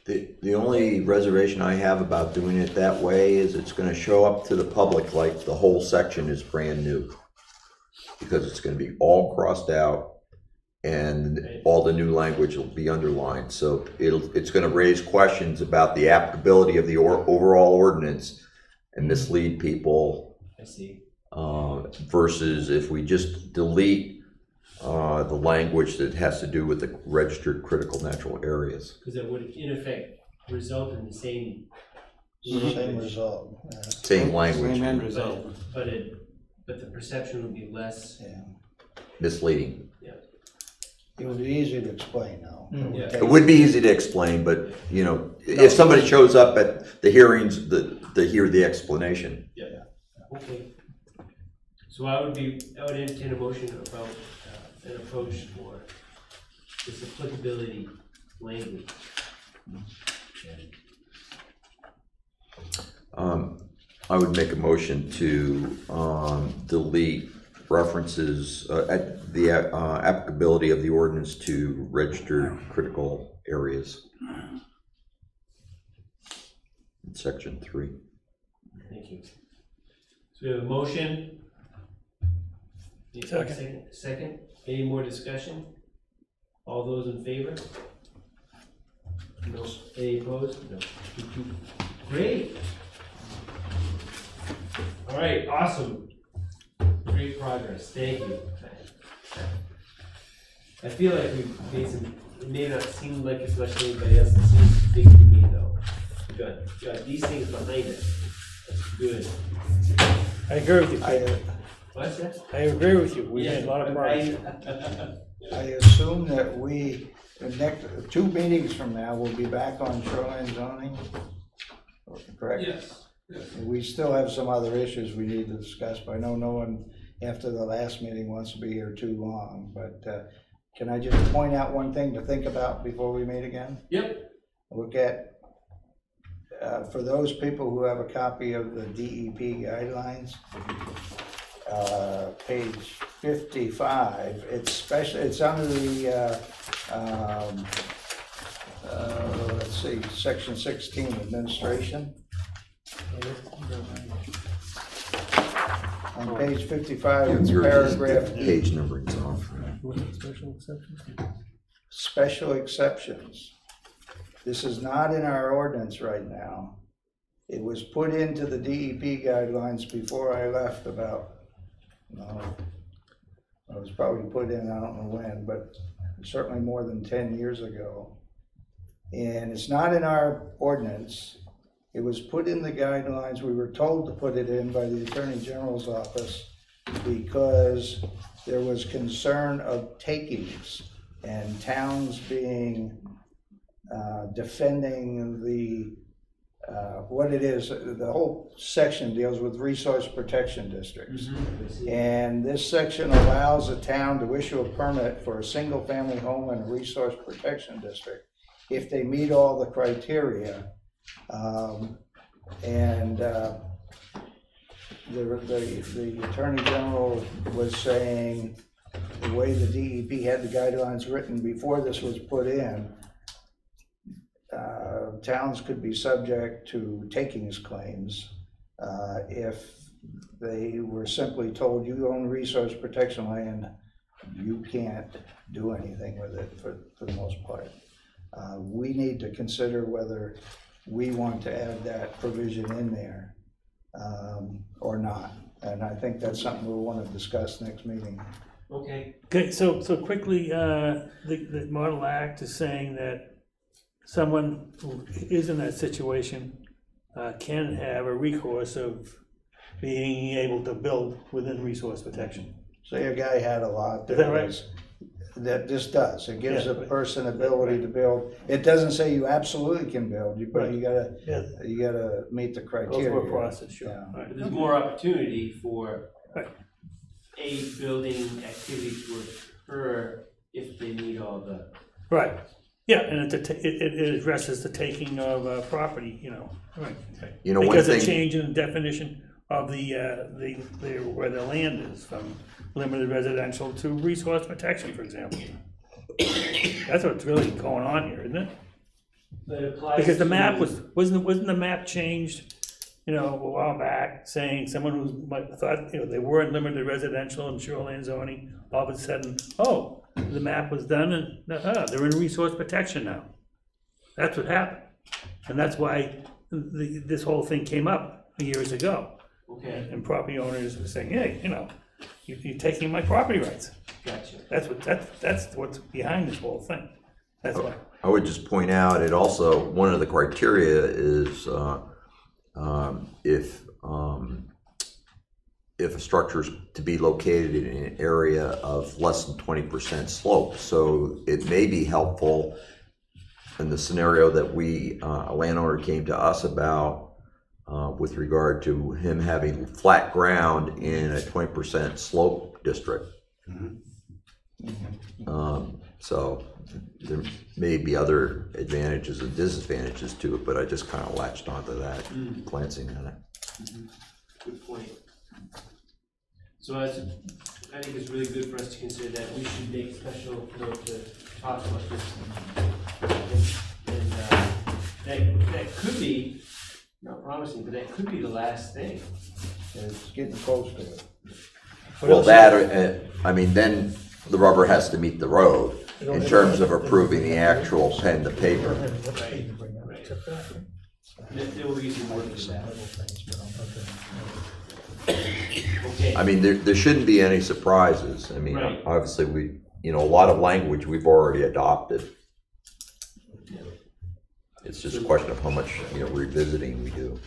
Speaker 5: The only reservation I have about doing it that way is it's gonna show up to the public like the whole section is brand new. Because it's gonna be all crossed out and all the new language will be underlined. So it's gonna raise questions about the applicability of the overall ordinance and mislead people.
Speaker 1: I see.
Speaker 5: Versus if we just delete the language that has to do with the registered critical natural areas.
Speaker 1: Because it would in effect result in the same.
Speaker 6: Same result. Yeah.
Speaker 5: Same language.
Speaker 6: Same end result.
Speaker 1: But the perception would be less.
Speaker 6: Yeah.
Speaker 5: Misleading.
Speaker 6: It would be easy to explain now.
Speaker 1: Yeah.
Speaker 5: It would be easy to explain, but you know, if somebody shows up at the hearings, they hear the explanation.
Speaker 1: Yeah. Okay. So I would entertain a motion about an approach for this applicability language.
Speaker 5: I would make a motion to delete references at the applicability of the ordinance to registered critical areas. In section 3.
Speaker 1: Thank you. So we have a motion. Second. Any more discussion? All those in favor? No. Any opposed? No. Great. All right, awesome. Great progress. Thank you. I feel like we've made some, it may not seem like as much to anybody else, it seems big to me though. Got these things behind it. That's good.
Speaker 2: I agree with you.
Speaker 1: What's that?
Speaker 2: I agree with you. We made a lot of progress.
Speaker 6: I assume that the next 2 meetings from now, we'll be back on shoreline zoning, correct?
Speaker 9: Yes.
Speaker 6: We still have some other issues we need to discuss, but I know no one after the last meeting wants to be here too long, but can I just point out one thing to think about before we meet again?
Speaker 1: Yep.
Speaker 6: Look at, for those people who have a copy of the DEP guidelines, page 55, it's under the, let's see, section 16, administration. On page 55, it's paragraph E.
Speaker 5: Page numbering's off.
Speaker 6: Special exceptions. This is not in our ordinance right now. It was put into the DEP guidelines before I left about, it was probably put in, I don't know when, but certainly more than 10 years ago. And it's not in our ordinance. It was put in the guidelines. We were told to put it in by the Attorney General's office because there was concern of takings and towns being defending the what it is. The whole section deals with resource protection districts. And this section allows a town to issue a permit for a single family home in a resource protection district if they meet all the criteria. The Attorney General was saying the way the DEP had the guidelines written before this was put in, towns could be subject to takings claims if they were simply told, you own resource protection land, you can't do anything with it for the most part. We need to consider whether we want to add that provision in there or not. And I think that's something we'll want to discuss next meeting.
Speaker 1: Okay.
Speaker 2: Okay, so quickly, the Model Act is saying that someone who is in that situation can have a recourse of being able to build within resource protection.
Speaker 6: Say a guy had a lot
Speaker 2: Is that right?
Speaker 6: that this does. It gives
Speaker 2: Yeah.
Speaker 6: a person ability to build. It doesn't say you absolutely can build, but you
Speaker 2: Yeah.
Speaker 6: gotta meet the
Speaker 2: Go
Speaker 6: criteria.
Speaker 2: through a process, sure.
Speaker 6: Yeah.
Speaker 2: Right.
Speaker 1: But there's more opportunity for
Speaker 2: Right.
Speaker 1: a building activity to occur if they meet all the.
Speaker 2: Right, yeah, and it addresses the taking of property, you know, right.
Speaker 5: You know, one
Speaker 2: Because of
Speaker 5: thing,
Speaker 2: change in the definition of where the land is, from limited residential to resource protection, for example. That's what's really going on here, isn't it?
Speaker 1: That applies
Speaker 2: Because the
Speaker 1: to-
Speaker 2: map wasn't the map changed, you know, a while back, saying someone who might thought, you know, they weren't limited residential and shoreline zoning, all of a sudden, oh, the map was done and, they're in resource protection now. That's what happened. And that's why this whole thing came up years ago.
Speaker 1: Okay,
Speaker 2: And property owners were saying, hey, you know, you're taking my property rights.
Speaker 1: gotcha.
Speaker 2: That's what's behind this whole thing. That's why.
Speaker 5: I would just point out, it also, one of the criteria is if a structure is to be located in an area of less than 20% slope. So it may be helpful in the scenario that a landowner came to us about with regard to him having flat ground in a 20% slope district. So there may be other advantages and disadvantages to it, but I just kind of latched onto that, glancing at it.
Speaker 1: Good point. So I think it's really good for us to consider that we should make special note to talk about this. And that could be, not promising, but that could be the last thing.
Speaker 6: It's getting close to it.
Speaker 5: Well, that, I mean, then the rubber has to meet the road in terms of approving the actual pen to paper.
Speaker 1: Right. There will be some work to that. Okay.
Speaker 5: I mean, there shouldn't be any surprises. I mean,
Speaker 1: Right.
Speaker 5: obviously a lot of language we've already adopted. It's just a question of how much, revisiting we do.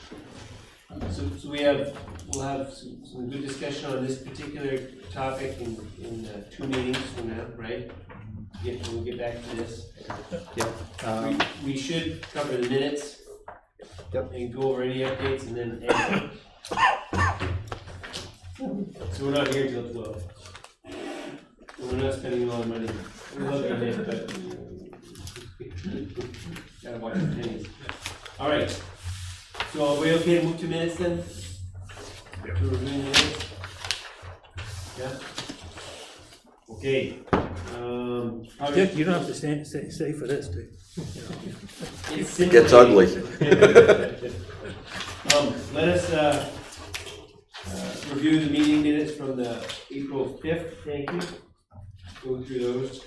Speaker 1: So we'll have some good discussion on this particular topic in 2 meetings from now, right? We'll get back to this. We should cover the minutes.
Speaker 6: Yep.
Speaker 1: And go over any updates and then end. So we're not here till 12. We're not spending a lot of money. We love you, Nick, but gotta watch the pennies. All right. So are we okay to move to minutes then? To review the minutes? Yeah? Okay.
Speaker 2: Dick, you don't have to stay for this, do you?
Speaker 5: It gets ugly.
Speaker 1: Let us review the meeting minutes from the April 5th, thank you. Go through those.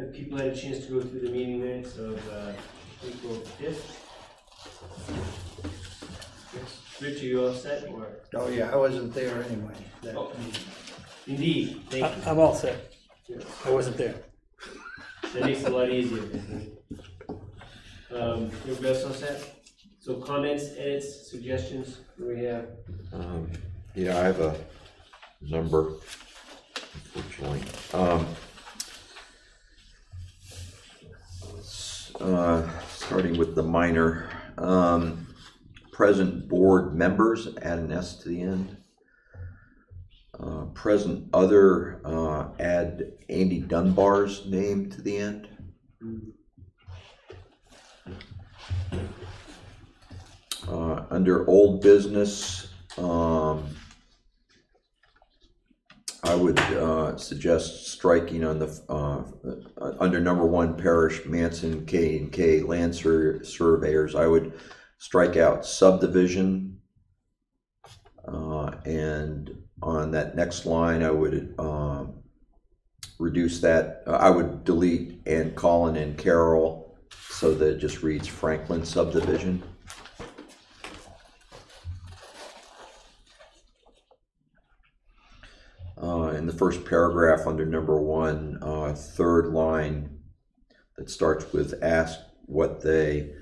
Speaker 1: have people had a chance to go through the meeting minutes of, April 5th? Rich, are you all set, or?
Speaker 6: Oh, yeah, I wasn't there anyway. that
Speaker 1: Oh.
Speaker 6: meeting.
Speaker 1: Indeed, thank you.
Speaker 2: I'm all set.
Speaker 1: Yes.
Speaker 2: I wasn't there.
Speaker 1: That makes it a lot easier. Everybody else all set? So comments, edits, suggestions, what do we have?
Speaker 5: Yeah, I have a number, unfortunately. Starting with the minor, present board members, add an S to the end. Present other, add Andy Dunbar's name to the end. Under old business, I would suggest striking on the under number 1 parish Manson K&K land surveyors. I would strike out subdivision, and on that next line I would reduce that. I would delete and Colin and Carroll so that it just reads Franklin subdivision. In the first paragraph under number 1, third line that starts with ask what they,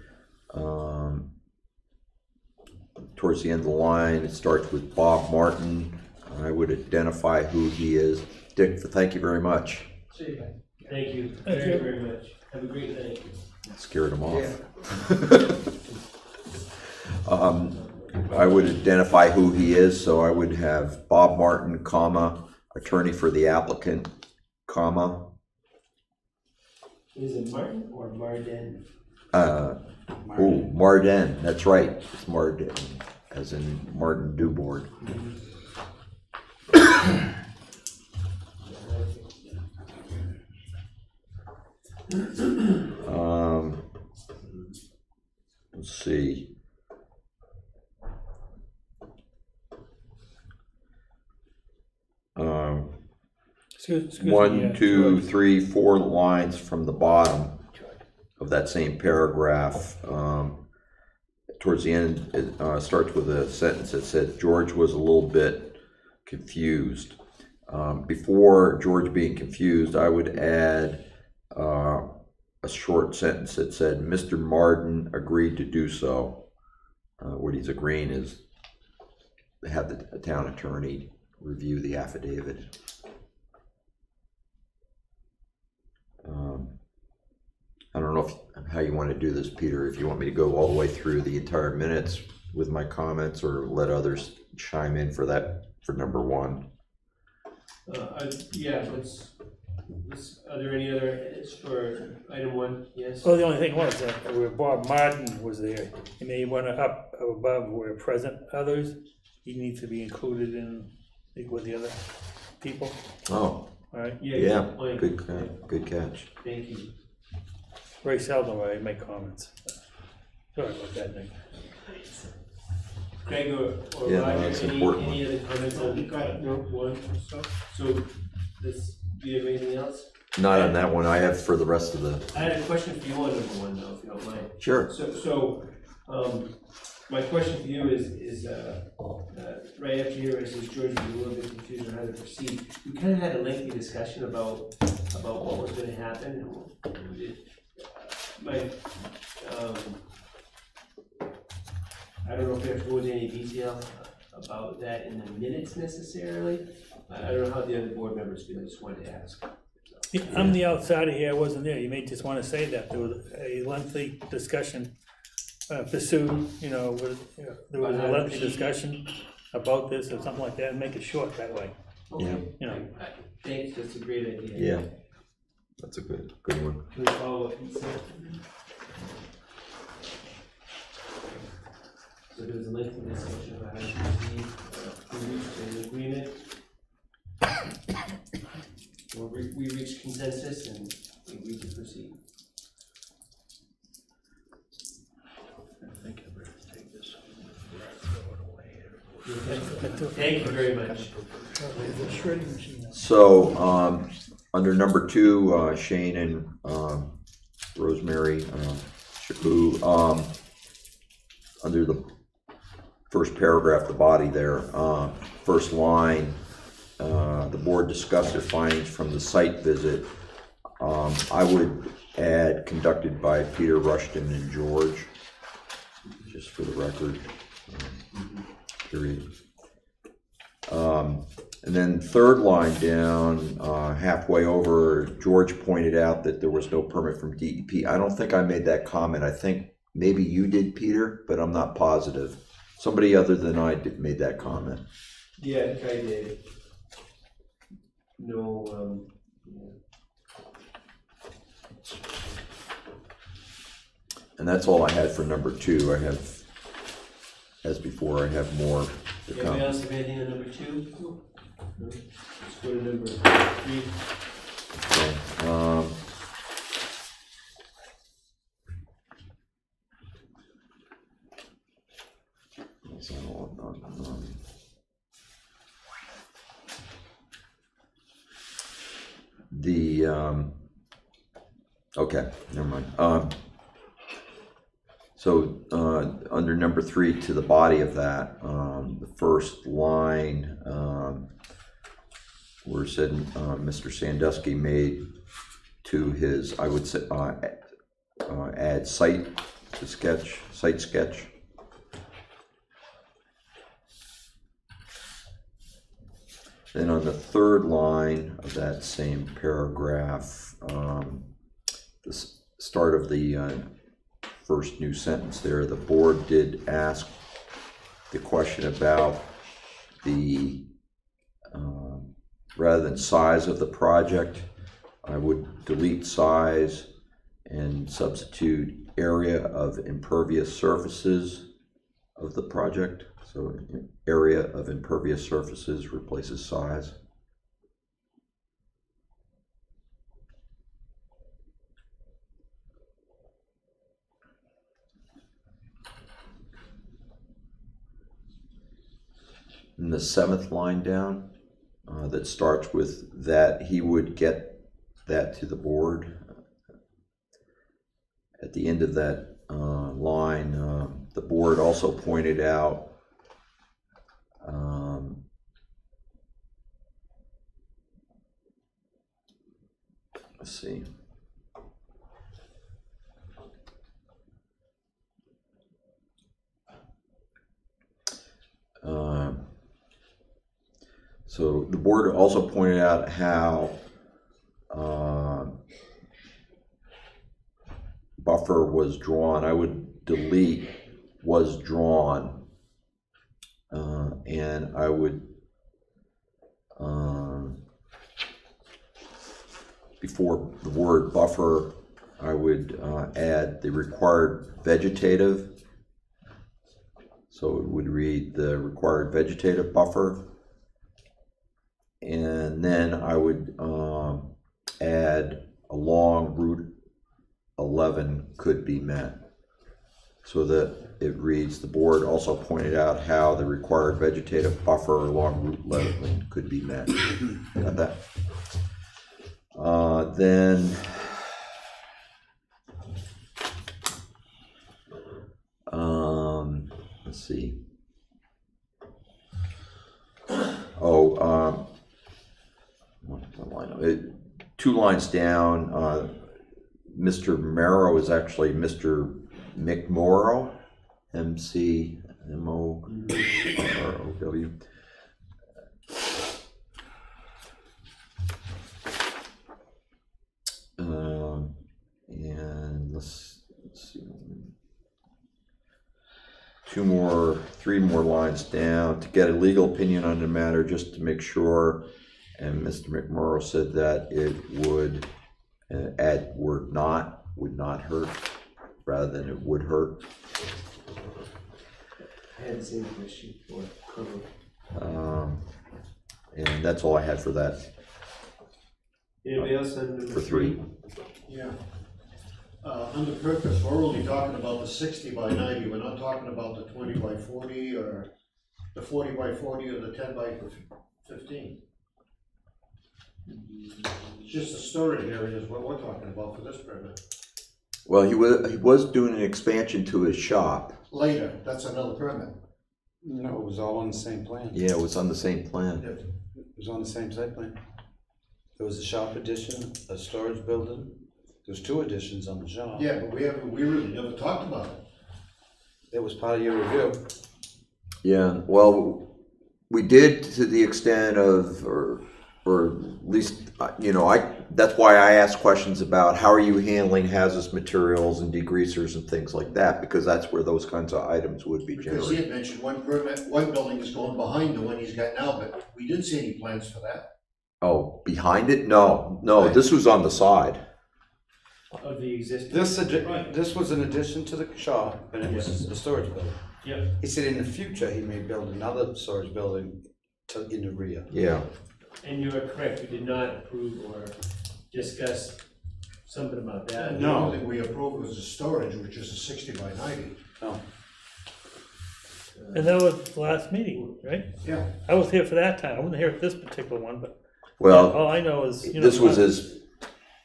Speaker 5: towards the end of the line, it starts with Bob Martin. I would identify who he is. Dick, thank you very much.
Speaker 1: Thank you very, very much. Have a great night.
Speaker 5: Scared him off. I would identify who he is, so I would have Bob Martin, comma, attorney for the applicant, comma.
Speaker 1: Is it Martin or Marden?
Speaker 5: Marden, that's right, it's Marden, as in Martin Dubord. Let's see.
Speaker 2: Excuse me,
Speaker 5: 1, 2,
Speaker 2: George.
Speaker 5: 3, 4 lines from the bottom of that same paragraph. Towards the end, it starts with a sentence that said, George was a little bit confused. Before George being confused, I would add a short sentence that said, Mr. Marden agreed to do so. What he's agreeing is to have the town attorney review the affidavit. I don't know how you want to do this, Peter, if you want me to go all the way through the entire minutes with my comments or let others chime in for that, for number 1.
Speaker 1: Yeah, are there any other edits for item 1? Yes?
Speaker 2: Well, the only thing was that where Bob Martin was there, you may want to up above where present others, he needs to be included in with the other people,
Speaker 5: Oh,
Speaker 2: all right?
Speaker 5: yeah,
Speaker 1: good point.
Speaker 5: good catch.
Speaker 1: Thank you.
Speaker 2: Very seldom I make comments. Sorry about that, Nick.
Speaker 1: Craig or
Speaker 5: Yeah, no,
Speaker 1: Roger,
Speaker 5: that's important.
Speaker 1: any other comments on no, 1? So this, do you have anything else?
Speaker 5: Not on that one, I have for the rest of the,
Speaker 1: I had a question for you on number 1 though, if you don't mind.
Speaker 5: sure.
Speaker 1: So, my question for you is right after here, it says George was a little bit confused on how to proceed. We kind of had a lengthy discussion about what was going to happen. I don't know if we have to go into any detail about that in the minutes necessarily. I don't know how the other board members feel. I just wanted to ask.
Speaker 2: Yeah, I'm the outsider here, I wasn't there, you may just want to say that, there was a lengthy discussion pursued, there was a lengthy discussion about this or something like that, and make it short that way.
Speaker 1: Okay.
Speaker 2: Yeah.
Speaker 1: Thanks, that's a great idea.
Speaker 5: Yeah, that's a good one.
Speaker 1: Can we follow what he said? So there was a lengthy discussion about how to proceed, we reached an agreement. Well, we reached consensus and we agreed to proceed.
Speaker 6: I think I better take this.
Speaker 1: Okay. Thank you very much.
Speaker 2: The shredding machine.
Speaker 5: So, under number 2, Shane and Rosemary Shabu, under the first paragraph, the body there, first line, the board discussed their findings from the site visit. I would add conducted by Peter Rushton and George, just for the record, period. And then third line down, halfway over, George pointed out that there was no permit from DEP. I don't think I made that comment. I think maybe you did, Peter, but I'm not positive. Somebody other than I made that comment.
Speaker 1: Yeah, I think I did. No, yeah.
Speaker 5: And that's all I had for number 2. I have, as before, I have more to
Speaker 1: Anybody
Speaker 5: come.
Speaker 1: else have anything on number 2? No? Let's go to number 3.
Speaker 5: Okay, okay, never mind. So under number 3, to the body of that, the first line, where it said Mr. Sandusky made to his, I would say, add site sketch. Then on the third line of that same paragraph, the start of the first new sentence there, the board did ask the question about the, rather than size of the project, I would delete size and substitute area of impervious surfaces of the project. So area of impervious surfaces replaces size. And the 7th line down, that starts with that he would get that to the board. At the end of that line, the board also pointed out let's see. So the board also pointed out how buffer was drawn. I would delete was drawn, and I would before the word buffer, I would add the required vegetative. So it would read the required vegetative buffer. And then I would add along Route 11 could be met. So that it reads, the board also pointed out how the required vegetative buffer along Route 11 could be met. Got that? Then let's see. Two lines down, Mr. Morrow is actually Mr. McMorrow, McMorrow. And let's see. 3 more lines down, to get a legal opinion on the matter, just to make sure. And Mr. McMorrow said that it would add word not, would not hurt, rather than it would hurt.
Speaker 1: I had the same question for
Speaker 5: and that's all I had for that.
Speaker 1: anybody else on number
Speaker 5: For 3.
Speaker 8: Yeah. Under purpose, we're only talking about the 60 by 90, we're not talking about the 20 by 40 or the 40 by 40 or the 10 by 15. It's just the storage area is what we're talking about for this permit.
Speaker 5: Well, he was doing an expansion to his shop.
Speaker 8: Later, that's another permit.
Speaker 3: No, it was all on the same plan.
Speaker 5: Yeah, it was on the same plan.
Speaker 3: It was on the same site plan. There was a shop addition, a storage building. There's 2 additions on the shop.
Speaker 8: Yeah, but we really never talked about it.
Speaker 3: It was part of your review.
Speaker 5: Yeah, well, we did to the extent of, or at least, you know, that's why I asked questions about how are you handling hazardous materials and degreasers and things like that, because that's where those kinds of items would be
Speaker 8: Because he
Speaker 5: generated.
Speaker 8: had mentioned one permit, one building is going behind the one he's got now, but we didn't see any plans for that.
Speaker 5: Oh, behind it? No,
Speaker 8: Right.
Speaker 5: this was on the side.
Speaker 1: Of the existing.
Speaker 3: This was an addition to the shop, and it was a storage building.
Speaker 1: Yeah.
Speaker 3: He said in the future, he may build another storage building in the rear.
Speaker 5: Yeah,
Speaker 1: And you are correct, we did not approve or discuss something about that.
Speaker 8: The only thing we approved was the storage, which is a 60 by 90.
Speaker 3: No.
Speaker 2: And that was the last meeting, right?
Speaker 8: Yeah.
Speaker 2: I was here for that time, I wasn't here at this particular one, but
Speaker 5: well,
Speaker 2: all I know is, you know.
Speaker 5: this was his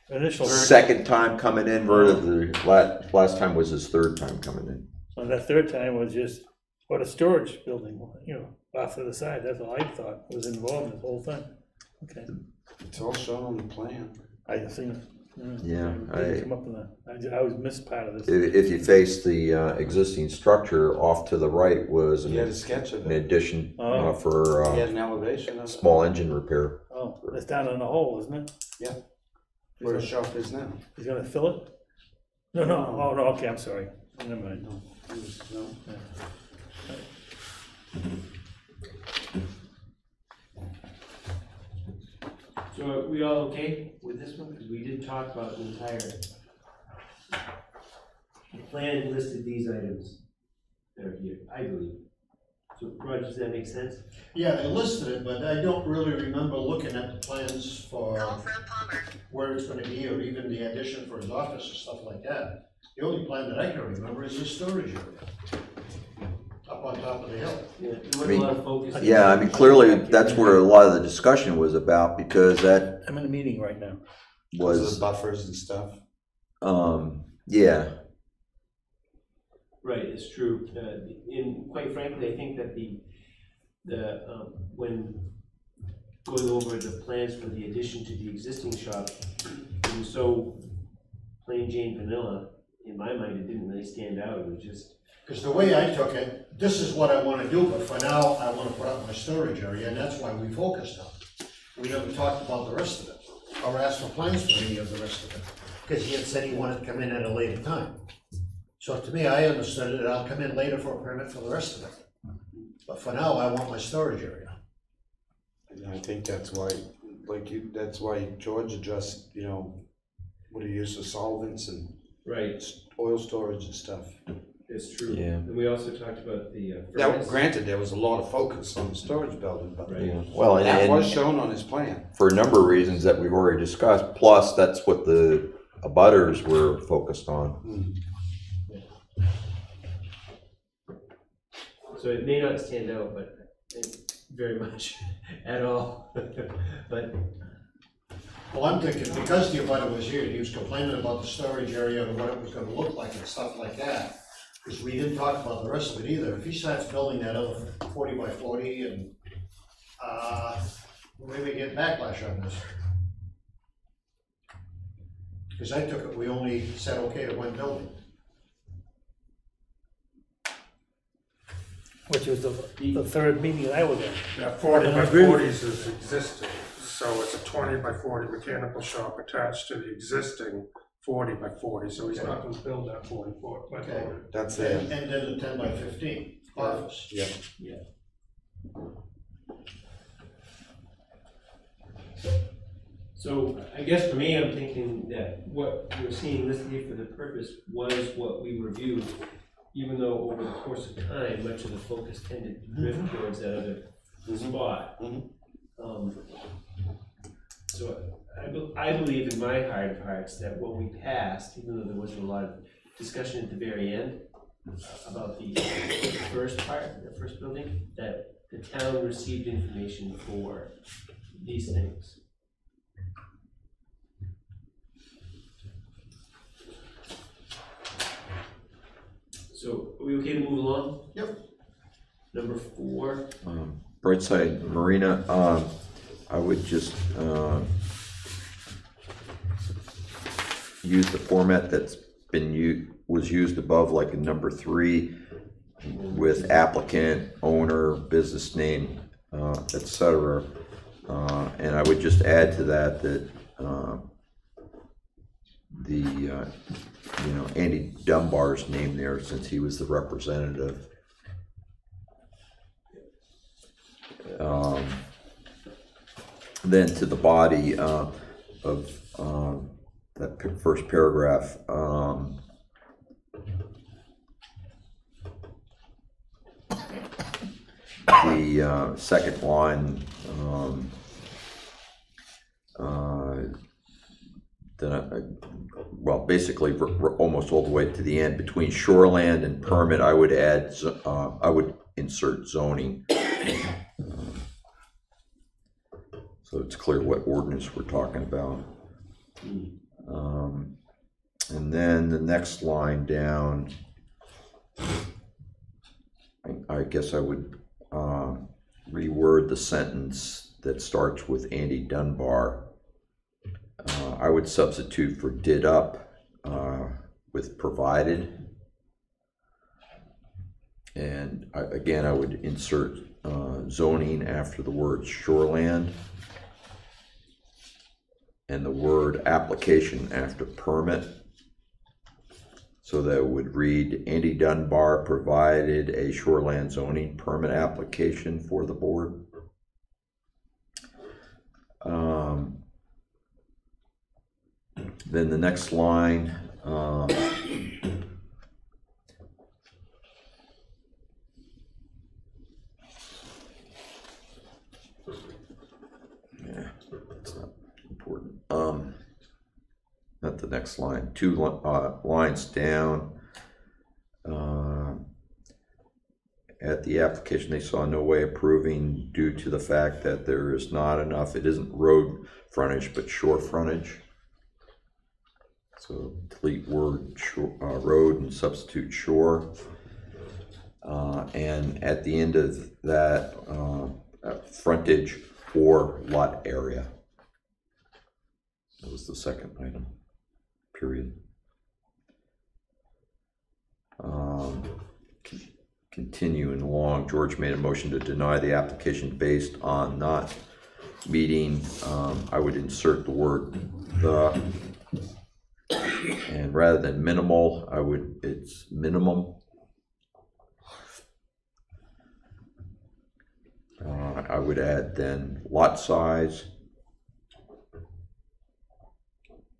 Speaker 2: Initial.
Speaker 5: second time coming in, versus the last time was his third time coming in.
Speaker 2: Well, that third time was just, what a storage building, you know, off to the side, that's all I thought was involved in the whole thing. Okay,
Speaker 3: It's all shown on the plan.
Speaker 2: I just seen.
Speaker 5: Yeah,
Speaker 2: Come up in the, I was missed part of this.
Speaker 5: If you face the existing structure, off to the right was
Speaker 3: He had a sketch of
Speaker 5: an
Speaker 3: it.
Speaker 5: addition
Speaker 2: Oh.
Speaker 5: for
Speaker 3: He had an elevation of it,
Speaker 5: small engine repair.
Speaker 2: Oh, it's down in the hole, isn't it?
Speaker 3: Yeah. where the shop is now.
Speaker 2: He's gonna fill it? No, oh, no, okay, I'm sorry, never mind.
Speaker 3: No, it was, no.
Speaker 1: So are we all okay with this one? Because we did talk about the entire. The plan listed these items that are here, I believe. So Roger, does that make sense?
Speaker 8: Yeah, they listed it, but I don't really remember looking at the plans for where it's gonna be, or even the addition for his office or stuff like that. The only plan that I can remember is the storage area, up on top of the hill.
Speaker 1: Yeah, there was a lot of focus.
Speaker 5: Yeah, I mean, clearly, that's where a lot of the discussion was about, because that
Speaker 2: I'm in a meeting right now.
Speaker 3: Those are
Speaker 5: was,
Speaker 3: the buffers and stuff.
Speaker 5: yeah,
Speaker 1: Right, it's true. And quite frankly, I think that when going over the plans for the addition to the existing shop, it was so plain Jane vanilla, in my mind, it didn't really stand out. It was just,
Speaker 8: Because the way I took it, this is what I wanna do, but for now, I wanna put up my storage area, and that's why we focused on it. We never talked about the rest of it, or asked for plans for any of the rest of it, because he had said he wanted to come in at a later time. So to me, I understood it, I'll come in later for a permit for the rest of it. But for now, I want my storage area.
Speaker 3: And I think that's why, that's why George addressed, what he used for solvents and
Speaker 1: right,
Speaker 3: oil storage and stuff.
Speaker 1: it's true.
Speaker 5: Yeah.
Speaker 1: And we also talked about the
Speaker 3: Now,
Speaker 1: furnace.
Speaker 3: granted, there was a lot of focus on the storage building, but
Speaker 1: Right.
Speaker 5: yeah. Well,
Speaker 3: that was
Speaker 5: and
Speaker 3: shown on his plan.
Speaker 5: for a number of reasons that we've already discussed, plus that's what the abutters were focused on.
Speaker 1: So it may not stand out, but very much at all. But
Speaker 8: Well, I'm thinking, because the abutter was here, he was complaining about the storage area and what it was gonna look like and stuff like that. Because we didn't talk about the rest of it either. If he starts building that other 40 by 40 and, we may get backlash on this. Because I took it, we only said okay to one building.
Speaker 2: Which was the third meeting that I was in.
Speaker 7: Yeah, 40
Speaker 2: And I
Speaker 7: by
Speaker 2: agree with
Speaker 7: 40s is existing, so it's a 20 by 40 mechanical shop attached to the existing 40 by 40, so he's not gonna build that 40 by
Speaker 8: Okay.
Speaker 7: 40.
Speaker 3: That's
Speaker 8: And
Speaker 3: it.
Speaker 8: then the 10 by 15 office.
Speaker 3: Yeah.
Speaker 1: so I guess for me, I'm thinking that what we're seeing listed here for the purpose was what we reviewed, even though over the course of time, much of the focus tended to drift towards that other spot.
Speaker 3: Mhm.
Speaker 1: So I believe in my heart of hearts that what we passed, even though there wasn't a lot of discussion at the very end about the first part, the first building, that the town received information for these things. So, are we okay to move along?
Speaker 8: Yep.
Speaker 1: Number 4,
Speaker 5: Brightside Marina, I would just, use the format that's was used above, like in number 3, with applicant, owner, business name, etc. And I would just add to that Andy Dunbar's name there, since he was the representative. Then to the body of that first paragraph, the second line, well, basically almost all the way to the end, between shoreland and permit, I would add, I would insert zoning. So it's clear what ordinance we're talking about. And then the next line down, I guess I would reword the sentence that starts with Andy Dunbar. I would substitute for did up with provided. And again, I would insert zoning after the word shoreland, and the word application after permit. So that would read, Andy Dunbar provided a shoreland zoning permit application for the board. Then the next line, yeah, that's not important. Not the next line, 2 lines down. At the application, they saw no way approving due to the fact that there is not enough, it isn't road frontage, but shore frontage. So delete word shore, road and substitute shore. And at the end of that, frontage or lot area. That was the second item, period. Continuing along, George made a motion to deny the application based on not meeting, I would insert the word the, and rather than minimal, it's minimum. I would add then lot size.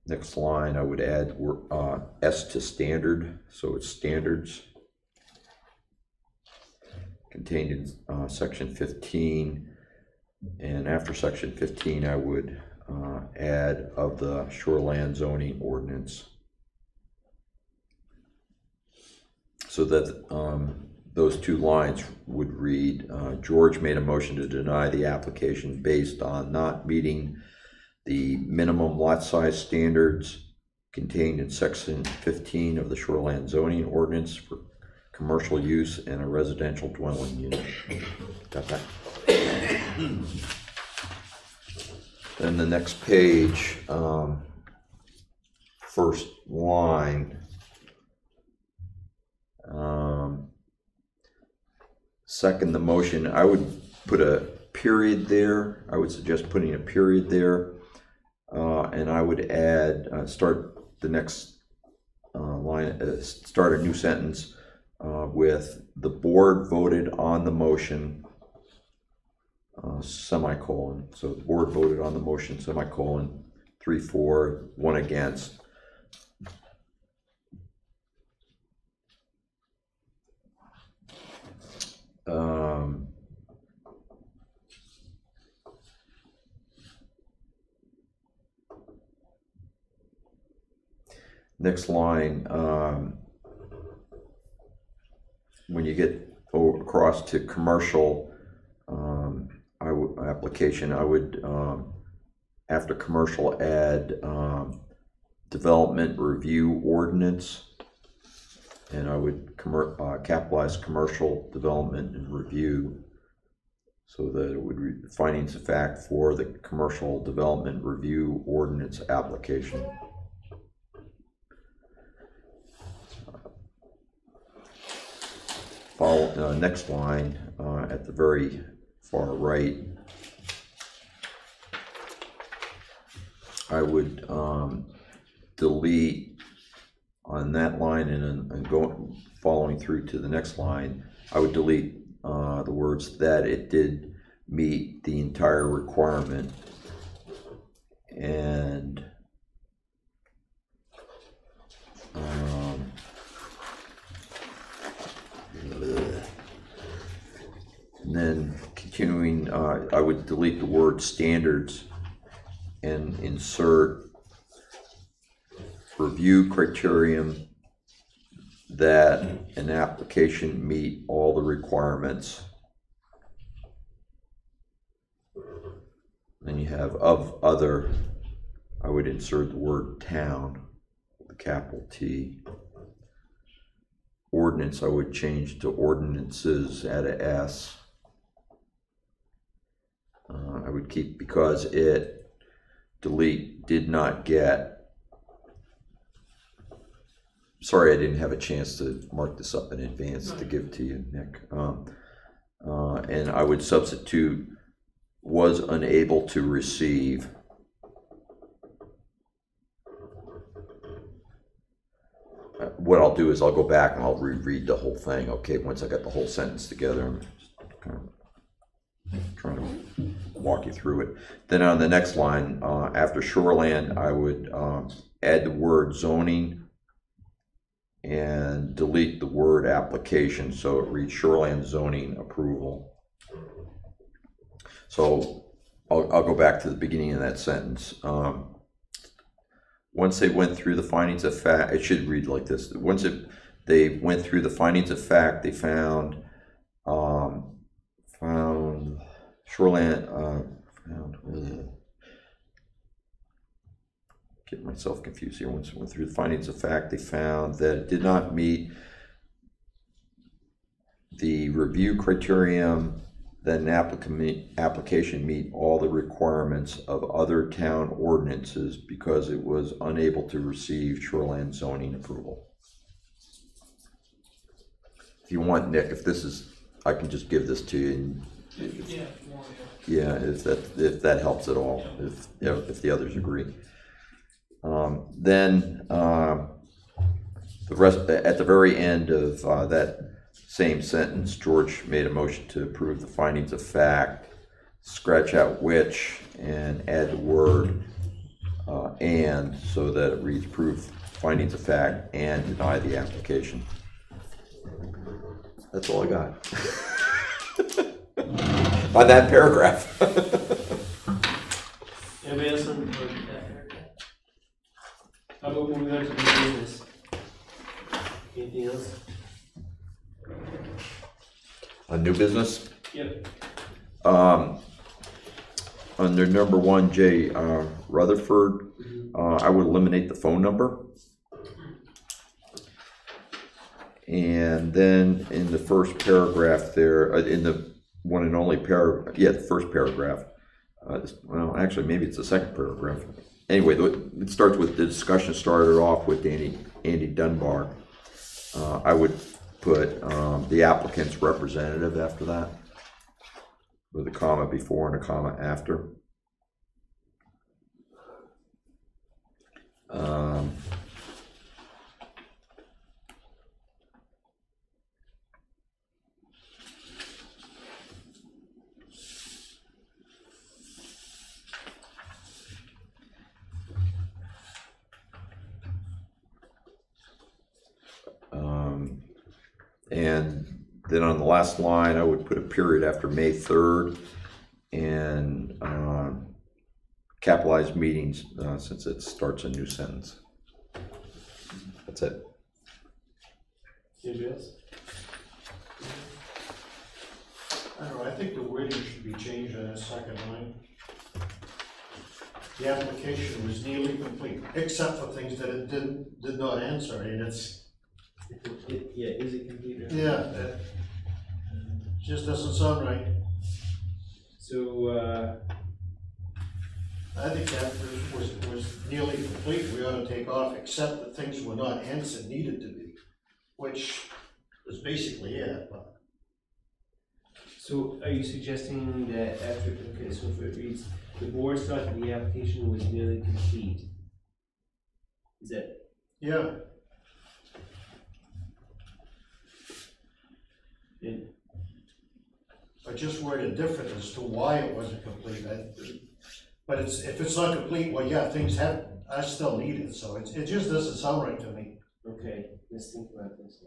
Speaker 5: Next line, I would add S to standard, so it's standards. Contained in section 15, and after section 15, I would add of the shoreland zoning ordinance. So that those 2 lines would read, George made a motion to deny the application based on not meeting the minimum lot size standards contained in section 15 of the shoreland zoning ordinance for commercial use in a residential dwelling unit. Got that? Then the next page, first line, second the motion, I would put a period there. I would suggest putting a period there, and I would add, start the next line, start a new sentence with the board voted on the motion, semicolon. So the board voted on the motion, semicolon, 3 for, 1 against. Next line, when you get across to commercial application, I would after commercial add, development review ordinance. And I would capitalize commercial development and review, so that it would read findings of fact for the commercial development review ordinance application. Next line, at the very far right, I would delete on that line and go following through to the next line. I would delete the words that it did meet the entire requirement, and then continuing, I would delete the word standards and insert review criterion that an application meet all the requirements. Then you have of other, I would insert the word town, with a capital T. Ordinance, I would change to ordinances, add a S. I would keep because it, delete did not get. Sorry, I didn't have a chance to mark this up in advance to give to you, Nick. And I would substitute was unable to receive. What I'll do is I'll go back and I'll reread the whole thing, okay, once I got the whole sentence together. I'm kind of trying to walk you through it. Then on the next line, after shoreland, I would add the word zoning and delete the word application, so it reads shoreland zoning approval. So I'll go back to the beginning of that sentence. Once they went through the findings of fact, it should read like this. Once they went through the findings of fact, they found shoreland, get myself confused here. Once they went through the findings of fact, they found that it did not meet the review criterion, that an application meet all the requirements of other town ordinances because it was unable to receive shoreland zoning approval. If you want, Nick, if this is, I can just give this to you. And, yeah, if that helps at all, if the others agree. Then the rest at the very end of that same sentence, George made a motion to approve the findings of fact, scratch out which, and add the word and, so that it reads approve findings of fact and deny the application. That's all I got. By that paragraph.
Speaker 1: Anybody else on that paragraph? How about moving on to the business? Anything else?
Speaker 5: A new business?
Speaker 1: Yep.
Speaker 5: Under number 1J, Rutherford, I would eliminate the phone number. And then in the first paragraph there, in the one and only paragraph, yeah, the first paragraph, well, actually, maybe it's the second paragraph. Anyway, it starts with the discussion started off with Andy Dunbar. I would put the applicant's representative after that, with a comma before and a comma after. And then on the last line, I would put a period after May 3rd and capitalize meetings since it starts a new sentence. That's it.
Speaker 1: Anybody else?
Speaker 8: I don't know, I think the wording should be changed on that second line. the application was nearly complete, except for things that it did not answer, and it's,
Speaker 1: Yeah, is it complete? or not?
Speaker 8: yeah, that just doesn't sound right.
Speaker 1: So,
Speaker 8: I think that was nearly complete, we ought to take off, except that things were not answered, needed to be, which is basically it, but.
Speaker 1: so are you suggesting that after, okay, so if it reads, the board thought that the application was nearly complete? Is that,
Speaker 8: Yeah,
Speaker 1: and,
Speaker 8: I just worded different as to why it wasn't complete, but if it's not complete, well, yeah, things are still needed, so it just doesn't sound right to me.
Speaker 1: okay, let's think about this.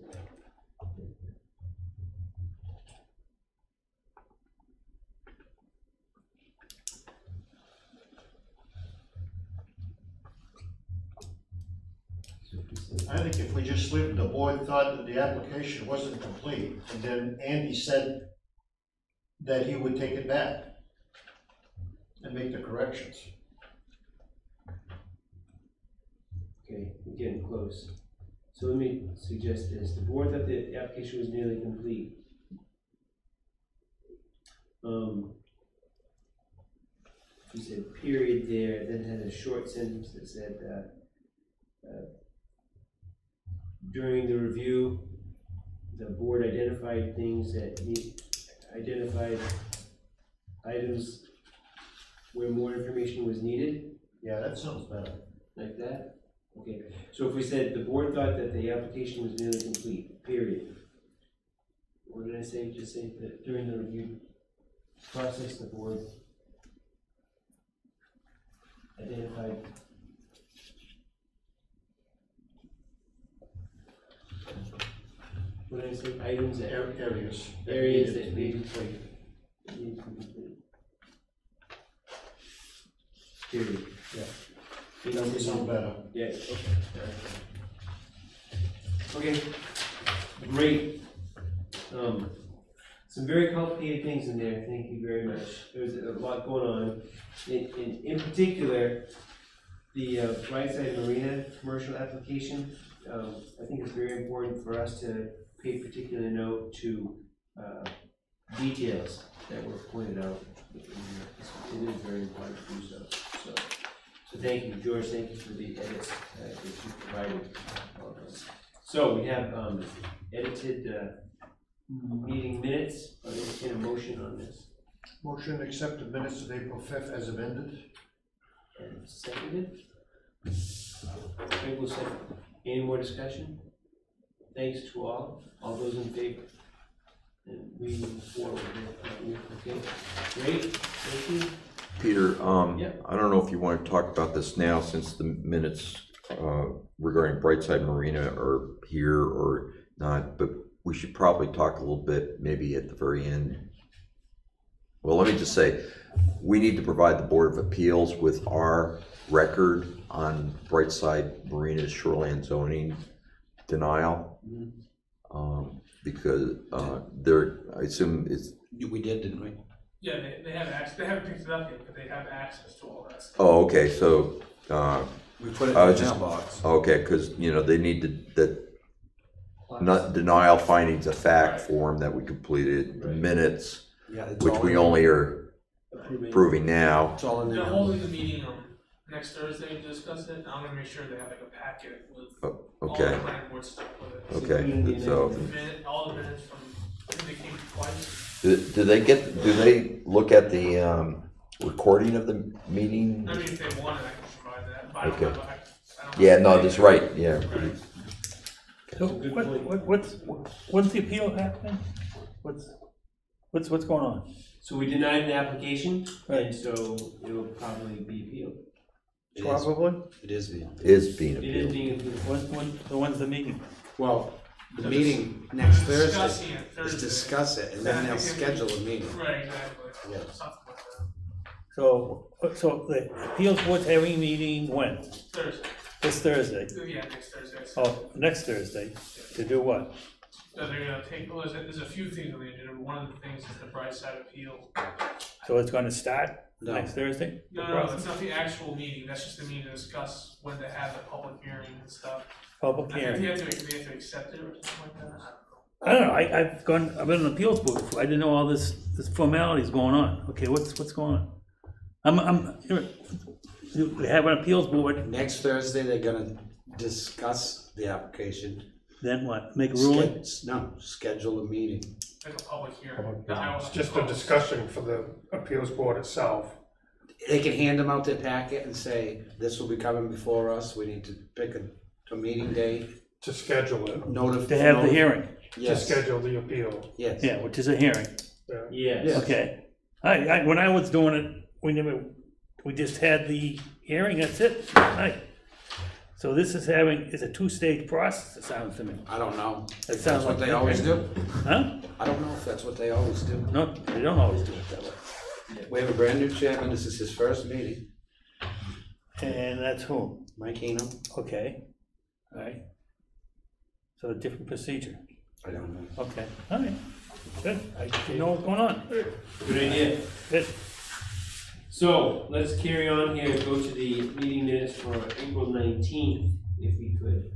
Speaker 8: I think if we just leave, the board thought that the application wasn't complete, and then Andy said that he would take it back and make the corrections.
Speaker 1: Okay, we're getting close. So let me suggest this, the board thought the application was nearly complete. You said period there, then had a short sentence that said, during the review, the board identified things that identified items where more information was needed,
Speaker 8: Yeah, that sounds better.
Speaker 1: like that? Okay, so if we said the board thought that the application was nearly complete, period. What did I say? Just say that during the review process, the board identified what did I say? Items that areas that need to be complete. Period. Yeah.
Speaker 8: That would sound better.
Speaker 1: Yeah, okay. Okay, great. Some very complicated things in there, thank you very much. There's a lot going on. In particular, the Brightside Marina commercial application, I think it's very important for us to pay particular note to details that were pointed out. It is very important to do so. So thank you, George, thank you for the edits that you provided. So we have edited meeting minutes. I'll entertain a motion on this.
Speaker 8: Motion to accept the minutes of April 5th as amended.
Speaker 1: And seconded. April 2nd. Any more discussion? Thanks to all those in favor. And we move forward. Okay, great, thank you.
Speaker 5: Peter,
Speaker 1: Yeah.
Speaker 5: I don't know if you want to talk about this now, since the minutes regarding Brightside Marina are here or not, but we should probably talk a little bit, maybe at the very end. Well, let me just say, we need to provide the Board of Appeals with our record on Brightside Marina's shoreline zoning denial. Because I assume it's.
Speaker 3: We did, didn't we?
Speaker 9: Yeah, they have access, they haven't picked it up yet, but they have access to all that stuff.
Speaker 5: Oh, okay, so,
Speaker 3: We put it
Speaker 5: I
Speaker 3: in
Speaker 5: was
Speaker 3: the
Speaker 5: just-
Speaker 3: mailbox.
Speaker 5: okay, because, they need not denial findings of fact
Speaker 9: Right.
Speaker 5: form that we completed,
Speaker 1: Right.
Speaker 5: minutes,
Speaker 3: Yeah, it's
Speaker 5: which
Speaker 3: all
Speaker 5: we
Speaker 3: in-
Speaker 5: only are approving now.
Speaker 3: It's all in
Speaker 9: They're
Speaker 3: there.
Speaker 9: holding the meeting next Thursday to discuss it, and I'm gonna make sure they have like a packet with all the
Speaker 5: Okay,
Speaker 9: planning board stuff with it.
Speaker 5: okay, so,
Speaker 9: All the minutes from, I think they came twice.
Speaker 5: do they look at the recording of the meeting?
Speaker 9: I mean, if they want it, I can provide that, but I don't
Speaker 5: Okay.
Speaker 9: have, I don't.
Speaker 5: Yeah, no, that's right, yeah.
Speaker 9: Right.
Speaker 2: So what's the appeal happening? What's going on?
Speaker 1: So we denied the application,
Speaker 2: Right.
Speaker 1: and so it will probably be appealed.
Speaker 3: It is-
Speaker 2: Probably?
Speaker 3: It is being.
Speaker 5: Is being
Speaker 1: It is
Speaker 5: appealed.
Speaker 1: being appealed.
Speaker 2: When's the meeting?
Speaker 3: Well, the meeting next Thursday
Speaker 9: Discussing it
Speaker 3: is
Speaker 9: Thursday.
Speaker 3: discuss it, and then they'll schedule a meeting.
Speaker 9: Right, exactly.
Speaker 3: Yeah.
Speaker 9: Something like that.
Speaker 2: So the appeals board's having a meeting when?
Speaker 9: Thursday,
Speaker 2: This Thursday?
Speaker 9: yeah, next Thursday.
Speaker 2: Oh, next Thursday, to do what?
Speaker 9: So they're gonna take, well, there's a few things on the agenda, but one of the things is the Brightside appeal.
Speaker 2: So it's gonna start
Speaker 3: No.
Speaker 2: next Thursday?
Speaker 9: No, it's not the actual meeting, that's just the meeting to discuss when to have the public hearing and stuff.
Speaker 2: Public
Speaker 9: I think
Speaker 2: hearing.
Speaker 9: they have to accept it or something like that.
Speaker 2: I don't know, I've been on appeals board before, I didn't know all this formalities going on. Okay, what's going on? We have an appeals board,
Speaker 3: Next Thursday, they're gonna discuss the application.
Speaker 2: then what, make a ruling?
Speaker 3: Schedule a meeting.
Speaker 9: Like a public hearing. Not how
Speaker 7: It's just a discussion for the appeals board itself.
Speaker 3: They can hand them out their packet and say, this will be coming before us, we need to pick a meeting date.
Speaker 7: To schedule it,
Speaker 2: To have the hearing,
Speaker 7: to
Speaker 3: Yes,
Speaker 7: schedule the appeal.
Speaker 3: yes.
Speaker 2: yeah, which is a hearing,
Speaker 1: Yes.
Speaker 2: okay. When I was doing it, we just had the hearing, that's it, right. So this is a two-stage process, it sounds to me.
Speaker 3: I don't know.
Speaker 2: That
Speaker 3: If
Speaker 2: sounds
Speaker 3: that's what
Speaker 2: like-
Speaker 3: they always do.
Speaker 2: Huh?
Speaker 3: I don't know if that's what they always do.
Speaker 2: No, they don't always do it that way.
Speaker 3: We have a brand new chairman, this is his first meeting,
Speaker 2: And that's whom?
Speaker 3: Mike Heenum.
Speaker 2: Okay, all right. So a different procedure,
Speaker 3: I don't know.
Speaker 2: okay, all right, good, I didn't know what's going on,
Speaker 1: Good idea.
Speaker 2: good.
Speaker 1: So, let's carry on here, go to the meeting minutes for April 19th, if we could.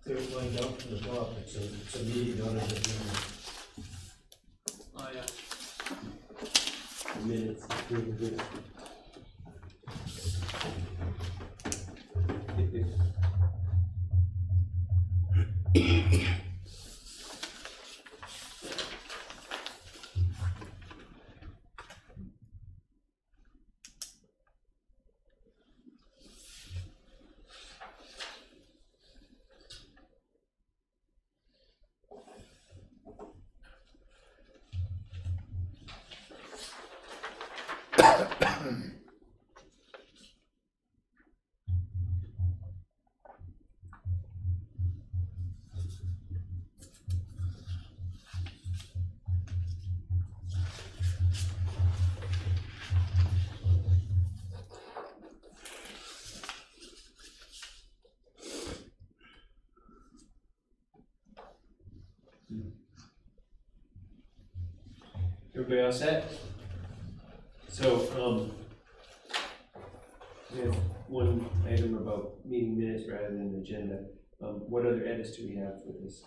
Speaker 8: They're lined up from the top, it's a meeting, not a meeting.
Speaker 9: Oh, yeah.
Speaker 1: The minutes. Everybody all set? So, we have one item about meeting minutes rather than an agenda. What other edits do we have for this?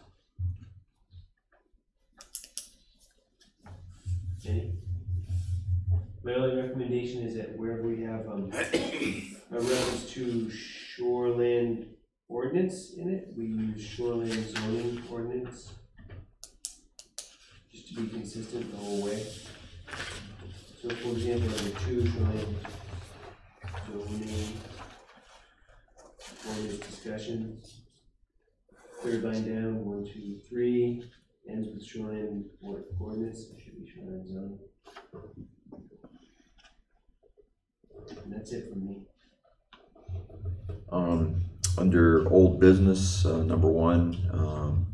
Speaker 1: Any? My only recommendation is that wherever we have, a reference to shoreland ordinance in it, we use shoreland zoning ordinance. Just to be consistent the whole way. So for example, number 2, shoreland zoning ordinance discussion. Third line down, 1, 2, 3, ends with shoreline ordinance, it should be shoreline zoning. And that's it for me.
Speaker 5: Under old business, number 1,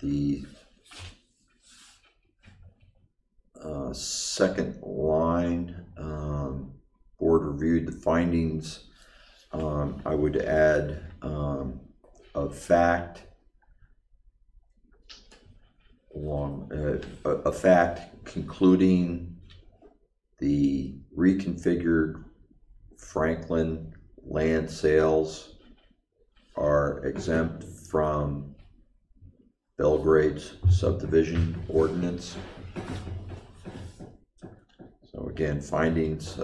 Speaker 5: the second line, board reviewed the findings. I would add a fact a fact concluding the reconfigured Franklin land sales are exempt from Belgrade's subdivision ordinance. So again, findings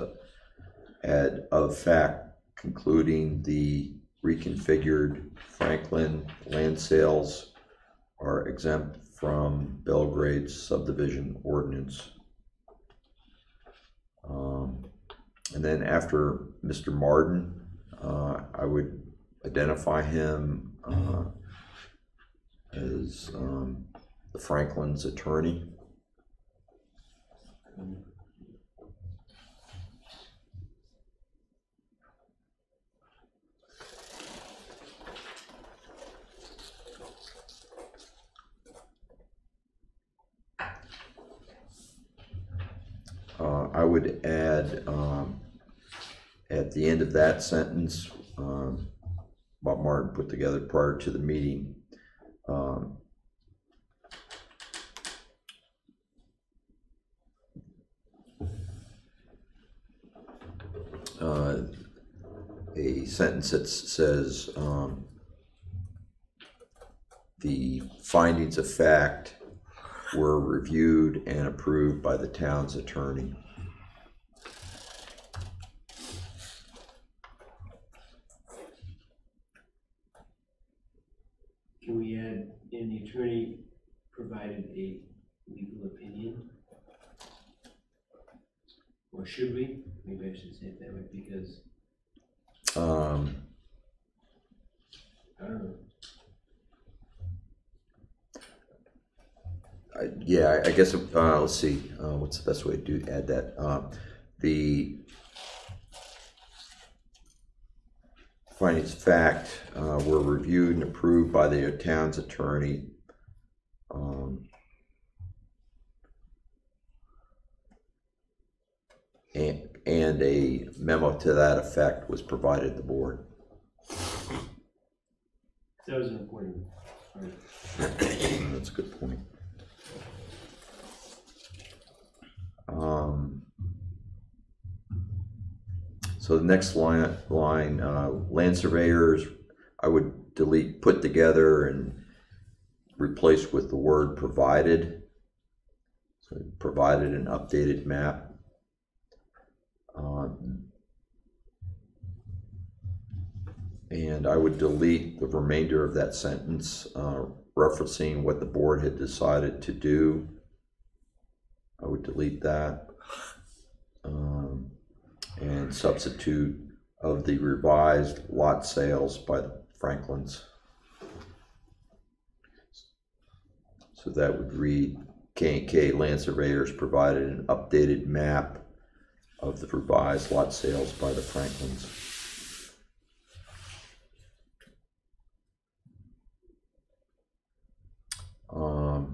Speaker 5: add of fact concluding the reconfigured Franklin land sales are exempt from Belgrade's subdivision ordinance. And then after Mr. Martin, I would identify him as the Franklin's attorney. I would add at the end of that sentence, Bob Martin put together prior to the meeting. A sentence that says, the findings of fact were reviewed and approved by the town's attorney.
Speaker 1: Can we add, and the attorney provided a legal opinion? Or should we? Maybe I should say it that way, because, I don't know.
Speaker 5: Yeah, I guess, let's see, what's the best way to add that? The findings of fact were reviewed and approved by the town's attorney. And a memo to that effect was provided to the board.
Speaker 1: That was an important part.
Speaker 5: That's a good point. So the next line, land surveyors, I would delete put together and replace with the word provided. So provided an updated map. And I would delete the remainder of that sentence, referencing what the board had decided to do. I would delete that. And substitute of the revised lot sales by the Franklins. So that would read, K&K Land Surveyors provided an updated map of the revised lot sales by the Franklins.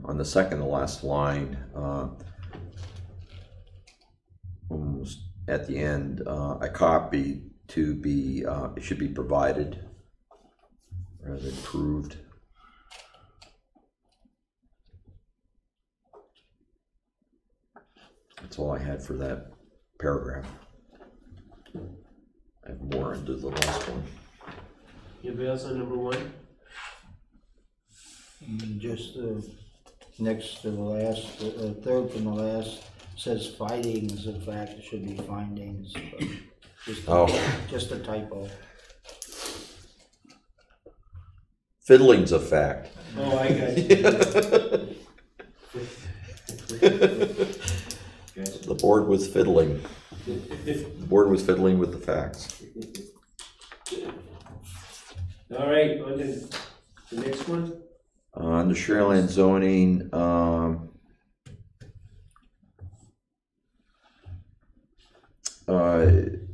Speaker 5: On the second to last line, almost at the end, I copied to be, it should be provided rather than proved. That's all I had for that paragraph. I have more into the last one.
Speaker 1: Anybody else on number one?
Speaker 6: Just next to the last, third from the last, says findings, in fact, it should be findings. Just a typo.
Speaker 5: Fiddling's a fact.
Speaker 1: Oh, I got you.
Speaker 5: The board was fiddling. The board was fiddling with the facts.
Speaker 1: All right, on to the next one.
Speaker 5: Under shoreline zoning,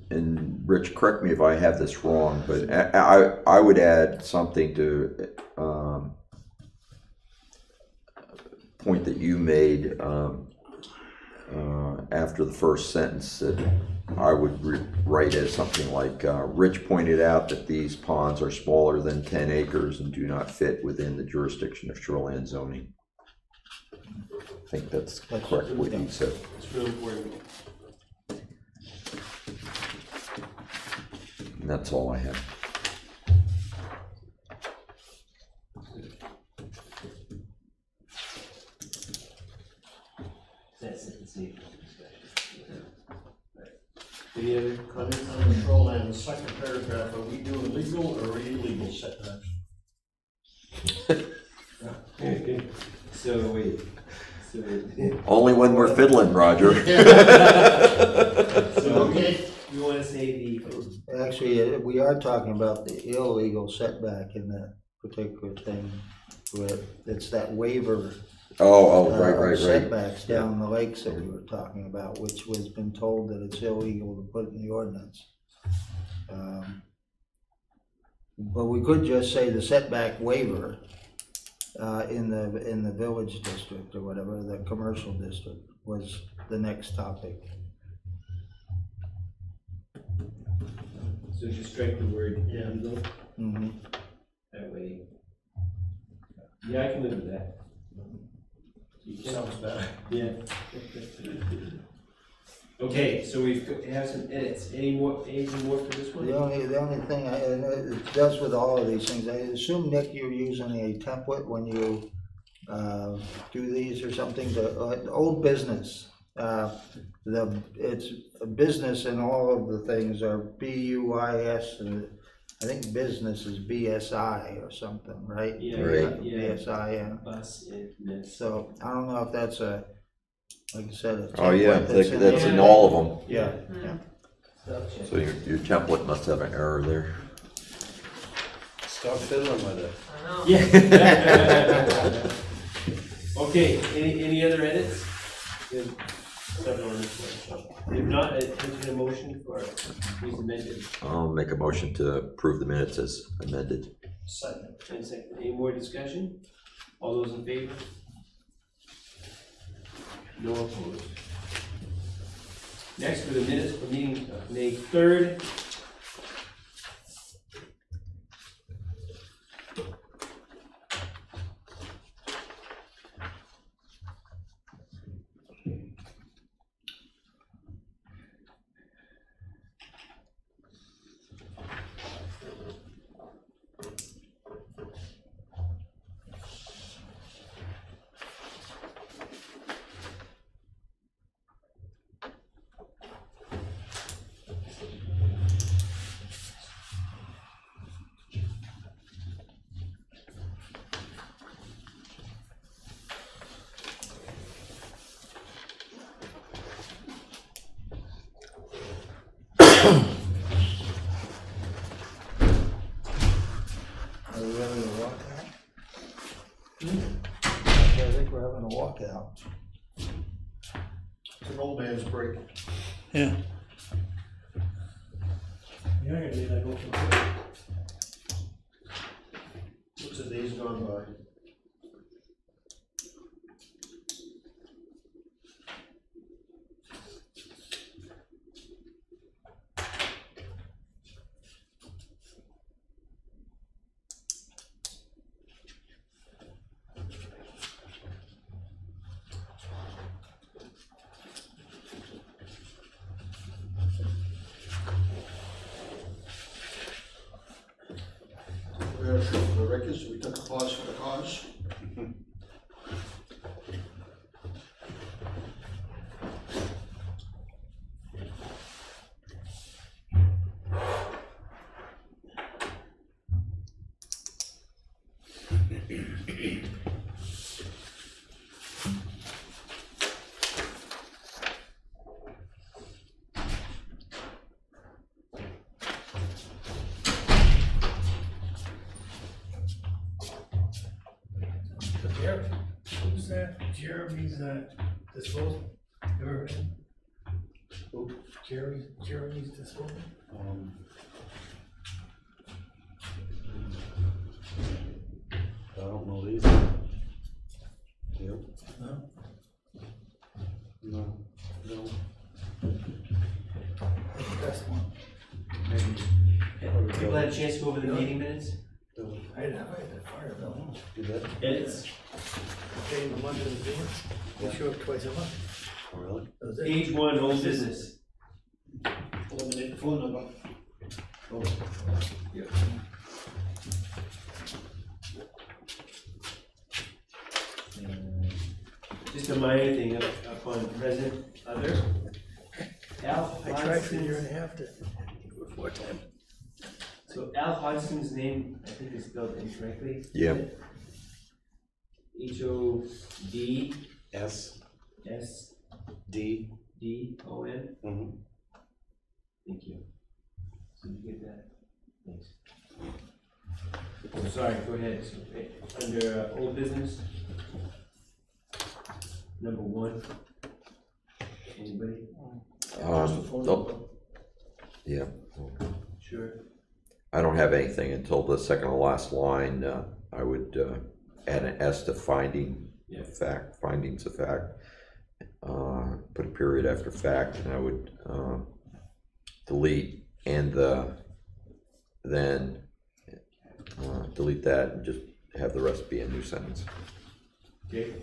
Speaker 5: and Rich, correct me if I have this wrong, but I would add something to point that you made after the first sentence that I would write as something like, Rich pointed out that these ponds are smaller than 10 acres and do not fit within the jurisdiction of shoreline zoning. I think that's correct what you said.
Speaker 1: It's real important.
Speaker 5: And that's all I have.
Speaker 1: That's it, it's neat discussion. Any other comments?
Speaker 8: On the shoreline, the second paragraph, are we doing legal or illegal setbacks?
Speaker 1: So wait, so.
Speaker 5: Only when we're fiddling, Roger.
Speaker 1: So,
Speaker 8: Okay.
Speaker 1: you wanna say the,
Speaker 6: Actually, we are talking about the illegal setback in that particular thing, where it's that waiver.
Speaker 5: Right.
Speaker 6: Setbacks down the lakes that we were talking about, which was been told that it's illegal to put in the ordinance. But we could just say the setback waiver in the village district or whatever, the commercial district was the next topic.
Speaker 1: so just strike the word illegal.
Speaker 6: Mm-hmm.
Speaker 1: Yeah, I can live with that. You can?
Speaker 8: Sounds better.
Speaker 1: Yeah. Okay, so have some edits. Anything more for this one?
Speaker 6: The only thing, and it does with all of these things, I assume, Nick, you're using a template when you do these or something, the old business. It's a business, and all of the things are BUIS, and I think business is BSI or something, right?
Speaker 1: Yeah,
Speaker 5: Right.
Speaker 1: yeah.
Speaker 6: BSI, yeah.
Speaker 1: Bus and minutes.
Speaker 6: So I don't know if that's like I said, a
Speaker 5: Oh, yeah,
Speaker 6: template that's in
Speaker 5: that's
Speaker 6: there.
Speaker 5: in all of them.
Speaker 6: Yeah,
Speaker 5: So your template must have an error there.
Speaker 3: Stop fiddling with it.
Speaker 9: I know.
Speaker 1: Yeah. Okay, any other edits? There's several on this one, so if not, I entertain a motion for these amended.
Speaker 5: I'll make a motion to approve the minutes as amended.
Speaker 8: Second.
Speaker 1: And second, any more discussion? All those in favor? No opposed. Next, for the minutes for meeting of May 3rd.
Speaker 6: Are we having a walkout? I think we're having a walkout.
Speaker 8: It's an old man's break.
Speaker 2: Yeah.
Speaker 8: Yeah, I need that go for Looks the days gone by. We're for the records, we took a pause for the cause.
Speaker 10: Who's that? Jeremy's disposal? Ever been?
Speaker 3: Who?
Speaker 10: Jeremy's disposal?
Speaker 3: I don't know these. Yep.
Speaker 10: No?
Speaker 3: No. No.
Speaker 10: That's the best one.
Speaker 1: People had a chance to go over the meeting minutes?
Speaker 10: I had that fire bill.
Speaker 3: Did that?
Speaker 1: Edits?
Speaker 10: Paying the month in advance. We show up twice a month.
Speaker 3: Oh, really?
Speaker 10: That was it.
Speaker 1: Page 1, old business.
Speaker 8: Phone number. Oh.
Speaker 1: Just a minor thing up on present other. Al
Speaker 10: I tried for a year
Speaker 1: Hodgson's,
Speaker 10: and a half to do it 4 times.
Speaker 1: so Al Hodgson's name, I think is spelled incorrectly.
Speaker 5: Yeah.
Speaker 1: Hoddsdon.
Speaker 3: D. Mm-hmm.
Speaker 1: Thank you. Did you get that? Thanks. So sorry, go ahead. So, under old business. Number 1. Anybody?
Speaker 5: Nope. Yeah.
Speaker 1: Sure.
Speaker 5: I don't have anything until the second to last line. I would add an S to finding fact, findings of fact. Put a period after fact, and I would delete and then delete that and just have the rest be a new sentence.
Speaker 1: Okay.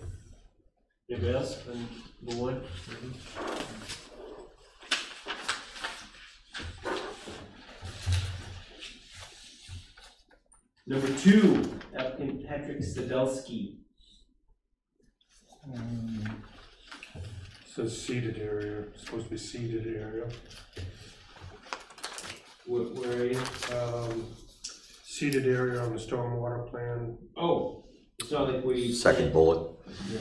Speaker 1: Anybody else on number 1? Number 2, applicant Patrick Sadelsky.
Speaker 7: Says seated area, it's supposed to be seated area.
Speaker 1: Where are you?
Speaker 7: Seated area on the stormwater plan.
Speaker 1: Oh, it's not like we.
Speaker 5: Second bullet.
Speaker 1: Yeah.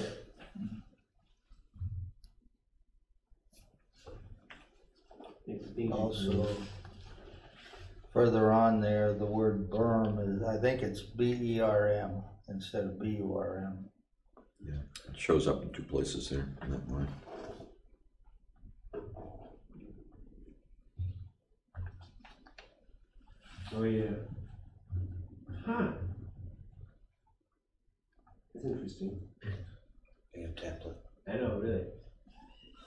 Speaker 6: Also, further on there, the word berm is, I think it's B-E-R-M instead of B-U-R-M.
Speaker 5: Yeah, it shows up in 2 places there in that line.
Speaker 1: Oh, yeah. Huh. That's interesting.
Speaker 3: Damn template.
Speaker 1: I know, really.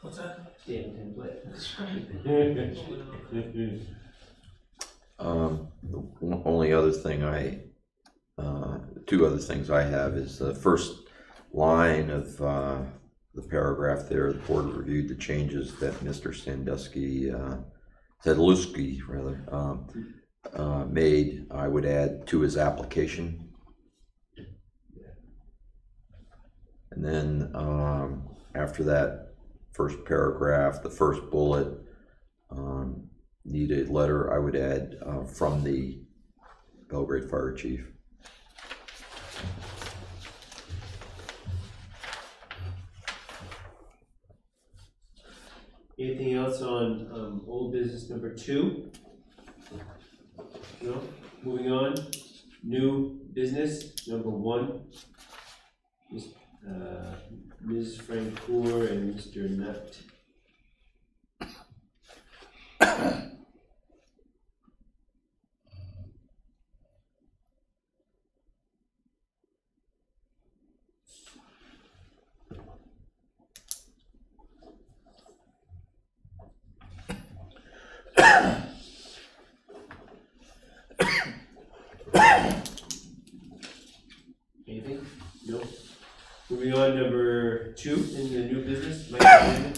Speaker 9: What's that?
Speaker 1: Damn template.
Speaker 9: That's right.
Speaker 5: The only other thing two other things I have is the first line of the paragraph there. The board reviewed the changes that Mr. Sadlewski made. I would add to his application. And then after that first paragraph, the first bullet, need a letter, I would add from the Belgrade Fire Chief.
Speaker 1: Anything else on old business number 2? No? Moving on. New business number 1. Ms. Francoeur and Mr. Nutt. Anything? No. Moving on, number 2 in the new business. Mike Brandon.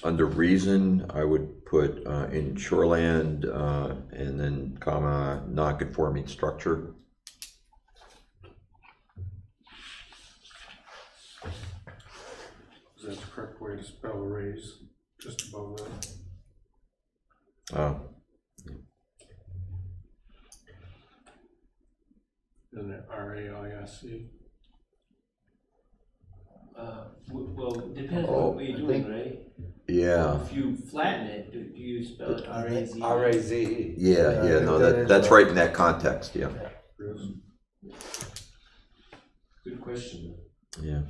Speaker 5: Under reason, I would put in shoreland and then comma non-conforming structure.
Speaker 7: Is that the correct way to spell raise? Just above that. And the R-A-I-S-E.
Speaker 1: Well, depends on what you're doing, right?
Speaker 5: Yeah.
Speaker 1: If you flatten it, do you spell it R-A-Z?
Speaker 3: R-A-Z-E.
Speaker 5: Yeah, no, that's right in that context, yeah.
Speaker 1: Good question.
Speaker 5: Yeah.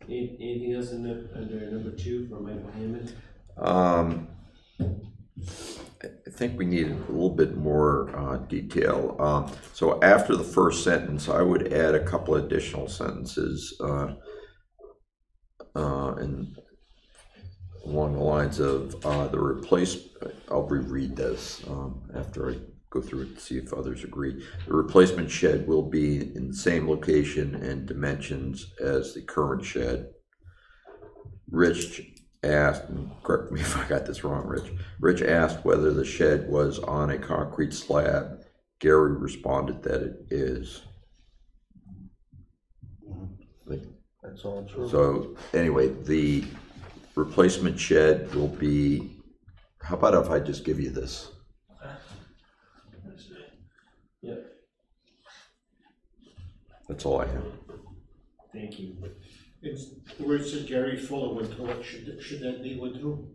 Speaker 1: Anything else under number 2 for Michael Hammond?
Speaker 5: I think we need a little bit more detail. So after the first sentence, I would add a couple additional sentences and along the lines of the replacement. I'll reread this after I go through it to see if others agree. The replacement shed will be in the same location and dimensions as the current shed. Rich asked, and correct me if I got this wrong, Rich. Rich asked whether the shed was on a concrete slab. Gary responded that it is.
Speaker 6: That's all true.
Speaker 5: So anyway, the replacement shed will be, how about if I just give you this?
Speaker 1: Yeah.
Speaker 5: That's all I have.
Speaker 1: Thank you.
Speaker 8: It's where it says Gary Fuller went through it, should that be went through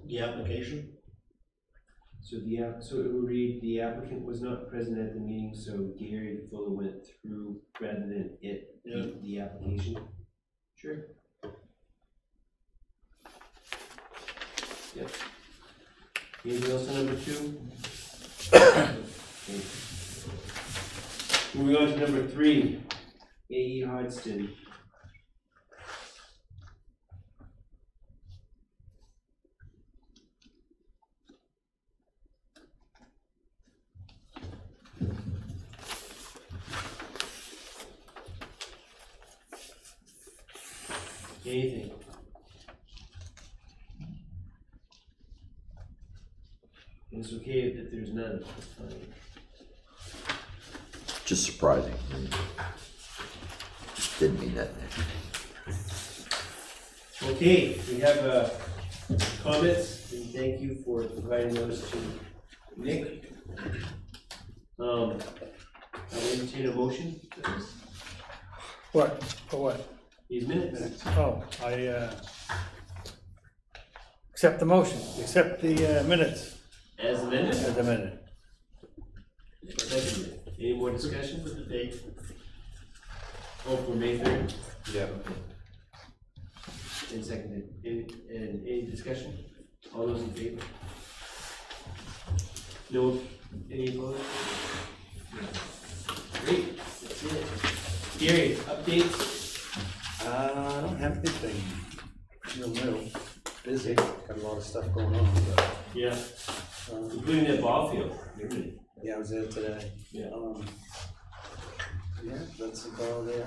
Speaker 8: the application?
Speaker 1: So so it will read, the applicant was not present at the meeting, so Gary Fuller went through rather than it, the application. Sure. Yep. Anything else on number 2? Okay. Moving on to number 3, A.E. Hodgson. Anything? It's okay if there's none, it's fine.
Speaker 5: Just surprising. Didn't mean that.
Speaker 1: Okay, we have comments, and thank you for providing those to Nick. I'll entertain a motion for this.
Speaker 2: What, for what?
Speaker 1: These minutes.
Speaker 2: Oh, I, accept the motion, accept the, minutes
Speaker 1: As amended.
Speaker 2: as amended.
Speaker 1: Seconded. Any more discussion with the date? Oh, for May 3rd?
Speaker 3: Yeah.
Speaker 1: And seconded. Any discussion? All those in favor? No, any opposed? Great, that's it. Gary, updates?
Speaker 3: I don't have anything real new. Busy, got a lot of stuff going on, but,
Speaker 1: Yeah,
Speaker 3: um,
Speaker 1: including that ball field. Really?
Speaker 3: yeah, I was there today.
Speaker 1: Yeah.
Speaker 3: Yeah, that's about it.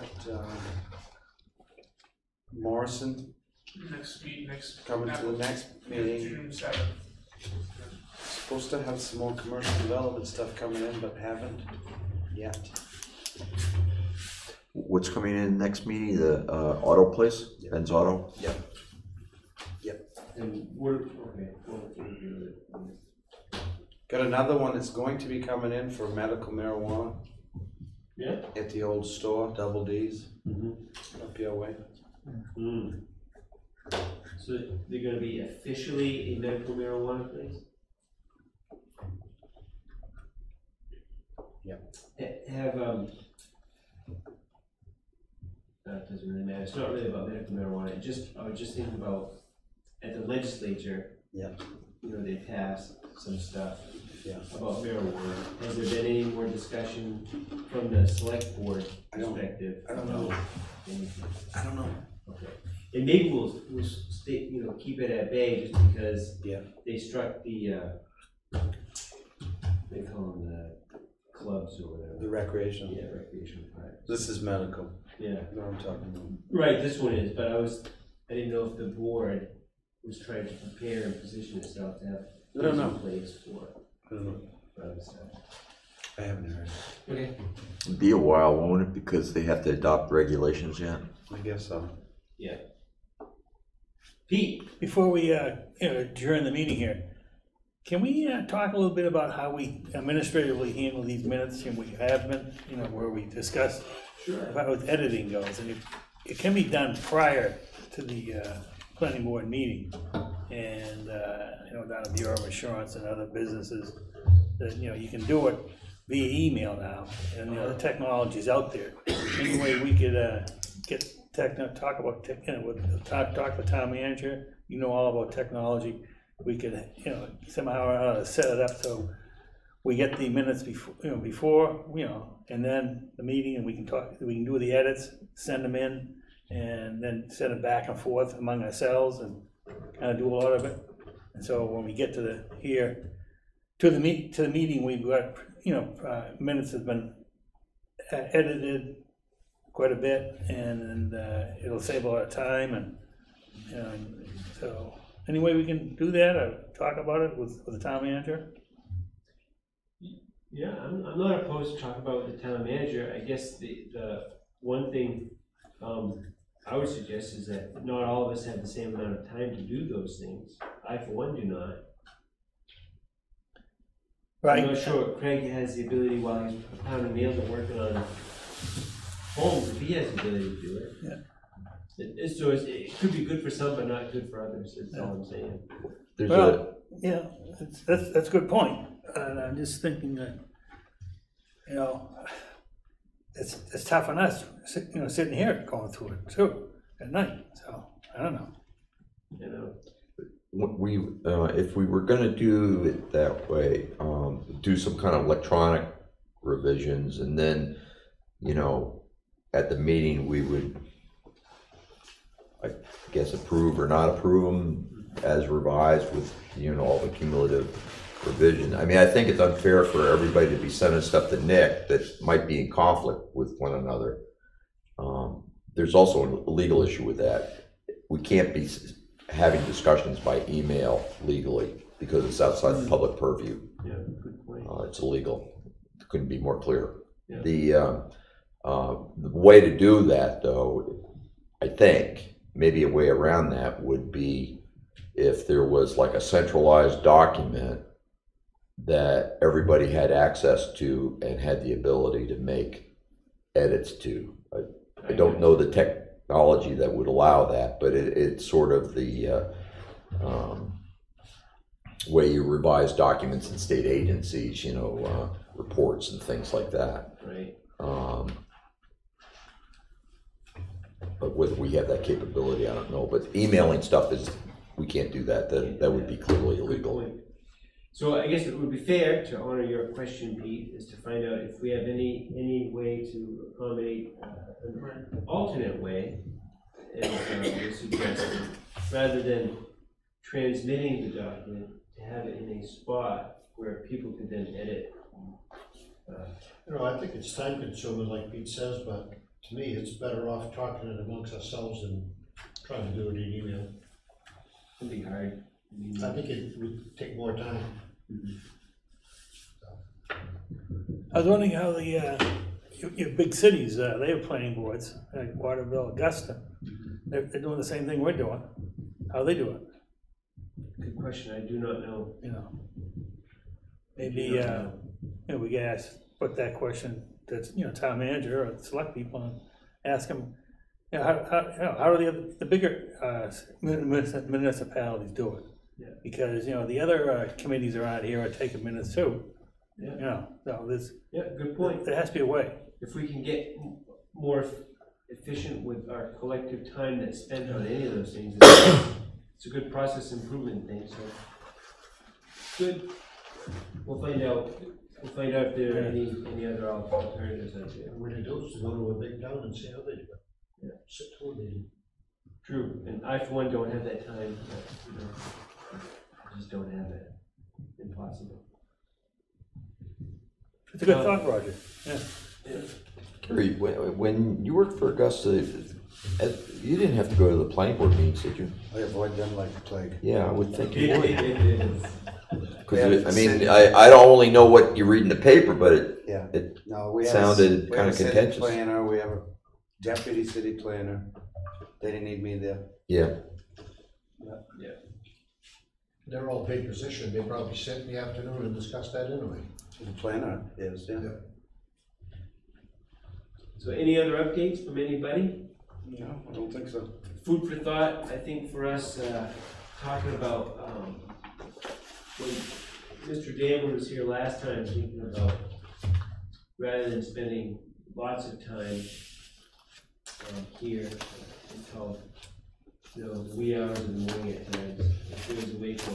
Speaker 3: Morrison
Speaker 9: Next week, next.
Speaker 3: coming to the next meeting.
Speaker 9: June 7th.
Speaker 3: Supposed to have some more commercial development stuff coming in, but haven't yet.
Speaker 5: What's coming in next meeting, the auto place,
Speaker 3: Yeah.
Speaker 5: Ben's Auto?
Speaker 3: Yep.
Speaker 1: And we're, okay, well,
Speaker 3: Got another one that's going to be coming in for medical marijuana
Speaker 1: yeah?
Speaker 3: at the old store, Double D's,
Speaker 1: Mm-hmm.
Speaker 3: up your way.
Speaker 1: Mm. So they're gonna be officially a medical marijuana place?
Speaker 3: Yep.
Speaker 1: Have, that doesn't really matter, it's not really about medical marijuana, I was just thinking about, at the legislature.
Speaker 3: Yep.
Speaker 1: You know, they passed some stuff.
Speaker 3: Yeah.
Speaker 1: About marijuana, has there been any more discussion from the select board
Speaker 3: I don't-
Speaker 1: perspective?
Speaker 3: I don't know.
Speaker 1: about anything?
Speaker 3: I don't know.
Speaker 1: Okay, and maybe we'll stay, you know, keep it at bay just because
Speaker 3: Yeah.
Speaker 1: they struck the, they call them the clubs or whatever.
Speaker 3: The recreational.
Speaker 1: Yeah, recreational parks.
Speaker 3: This is medical,
Speaker 1: Yeah,
Speaker 3: that's what I'm talking about.
Speaker 1: right, this one is, but I didn't know if the board was trying to prepare and position itself to have.
Speaker 3: I don't know.
Speaker 1: in place for
Speaker 3: I don't know.
Speaker 1: other stuff.
Speaker 3: I haven't heard.
Speaker 1: Okay.
Speaker 5: It'll be a while, won't it, because they have to adopt regulations yet?
Speaker 3: I guess so.
Speaker 1: Yeah. Pete?
Speaker 2: Before we, adjourn the meeting here, can we, talk a little bit about how we administratively handle these minutes, and we have been, where we discuss
Speaker 1: Sure.
Speaker 2: how editing goes, and it can be done prior to the, planning board meeting. And, down at Bureau of Insurance and other businesses, that, you can do it via email now, and, the technology's out there. Any way we could, talk to town manager, all about technology, we could, somehow set it up so we get the minutes before, and then the meeting, and we can do the edits, send them in, and then send it back and forth among ourselves and kind of do a lot of it. And so when we get to the meeting, we've got, minutes have been edited quite a bit, and it'll save a lot of time, and so any way we can do that or talk about it with the town manager?
Speaker 1: Yeah, I'm not opposed to talking about with the town manager. I guess the one thing I would suggest is that not all of us have the same amount of time to do those things. I, for one, do not.
Speaker 2: Right.
Speaker 1: I'm not sure Craig has the ability while he's pounding nails and working on homes, if he has the ability to do it.
Speaker 2: Yeah.
Speaker 1: So it could be good for some, but not good for others, that's all I'm saying.
Speaker 5: There's
Speaker 2: Well, yeah, that's a good point, and I'm just thinking that, it's tough on us, sitting here going through it too, at night, so, I don't know.
Speaker 5: If we were gonna do it that way, do some kind of electronic revisions, and then, at the meeting, we would, I guess, approve or not approve them as revised with, all the cumulative revision. I mean, I think it's unfair for everybody to be sending stuff to Nick that might be in conflict with one another. There's also a legal issue with that. we can't be having discussions by email legally because it's outside the public purview.
Speaker 1: Yeah, good point.
Speaker 5: It's illegal. Couldn't be more clear.
Speaker 1: Yeah.
Speaker 5: The way to do that, though, I think, maybe a way around that would be if there was like a centralized document that everybody had access to and had the ability to make edits to. I don't know the technology that would allow that, but it's sort of the way you revise documents in state agencies, you know, reports and things like that.
Speaker 1: Right.
Speaker 5: But whether we have that capability, I don't know. But emailing stuff we can't do that. That would be clearly
Speaker 1: Good
Speaker 5: illegal.
Speaker 1: point. So I guess it would be fair to honor your question, Pete, is to find out if we have any way to accommodate an alternate way, as you suggested, rather than transmitting the document, to have it in a spot where people could then edit.
Speaker 8: You know, I think it's time consuming, like Pete says, but to me, it's better off talking it amongst ourselves than trying to do it in email.
Speaker 1: It'd be hard.
Speaker 8: I think it would take more time.
Speaker 2: I was wondering how the, your big cities, they have planning boards, like Waterville, Augusta. They're doing the same thing we're doing. How they do it,
Speaker 1: Good question, I do not know.
Speaker 2: you know? Maybe, you know, we can put that question to, you know, town manager or select people and ask them, you know, how do the bigger municipalities do it?
Speaker 1: Yeah.
Speaker 2: Because, you know, the other committees around here are taking minutes too.
Speaker 1: Yeah.
Speaker 2: You know, so
Speaker 1: Yeah, good point.
Speaker 2: there has to be a way.
Speaker 1: If we can get more efficient with our collective time that's spent on any of those things, it's a good process improvement thing, so. Good. We'll find out if there are any other alternatives out there.
Speaker 8: And when you do, is go to a big town and see how they do it.
Speaker 1: Yeah.
Speaker 8: Sit to a meeting.
Speaker 1: True, and I for one don't have that time, but, you know, I just don't have it. Impossible.
Speaker 2: It's a good thought, Roger. Yeah.
Speaker 5: Gary, when you worked for Augusta, you didn't have to go to the planning board meetings, did you?
Speaker 3: I avoid them like the plague.
Speaker 5: Yeah, I would think you would.
Speaker 1: It
Speaker 5: Because I mean, I don't only know what you read in the paper, but
Speaker 3: Yeah.
Speaker 5: it
Speaker 3: No, we have
Speaker 5: sounded
Speaker 3: we have
Speaker 5: kind
Speaker 3: a
Speaker 5: of
Speaker 3: city
Speaker 5: contentious.
Speaker 3: planner, we have a deputy city planner. They didn't need me there.
Speaker 5: Yeah.
Speaker 8: They're all paid position, they probably sit in the afternoon and discuss that anyway.
Speaker 3: The planner is, yeah.
Speaker 8: Yeah.
Speaker 1: So any other updates from anybody?
Speaker 3: No, I don't think so.
Speaker 1: Food for thought, I think for us, talking about, when Mr. Damon was here last time, thinking about, rather than spending lots of time here until, you know, the wee hours of the morning at times, if there's a way to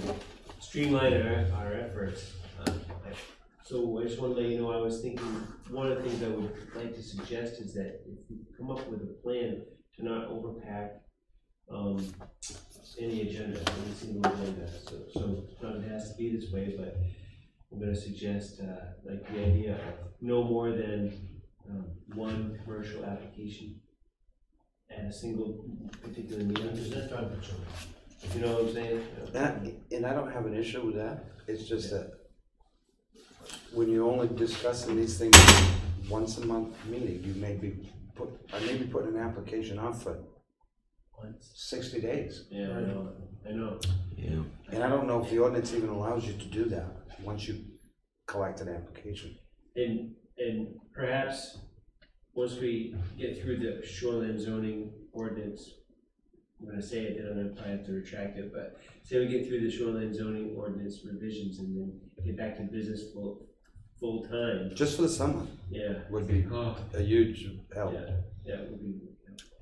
Speaker 1: streamline our efforts. So I just want to let you know, I was thinking, one of the things I would like to suggest is that if we come up with a plan to not overpack any agenda, any single agenda. So not it has to be this way, but I'm going to suggest like the idea of no more than one commercial application at a single particular meeting.
Speaker 8: Is that time consuming?
Speaker 1: You know what I'm saying?
Speaker 3: And I don't have an issue with that, it's just that when you're only discussing these things once a month meeting, you may be putting an application off for 60 days.
Speaker 1: Yeah, I know.
Speaker 5: Yeah.
Speaker 3: And I don't know if the ordinance even allows you to do that, once you collect an application.
Speaker 1: And perhaps once we get through the shoreline zoning ordinance, I'm gonna say it, then I'm gonna probably have to retract it, but say we get through the shoreline zoning ordinance revisions and then get back to business full time.
Speaker 3: Just for the summer
Speaker 1: Yeah,
Speaker 3: would be a huge help.
Speaker 1: yeah, it would be.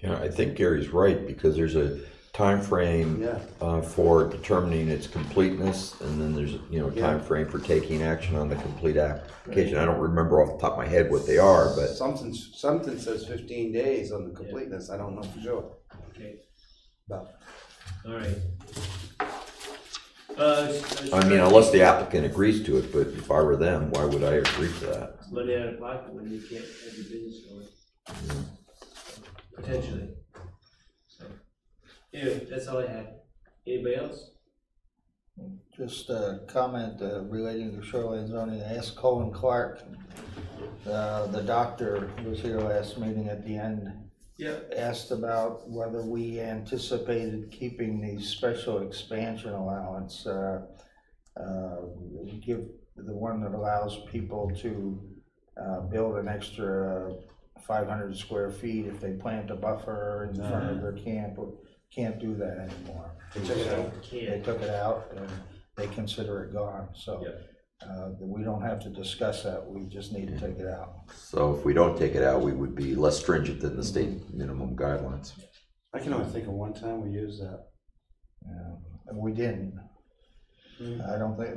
Speaker 5: Yeah, I think Gary's right, because there's a time frame
Speaker 3: Yeah.
Speaker 5: for determining its completeness, and then there's, you know, a
Speaker 3: Yeah.
Speaker 5: time frame for taking action on the complete application. I don't remember off the top of my head what they are, but
Speaker 3: Something says 15 days on the completeness, I don't know for sure.
Speaker 1: Okay,
Speaker 3: But
Speaker 1: all right.
Speaker 5: I mean, unless the applicant agrees to it, but if I were them, why would I agree to that?
Speaker 1: It's money out of pocket when you can't have your business going. Potentially. So, Anyway, that's all I had. Anybody else?
Speaker 6: Just a comment relating to shoreline zoning. I asked Colin Clark, the doctor who was here last meeting at the end.
Speaker 1: Yeah.
Speaker 6: Asked about whether we anticipated keeping the special expansion allowance. Give the one that allows people to build an extra 500 square feet if they plant a buffer in front of their camp. Can't do that anymore.
Speaker 3: They took it out.
Speaker 6: They took it out and they consider it gone, so we don't have to discuss that, we just need to take it out.
Speaker 5: So if we don't take it out, we would be less stringent than the state minimum guidelines.
Speaker 3: I can only think of one time we used that.
Speaker 6: And we didn't. I don't think,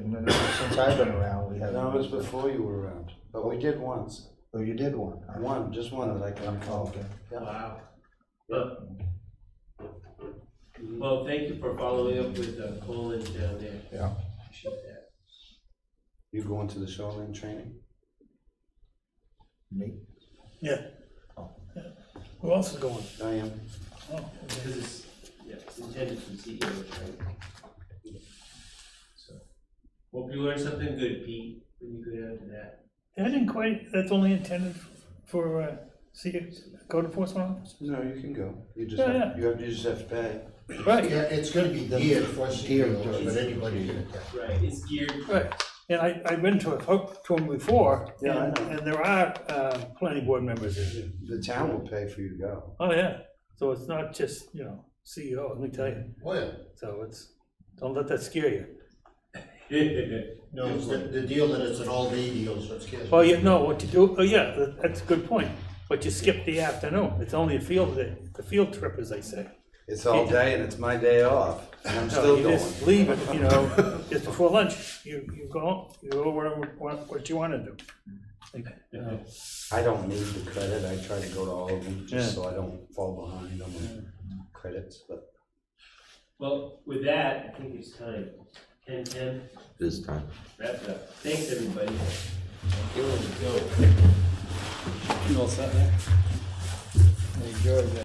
Speaker 6: since I've been around, we haven't.
Speaker 3: No, it was before you were around, but we did once.
Speaker 6: Oh, you did one?
Speaker 3: One, just one that I can recall.
Speaker 6: Okay.
Speaker 3: Yeah.
Speaker 1: Wow. Well, thank you for following up with Colin down there.
Speaker 6: Yeah.
Speaker 1: Appreciate that.
Speaker 3: You going to the shoreline training?
Speaker 6: Me?
Speaker 10: Yeah. Who else is going?
Speaker 3: I am.
Speaker 10: Oh,
Speaker 1: Because it's intended for CEOs, right? So, hope you learned something good, Pete, when you go down to that.
Speaker 10: I didn't quite, that's only intended for, code enforcement officers?
Speaker 3: No, you can go. You just
Speaker 10: Yeah,
Speaker 3: have, you just have to pay.
Speaker 10: Right,
Speaker 8: Yeah, it's gonna be geared for
Speaker 6: Geared
Speaker 8: CEOs,
Speaker 6: to-
Speaker 8: but anybody can attend.
Speaker 1: Right, it's geared.
Speaker 10: right. And I've been to them before,
Speaker 3: Yeah, I
Speaker 10: and,
Speaker 3: know.
Speaker 10: and there are, planning board members in there.
Speaker 3: The town will pay for you to go.
Speaker 10: Oh, yeah. So it's not just, CEO, let me tell you.
Speaker 8: Oh, yeah.
Speaker 10: So don't let that scare you.
Speaker 8: No, it's the deal that it's an all-day deal, so it's kids.
Speaker 10: Well, you know what you do, that's a good point. But you skip the afternoon. It's only a field day, the field trip, as they say.
Speaker 3: It's all day and it's my day off, and I'm
Speaker 10: No,
Speaker 3: still
Speaker 10: you
Speaker 3: going.
Speaker 10: just leave it, just before lunch, you go wherever, what you wanna do.
Speaker 3: I don't need the credit, I try to go to all of them,
Speaker 10: Yeah.
Speaker 3: just so I don't fall behind on the credits, but.
Speaker 1: Well, with that, I think it's time. 10:10,
Speaker 5: This time.
Speaker 1: wrap it up. Thanks, everybody. Go.
Speaker 2: You all set there? Enjoy that.